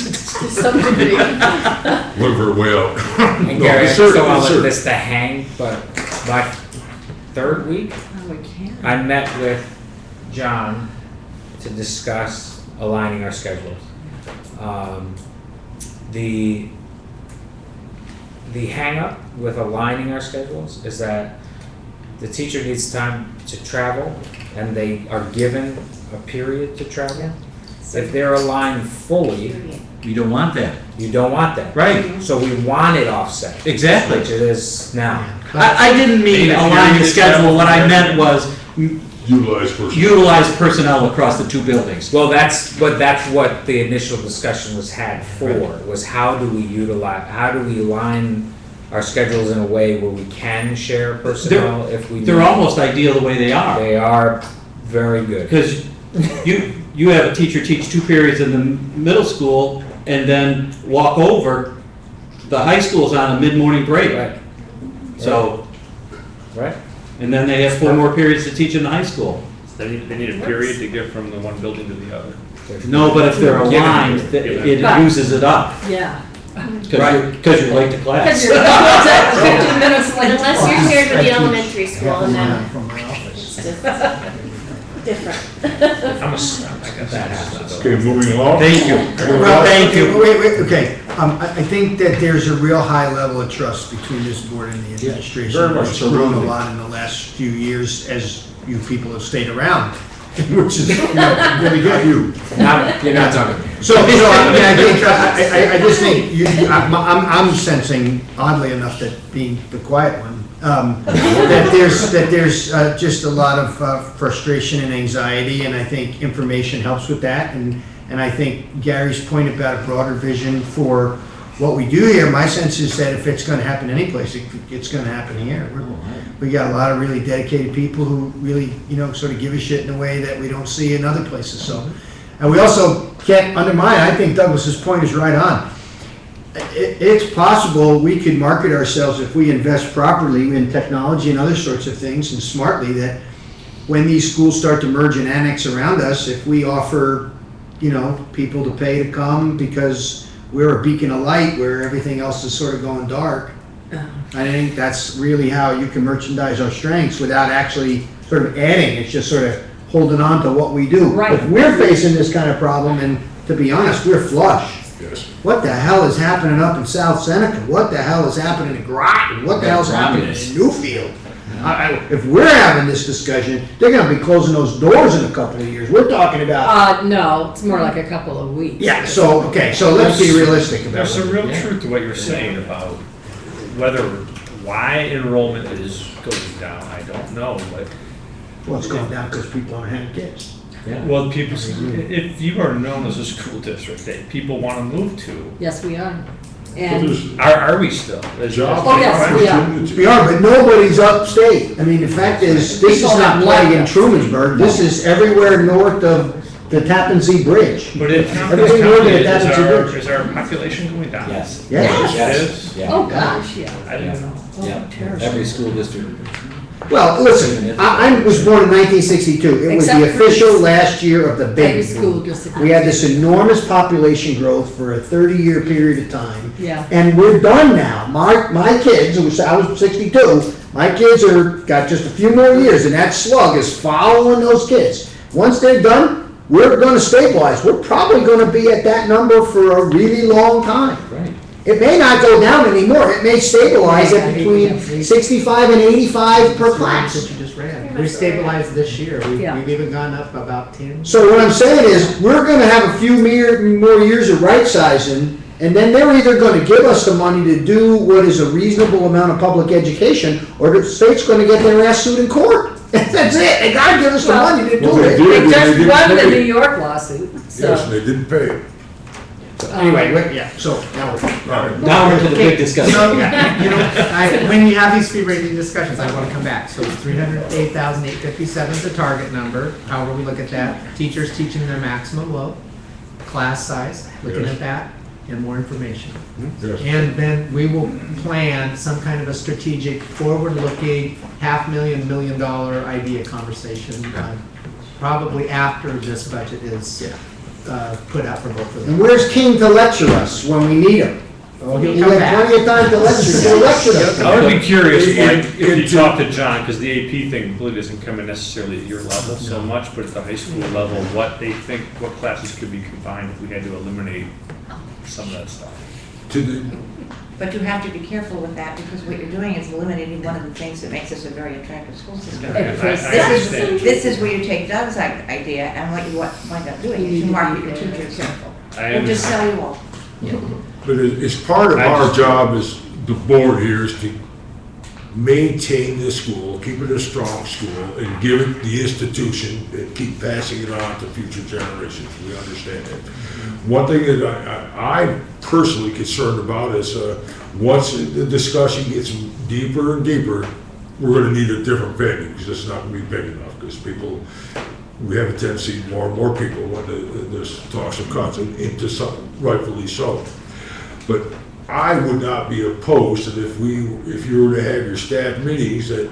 some degree. Whatever way out. And No, Gary, I it's just certain, don't want it's to let certain. this to hang, but my third week, Oh, we can. I met with John to discuss aligning our schedules. The hang up with aligning our schedules is that the teacher needs time to travel and they are given a period to travel. If they're aligned fully, You don't want that. you don't want that. Right. So we want it offset. Exactly. Which it is now. I didn't mean align the schedule. What I meant was Utilize personnel. utilize personnel across the two buildings. Well, that's what the initial discussion was had for, was how do we align our schedules in a way where we can share personnel if we They're need. almost ideal the way they are. They are very good. Because you have a teacher teach 2 periods in the middle school and then walk over. The high school's on a mid-morning break. Right. So, Right? and then they have 4 more periods to teach in the high school. They need a period to get from the one building to the other. No, but if they're Given- aligned, it But- uses it up. Yeah. Because you're late to class. Because you're 15 minutes late. Unless you're shared with the elementary school and then From my office. it's just different. I'm a stump, I got that happens. Okay, moving along. Thank you. Well, Thank you. Wait, okay. I think that there's a real high level of trust between this board and the administration. very much It's so. grown a lot in the last few years as you people have stayed around, which is really good. You. You're not talking. So, I mean, I just think, I'm sensing, oddly enough, that being the quiet one, that there's just a lot of frustration and anxiety, and I think information helps with that, and I think Gary's point about a broader vision for what we do here, my sense is that if it's gonna happen anyplace, it's gonna happen here. We got a lot of really dedicated people who really, sort of give a shit in a way that we don't see in other places, so. And we also can't undermine, I think Douglas's point is right on. It's possible we could market ourselves if we invest properly in technology and other sorts of things and smartly, that when these schools start to merge and annex around us, if we offer, you know, people to pay to come because we're a beacon of light where everything else is sort of going dark. I think that's really how you can merchandise our strengths without actually sort of adding. It's just sort of holding on to what we do. Right. If we're facing this kind of problem, and to be honest, we're flush. Yes. What the hell is happening up in South Seneca? What the hell is happening in Groton? What the hell's happening in Newfield? If we're having this discussion, they're gonna be closing those doors in a couple of years. We're talking about, No, it's more like a couple of weeks. yeah, so, okay, so let's be realistic about There's some it. real truth to what you're saying about why enrollment is going down, I don't know, but. Well, it's going down because people aren't having kids. Well, people, if you are known as a school district that people want to move to, Yes, we are. And are we still? Oh, yes, we are. We are, but nobody's upstate. I mean, the fact is, this is not plague in Trumansburg. This is everywhere north of the Tappan Zee Bridge. But in Tompkins Everything north of County, the Tappan Zee Bridge. is our population going down? Yes. Yes. It is? Yeah. Oh, gosh, yeah. I didn't know. Yeah, every school district. Well, listen, I was born in 1962. It was the Except for official last year of the every baby school boom. district. We had this enormous population growth for a 30-year period of time. Yeah. And we're done now. My kids, I was 62, my kids got just a few more years, and that slug is following those kids. Once they're done, we're gonna stabilize. We're probably gonna be at that number for a really long time. Right. It may not go down anymore. It may stabilize at between 65 and 85 per class. That you just read. We stabilized this year. Yeah. We've even gone up about 10. So what I'm saying is, we're gonna have a few more years of right sizing, and then they're either gonna give us the money to do what is a reasonable amount of public education, or the state's gonna get their ass sued in court. That's it. They gotta give us the money to Well, do they it. did. They They just didn't won the pay. New York lawsuit, so. Yes, they didn't pay. Anyway, so now Now we're to the big discussion. So, you know, when you have these fee rating discussions, I want to come back. So 308,857 is the target number, however we look at that. Teachers teaching their maximum load, class size, looking Yes. at that, and more information. Yes. And then we will plan some kind of a strategic, forward-looking, $500,000, $1 million idea conversation, probably after this budget is put out for both of And them. where's King to lecture us when we need him? Oh, he'll He come had back. plenty of time to lecture, he'll lecture us. I would be curious, Mike, if you It- talk to John, because the AP thing really doesn't come in necessarily at your level so much, but at the high school level, what they think, what classes could be combined if we had to eliminate some of that stuff. To the, But you have to be careful with that, because what you're doing is eliminating one of the things that makes us a very attractive school system. I understand. This is where you take Doug's idea, and what you wind up doing is you market your teachers I and just sell you all. but it's part of our job as the board here is to maintain this school, keep it a strong school, and give it the institution and keep passing it on to future generations. We understand that. One thing that I'm personally concerned about is, once the discussion gets deeper and deeper, we're gonna need a different venue, because it's not gonna be big enough, because people, we have a tendency, more and more people, when there's talks of cuts, into some, rightfully so. But I would not be opposed that if you were to have your staff meetings, that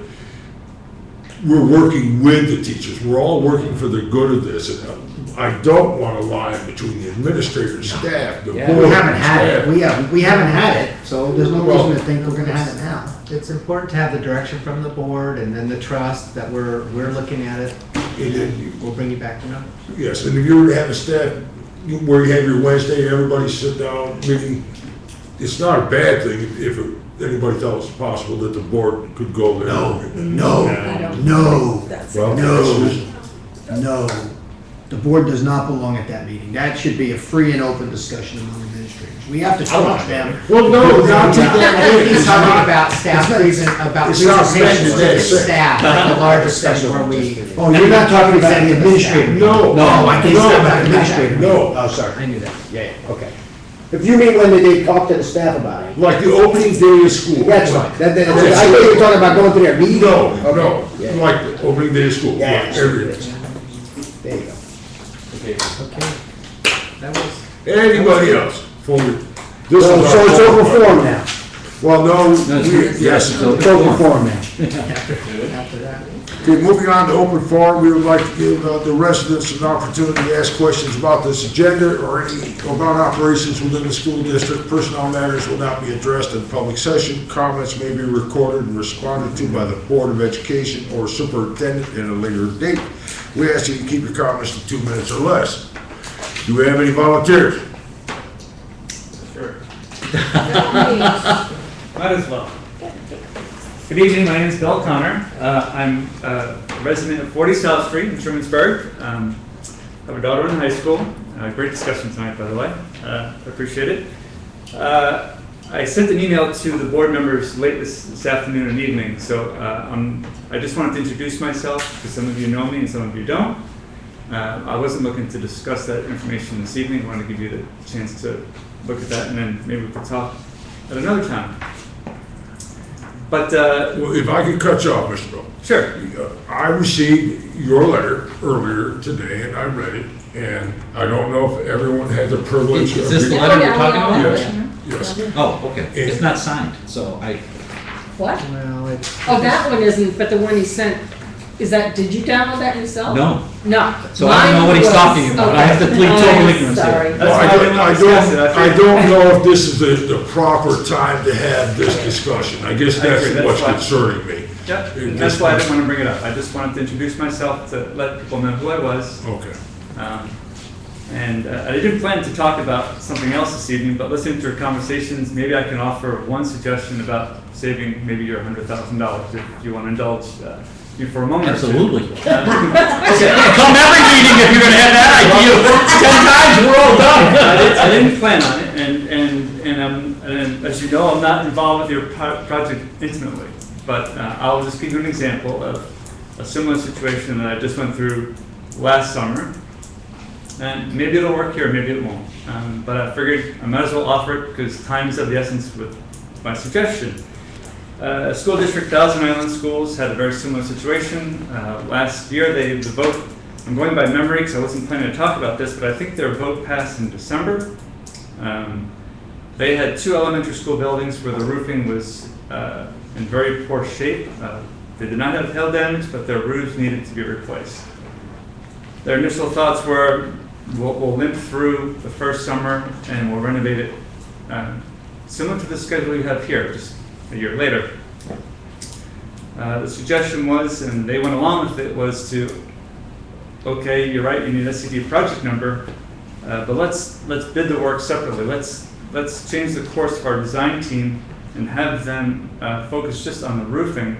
we're working with the teachers, we're all working for the good of this. And I don't want a line between the administrator and staff, the board. We haven't had it, and we haven't had it, so there's no reason to think we're gonna have it now. It's important to have the direction from the board and then the trust that we're looking at it. staff. And then We'll bring you back to numbers. yes, and if you were to have a staff, where you have your Wednesday, everybody sit down meeting, it's not a bad thing if anybody thought it's possible that the board could go there. No, I don't no, think that's. Well, no. The board does not belong at that meeting. That should be a free and open discussion among administrators. We have to trust them. Well, no, not to He's talking about staff about it's not presentations to the special. staff, like the larger session where we. Oh, you're not talking about the administrator? No. No, I can't No. talk about administrator. No. Oh, sorry. I knew that. Yeah, okay. If you mean when they talk to the staff about it. Like the opening day of school. That's right. I thought you were talking about going to their meeting. No, no, Yeah. like the opening day of school, Yeah. like everything. There you go. Okay. That was. Anybody else? This is So our it's over form. form now. Well, no, Yes, yes. Open forum now. After that. Okay, moving on to open forum, we would like to give the residents an opportunity to ask questions about this agenda or any about operations within the school district. Personnel matters will not be addressed in public session. Comments may be recorded and responded to by the Board of Education or superintendent at a later date. We ask you to keep your comments to 2 minutes or less. Do we have any volunteers? Sure. Might as well. Good evening, my name is Bill Connor. I'm a resident of 40 South Street in Trumansburg. I have a daughter in high school. Great discussion tonight, by the way. I appreciate it. I sent an email to the board members late this afternoon and evening, so I just wanted to introduce myself because some of you know me and some of you don't. I wasn't looking to discuss that information this evening. I wanted to give you the chance to look at that and then maybe we could talk at another time. But Well, if I could cut you off, Mr. Bill. Sure. I received your letter earlier today, and I read it, and I don't know if everyone had the privilege Is of this the reading. letter you're talking about? Yes, yes. Oh, okay. It's not signed, so I, What? Well, it's. Oh, that one isn't, but the one he sent, did you download that yourself? no. No. So I don't know what he's Mine talking was- about. I have to okay. plead total I'm ignorance here. Sorry. Well, I don't know if this is the proper time to have this discussion. I guess I that's agree, that's what's why- concerning me. Yep, and that's why I didn't want to bring it up. I just wanted to introduce myself to let people know who I was. Okay. And I didn't plan to talk about something else this evening, but listening to your conversations, maybe I can offer one suggestion about saving maybe your $100,000 if you want to indulge me for a moment. or two. Absolutely. Okay. Come every meeting if you're going to have that idea. 10 times, we're all done. I didn't plan on it, and as you know, I'm not involved with your project intimately. But I'll just give you an example of a similar situation that I just went through last summer. And maybe it'll work here, maybe it won't. But I figured I might as well offer it because time is of the essence with my suggestion. School District Thousand Island Schools had a very similar situation. Last year, the vote, I'm going by memory because I wasn't planning to talk about this, but I think their vote passed in December. They had 2 elementary school buildings where the roofing was in very poor shape. They did not have hail damage, but their roofs needed to be replaced. Their initial thoughts were, we'll limp through the first summer and we'll renovate it similar to the schedule you have here, just a year later. The suggestion was, and they went along with it, was to, okay, you're right, you need an SCD project number, but let's bid the work separately. Let's change the course of our design team and have them focus just on the roofing.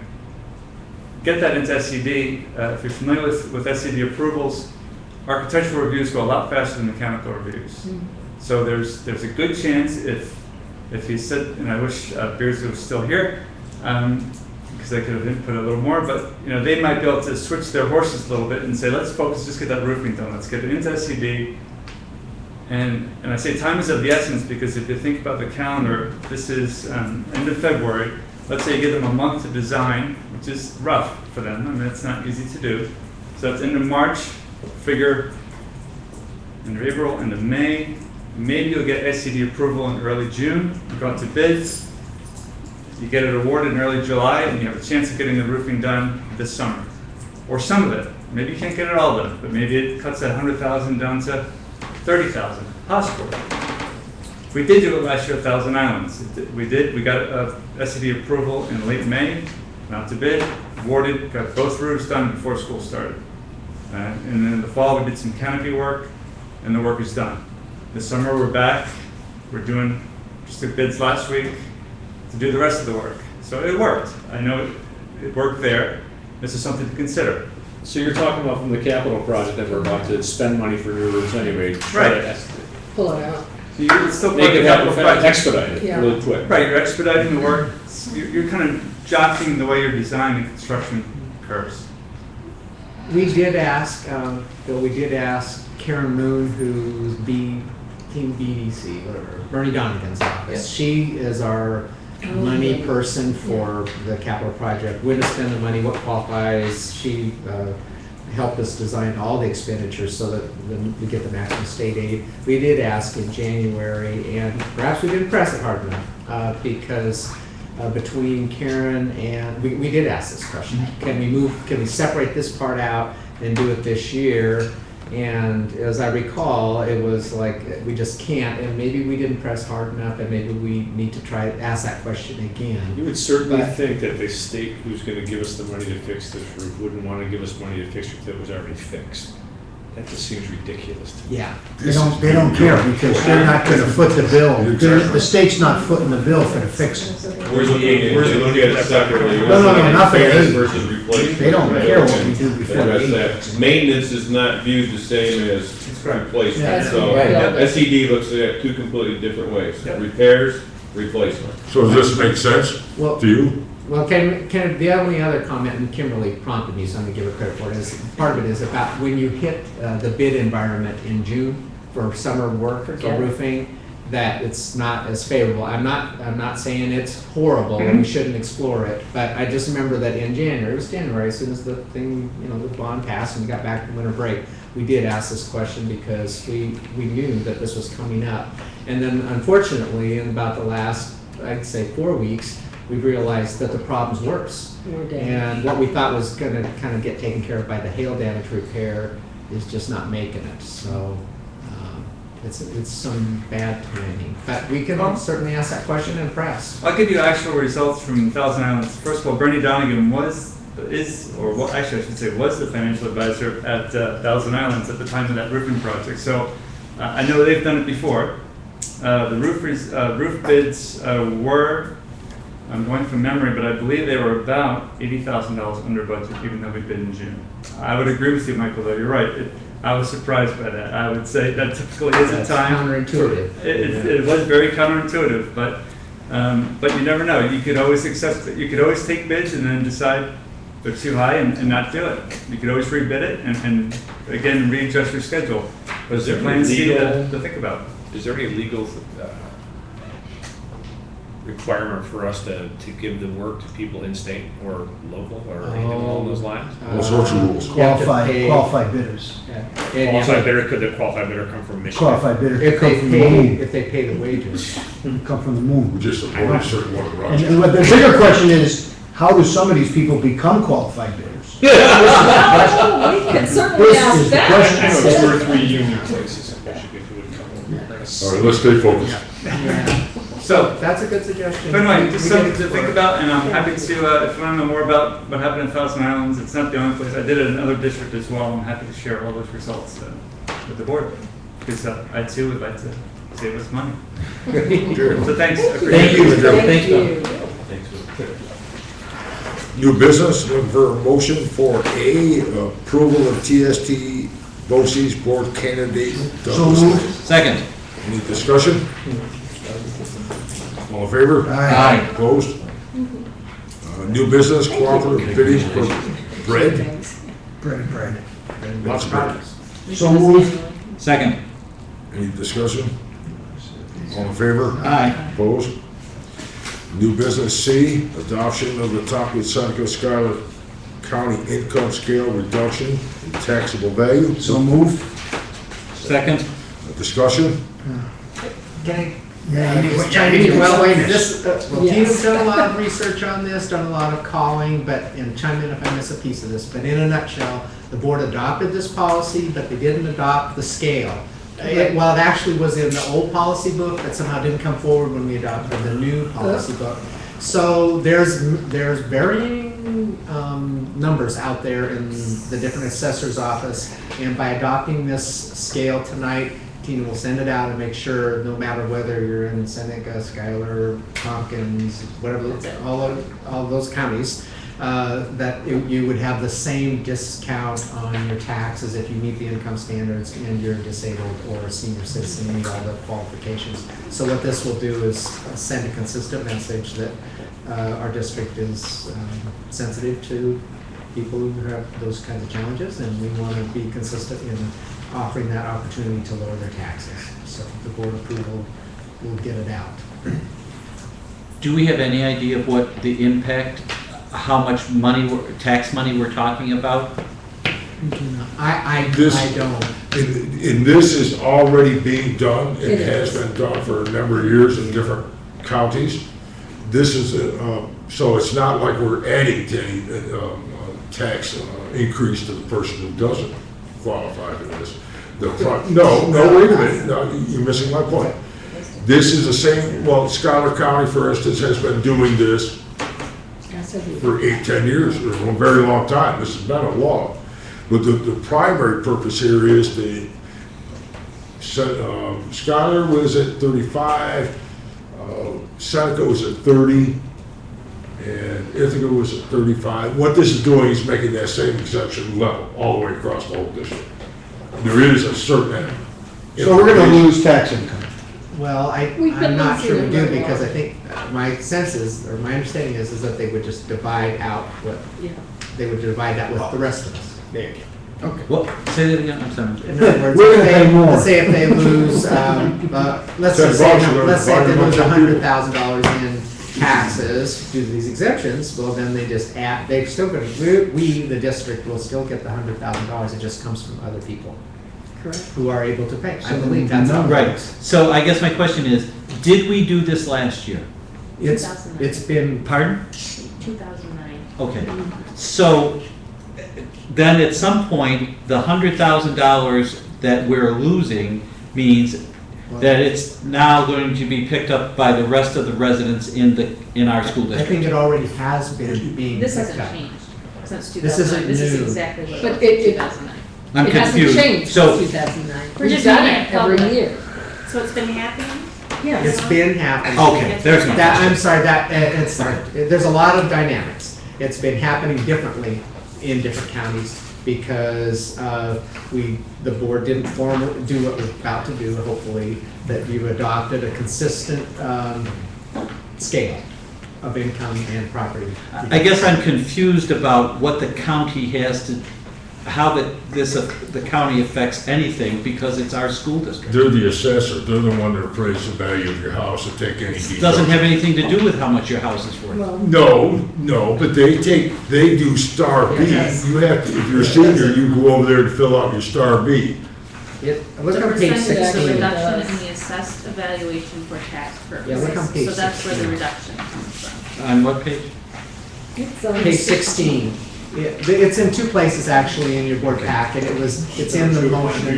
Get that into SCD. If you're familiar with SCD approvals, architectural reviews go a lot faster than mechanical reviews. So there's a good chance if he said, and I wish Beardsley was still here, because they could have input a little more, but they might be able to switch their horses a little bit and say, let's focus, just get that roofing done, let's get it into SCD. And I say time is of the essence because if you think about the calendar, this is end of February. Let's say you give them a month to design, which is rough for them. I mean, it's not easy to do. So that's end of March, figure end of April, end of May. Maybe you'll get SCD approval in early June. You go out to bids. You get it awarded in early July, and you have a chance of getting the roofing done this summer. Or some of it. Maybe you can't get it all done, but maybe it cuts that $100,000 down to $30,000. Possible. We did do it last year at Thousand Islands. We got a SCD approval in late May, went out to bid, awarded, got both roofs done before school started. And then in the fall, we did some canopy work, and the work is done. This summer, we're back. We're doing just the bids last week to do the rest of the work. So it worked. I know it worked there. This is something to consider. So you're talking about from the capital project that we're about to spend money for new roofs anyway. Right. Pull it out. So you're still Make part of it the capital happen, project. expedite it Yeah. really quick. Right, you're expediting the work. You're kind of jockeying the way you're designing construction curves. We did ask, Bill, we did ask Karen Moon, who's Team BDC, whatever, Bernie Donegan's office. She is our money person for the capital project. When to spend the money, what qualifies. She helped us design all the expenditures so that we get the maximum state aid. We did ask in January, and perhaps we didn't press it hard enough because between Karen and, we did ask this question. Can we separate this part out and do it this year? And as I recall, it was like, we just can't, and maybe we didn't press hard enough, and maybe we need to try to ask that question again. You would certainly But- think that the state who's gonna give us the money to fix this roof wouldn't wanna give us money to fix it that was already fixed. That just seems ridiculous to me. Yeah. They don't care because they're not gonna foot the bill. The state's not footing the bill for the fixing. We're looking at it separately. No, not for Repairs aid. versus replacement. They don't care what we do before That's the that. Maintenance is not viewed the same as replacement, Yeah. so Right. SED looks at it two completely different ways. Repairs, replacement. So does this make sense Well, to you? Well, the only other comment, and Kimberly prompted me, so I'm gonna give her credit for it, is part of it is about when you hit the bid environment in June for summer work for Yeah. roofing, that it's not as favorable. I'm not saying it's horrible, and we shouldn't explore it, but I just remember that in January, it was January, as soon as the thing, the bond passed and we got back from winter break, we did ask this question because we knew that this was coming up. And then unfortunately, in about the last, I'd say 4 weeks, we realized that the problem's worse. More damage. And what we thought was gonna kind of get taken care of by the hail damage repair is just not making it, so, it's some bad timing. But we can certainly ask that question and press. I'll give you actual results from Thousand Islands. First of all, Bernie Donegan was the financial advisor at Thousand Islands at the time of that roofing project. So I know they've done it before. The roof bids were, I'm going from memory, but I believe they were about $80,000 under budget, even though we bid in June. I would agree with you, Michael, though, you're right. I was surprised by that. I would say that typically is a That's time. counterintuitive. It was very counterintuitive, but you never know. You could always take bids and then decide they're too high and not do it. You could always rebid it and again, readjust your schedule. But Is there there plans any to think about. Is there any legal requirement for us to give the work to people in state or local or anything along those lines? All sorts of rules. Qualified bidders. Qualified bidder, could the qualified bidder come from Michigan? Qualified bidder If come they from the moon. pay the wages. Come from the moon. We just support a certain one project. And what the bigger question is, how do some of these people become qualified bidders? Well, we can certainly This ask is the that. question. I know two or three union places in Michigan who would come. All right, let's stay focused. So, That's a good suggestion. but anyway, We just can something to think explore. about, and I'm happy to, if you want to know more about what happened in Thousand Islands, it's not the only place. I did it in another district as well. I'm happy to share all those results with the board, because I too would like to save us money. So thanks. I appreciate Thank you. it. Thank you. New business, looking for a motion for A, approval of TST BOCES board candidate. Douglas. Second. Any discussion? All in favor? Aye. Opposed? New business, cooperative bidding for bread. Bread. Lots of bread. So moved. Second. Any discussion? All in favor? Aye. Opposed? New business C, adoption of the Talcott Seneca Schuyler County income scale reduction in taxable value. So moved. Second. Discussion? Can Yeah, I just chime in? Well, this, well, Yes. Tina's done a lot of research on this, done a lot of calling, and chime in if I miss a piece of this, but in a nutshell, the board adopted this policy, but they didn't adopt the scale. Well, it actually was in the old policy book, but somehow didn't come forward when we adopted the new policy book. So there's varying numbers out there in the different assessor's office, and by adopting this scale tonight, Tina will send it out and make sure, no matter whether you're in Seneca, Schuyler, Tompkins, whatever, all those counties, that you would have the same discount on your taxes if you meet the income standards and you're disabled or a senior citizen, meet all the qualifications. So what this will do is send a consistent message that our district is sensitive to people who have those kinds of challenges, and we want to be consistent in offering that opportunity to lower their taxes. So the board approval will get it out. Do we have any idea of what the impact, how much money, tax money we're talking about? I don't. And this is already being done, it has been done for a number of years in different counties. this is, so it's not like we're adding to any tax increase to the person who doesn't qualify for this. No, wait a minute, no, you're missing my point. This is the same, well, Schuyler County, for instance, has been doing this for 8-10 years, or a very long time. This has been a law. But the primary purpose here is the, Schuyler was at 35, Seneca was at 30, and Ithaca was at 35. What this is doing is making that same exemption level all the way across the whole district. There is a certain. So we're gonna lose tax income. Well, We've been I'm not losing sure we it do very because I long. think my sense is, or my understanding is that they would just divide out what, they would divide that with the rest of us. There you go. Okay. Well, say that again, I'm sorry. In other words, We're gonna pay more. let's say if they lose, let's $10 say you're if they dividing lose among $100,000 in taxes due to these exemptions, well, then they just add, they're still gonna, we, the district, will still get the $100,000. It just comes from other people Correct. who are able to pay. I So believe the that's how it Right, works. so I guess my question is, did we do this last year? It's been, Pardon? 2009. Okay, so then at some point, the $100,000 that we're losing means that it's now going to be picked up by the rest of the residents in our school I think district. it already has been being This picked hasn't up. changed since This isn't 2009. This is new. exactly what But it was it- in 2009. I'm It hasn't confused. changed So- since 2009. We're We've just done making it it every public. year. So it's been happening? Yes. It's been happening. Okay, there's my That, I'm question. sorry, there's a lot of dynamics. It's been happening differently in different counties because the board didn't do what we're about to do, hopefully, that you've adopted a consistent scale of income and property. I guess I'm confused about what the county has to, how the county affects anything because it's our school district. They're the assessor, they're the one that appraise the value of your house and take any deduction. It doesn't have anything to do with how much your house is worth. Well, No, but they do Star B. Yes. You have to, if you're a senior, you go over there to fill out your Star B. Look The on page percentage There's a 16. reduction in the assessed evaluation for tax Yeah, look on purposes. page So that's where the 16. reduction comes from. On what page? it's on Page 16. Yeah, it's in two places actually in your board packet. It's in the motion.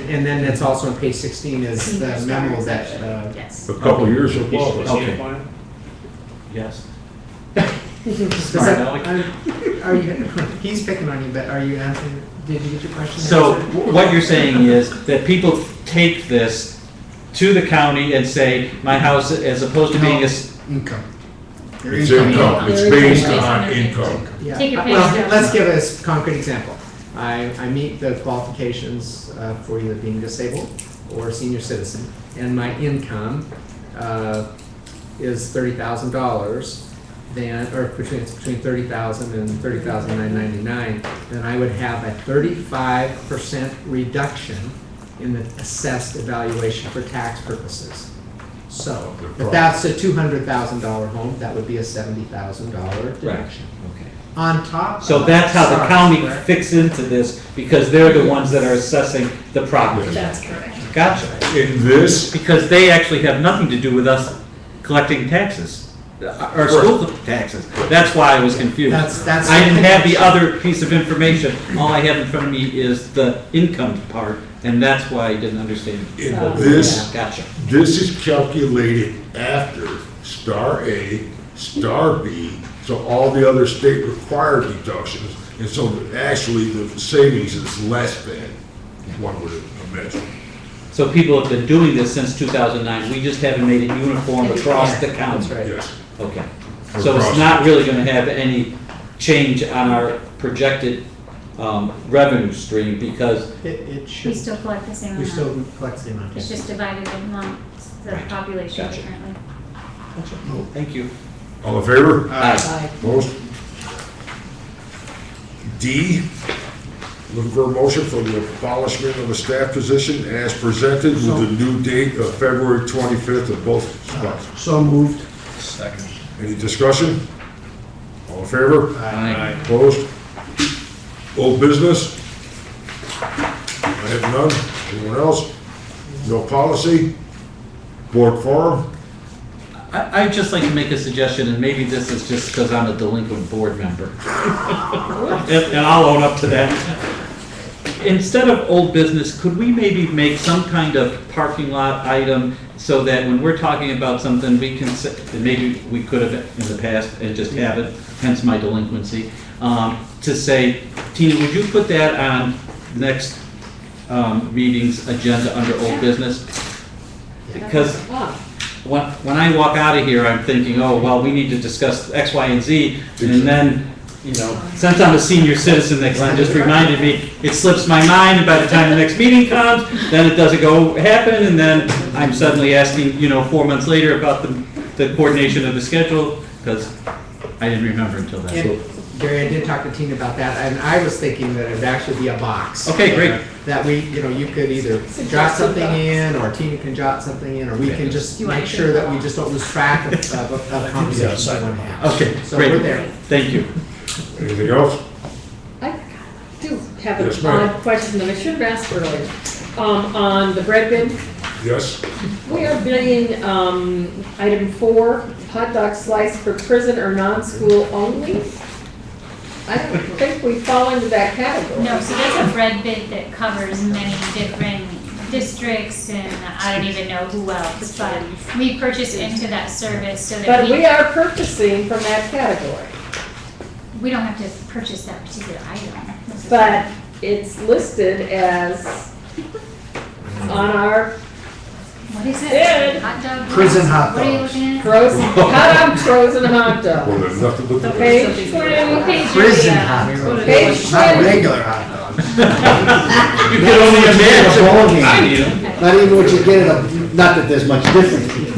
And then it's also on page 16 is the memo that, Yes. A couple years ago. Okay. Yes. does Smart, that- Alec. are you, he's picking on you, but are you answering, did you get your question So answered? what you're saying is that people take this to the county and say, my house, as opposed to being a, Income. It's income, it's based on income. Yeah. Take your pay Well, stub. let's give a concrete example. I meet the qualifications for either being disabled or senior citizen, and my income is $30,000. Then, or between 30,000 and 30,999, then I would have a 35% reduction in the assessed evaluation for tax purposes. So, if that's a $200,000 home, that would be a $70,000 deduction. Okay. On top of. So that's how the Sorry, county correct? fits into this, because they're the ones that are assessing the property. That's correct. Gotcha. In this, Because they actually have nothing to do with us collecting taxes, or school taxes. That's why I was confused. That's. I didn't have the other piece of information. All I have in front of me is the income part, and that's why I didn't understand. in Oh. this, Gotcha. this is calculated after Star A, Star B, so all the other state required deductions, and so actually the savings is less than one would imagine. So people have been doing this since 2009. We just haven't made it uniform across the county. That's right. Yes. Okay. So it's not really gonna have any change on our projected revenue stream because It We should, still collect the same we amount. still collect the amount. It's just divided among the Right. population Gotcha. differently. Thank you. All in favor? Aye. Opposed? D, looking for a motion for the abolishment of the staff position as presented with the new date of February 25th of both spots. So moved. Second. Any discussion? All in favor? Aye. Opposed? Old business? I have none. Anyone else? No policy? Board forum? I'd just like to make a suggestion, and maybe this is just because I'm a delinquent board member. And I'll own up to that. Instead of old business, could we maybe make some kind of parking lot item so that when we're talking about something, we can say, and maybe we could have in the past and just have it, hence my delinquency, to say, Tina, would you put that on next meeting's agenda under old business? Because when I walk out of here, I'm thinking, oh, well, we need to discuss X, Y, and Z, and then, you know, since I'm a senior citizen, that Glenn just reminded me, it slips my mind, and by the time the next meeting comes, then it doesn't go happen, and then I'm suddenly asking, 4 months later about the coordination of the schedule, because I didn't remember until then. And, Gary, I did talk to Tina about that, and I was thinking that it'd actually be a box. Okay, great. That we, you could either jot something in, or Tina can jot something in, or we can just make sure that we just don't lose track of conversations we want to have. Okay, So great. we're there. Thank you. Anything else? I do have Yes, an ma'am. odd question that I should have asked earlier. On the bread bin, Yes? we are bidding, item 4, hot dog slice for prison or non-school only. I don't think we fall into that category. No, so that's a bread bid that covers many different districts, and I don't even know who else, but we purchase into that service so that But we are purchasing from that category. we don't have to purchase that particular item. But it's listed as on our What is it? bid. Hot dog? Prison hot What are you dogs. looking at? Frozen, hot dog, frozen hot Well, dog. there's nothing but the. Page 20, Page Prison area. hot dogs, Page not 20. regular hot dogs. You can only imagine. I need them. Not even what you get, not that there's much difference between.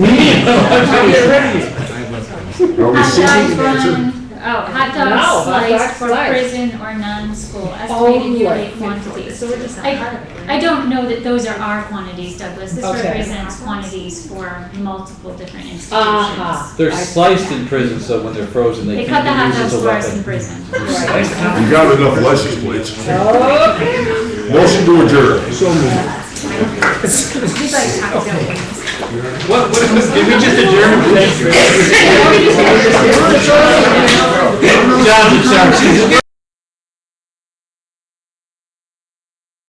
Are we Hot seeking dog an answer? run, hot No, dog hot sliced dog for sliced. prison or non-school, estimated Only. yearly quantities. I don't know that those are our quantities, Douglas. This Okay. represents quantities for multiple different institutions. Uh-huh. They're sliced in prison, so when they're frozen, They they cut can the hot be used dogs as a for us in weapon. prison. You got enough license plates. Okay. Motion to adjourn. So moved. Did we just adjourn? Thank you. John, I'm sorry.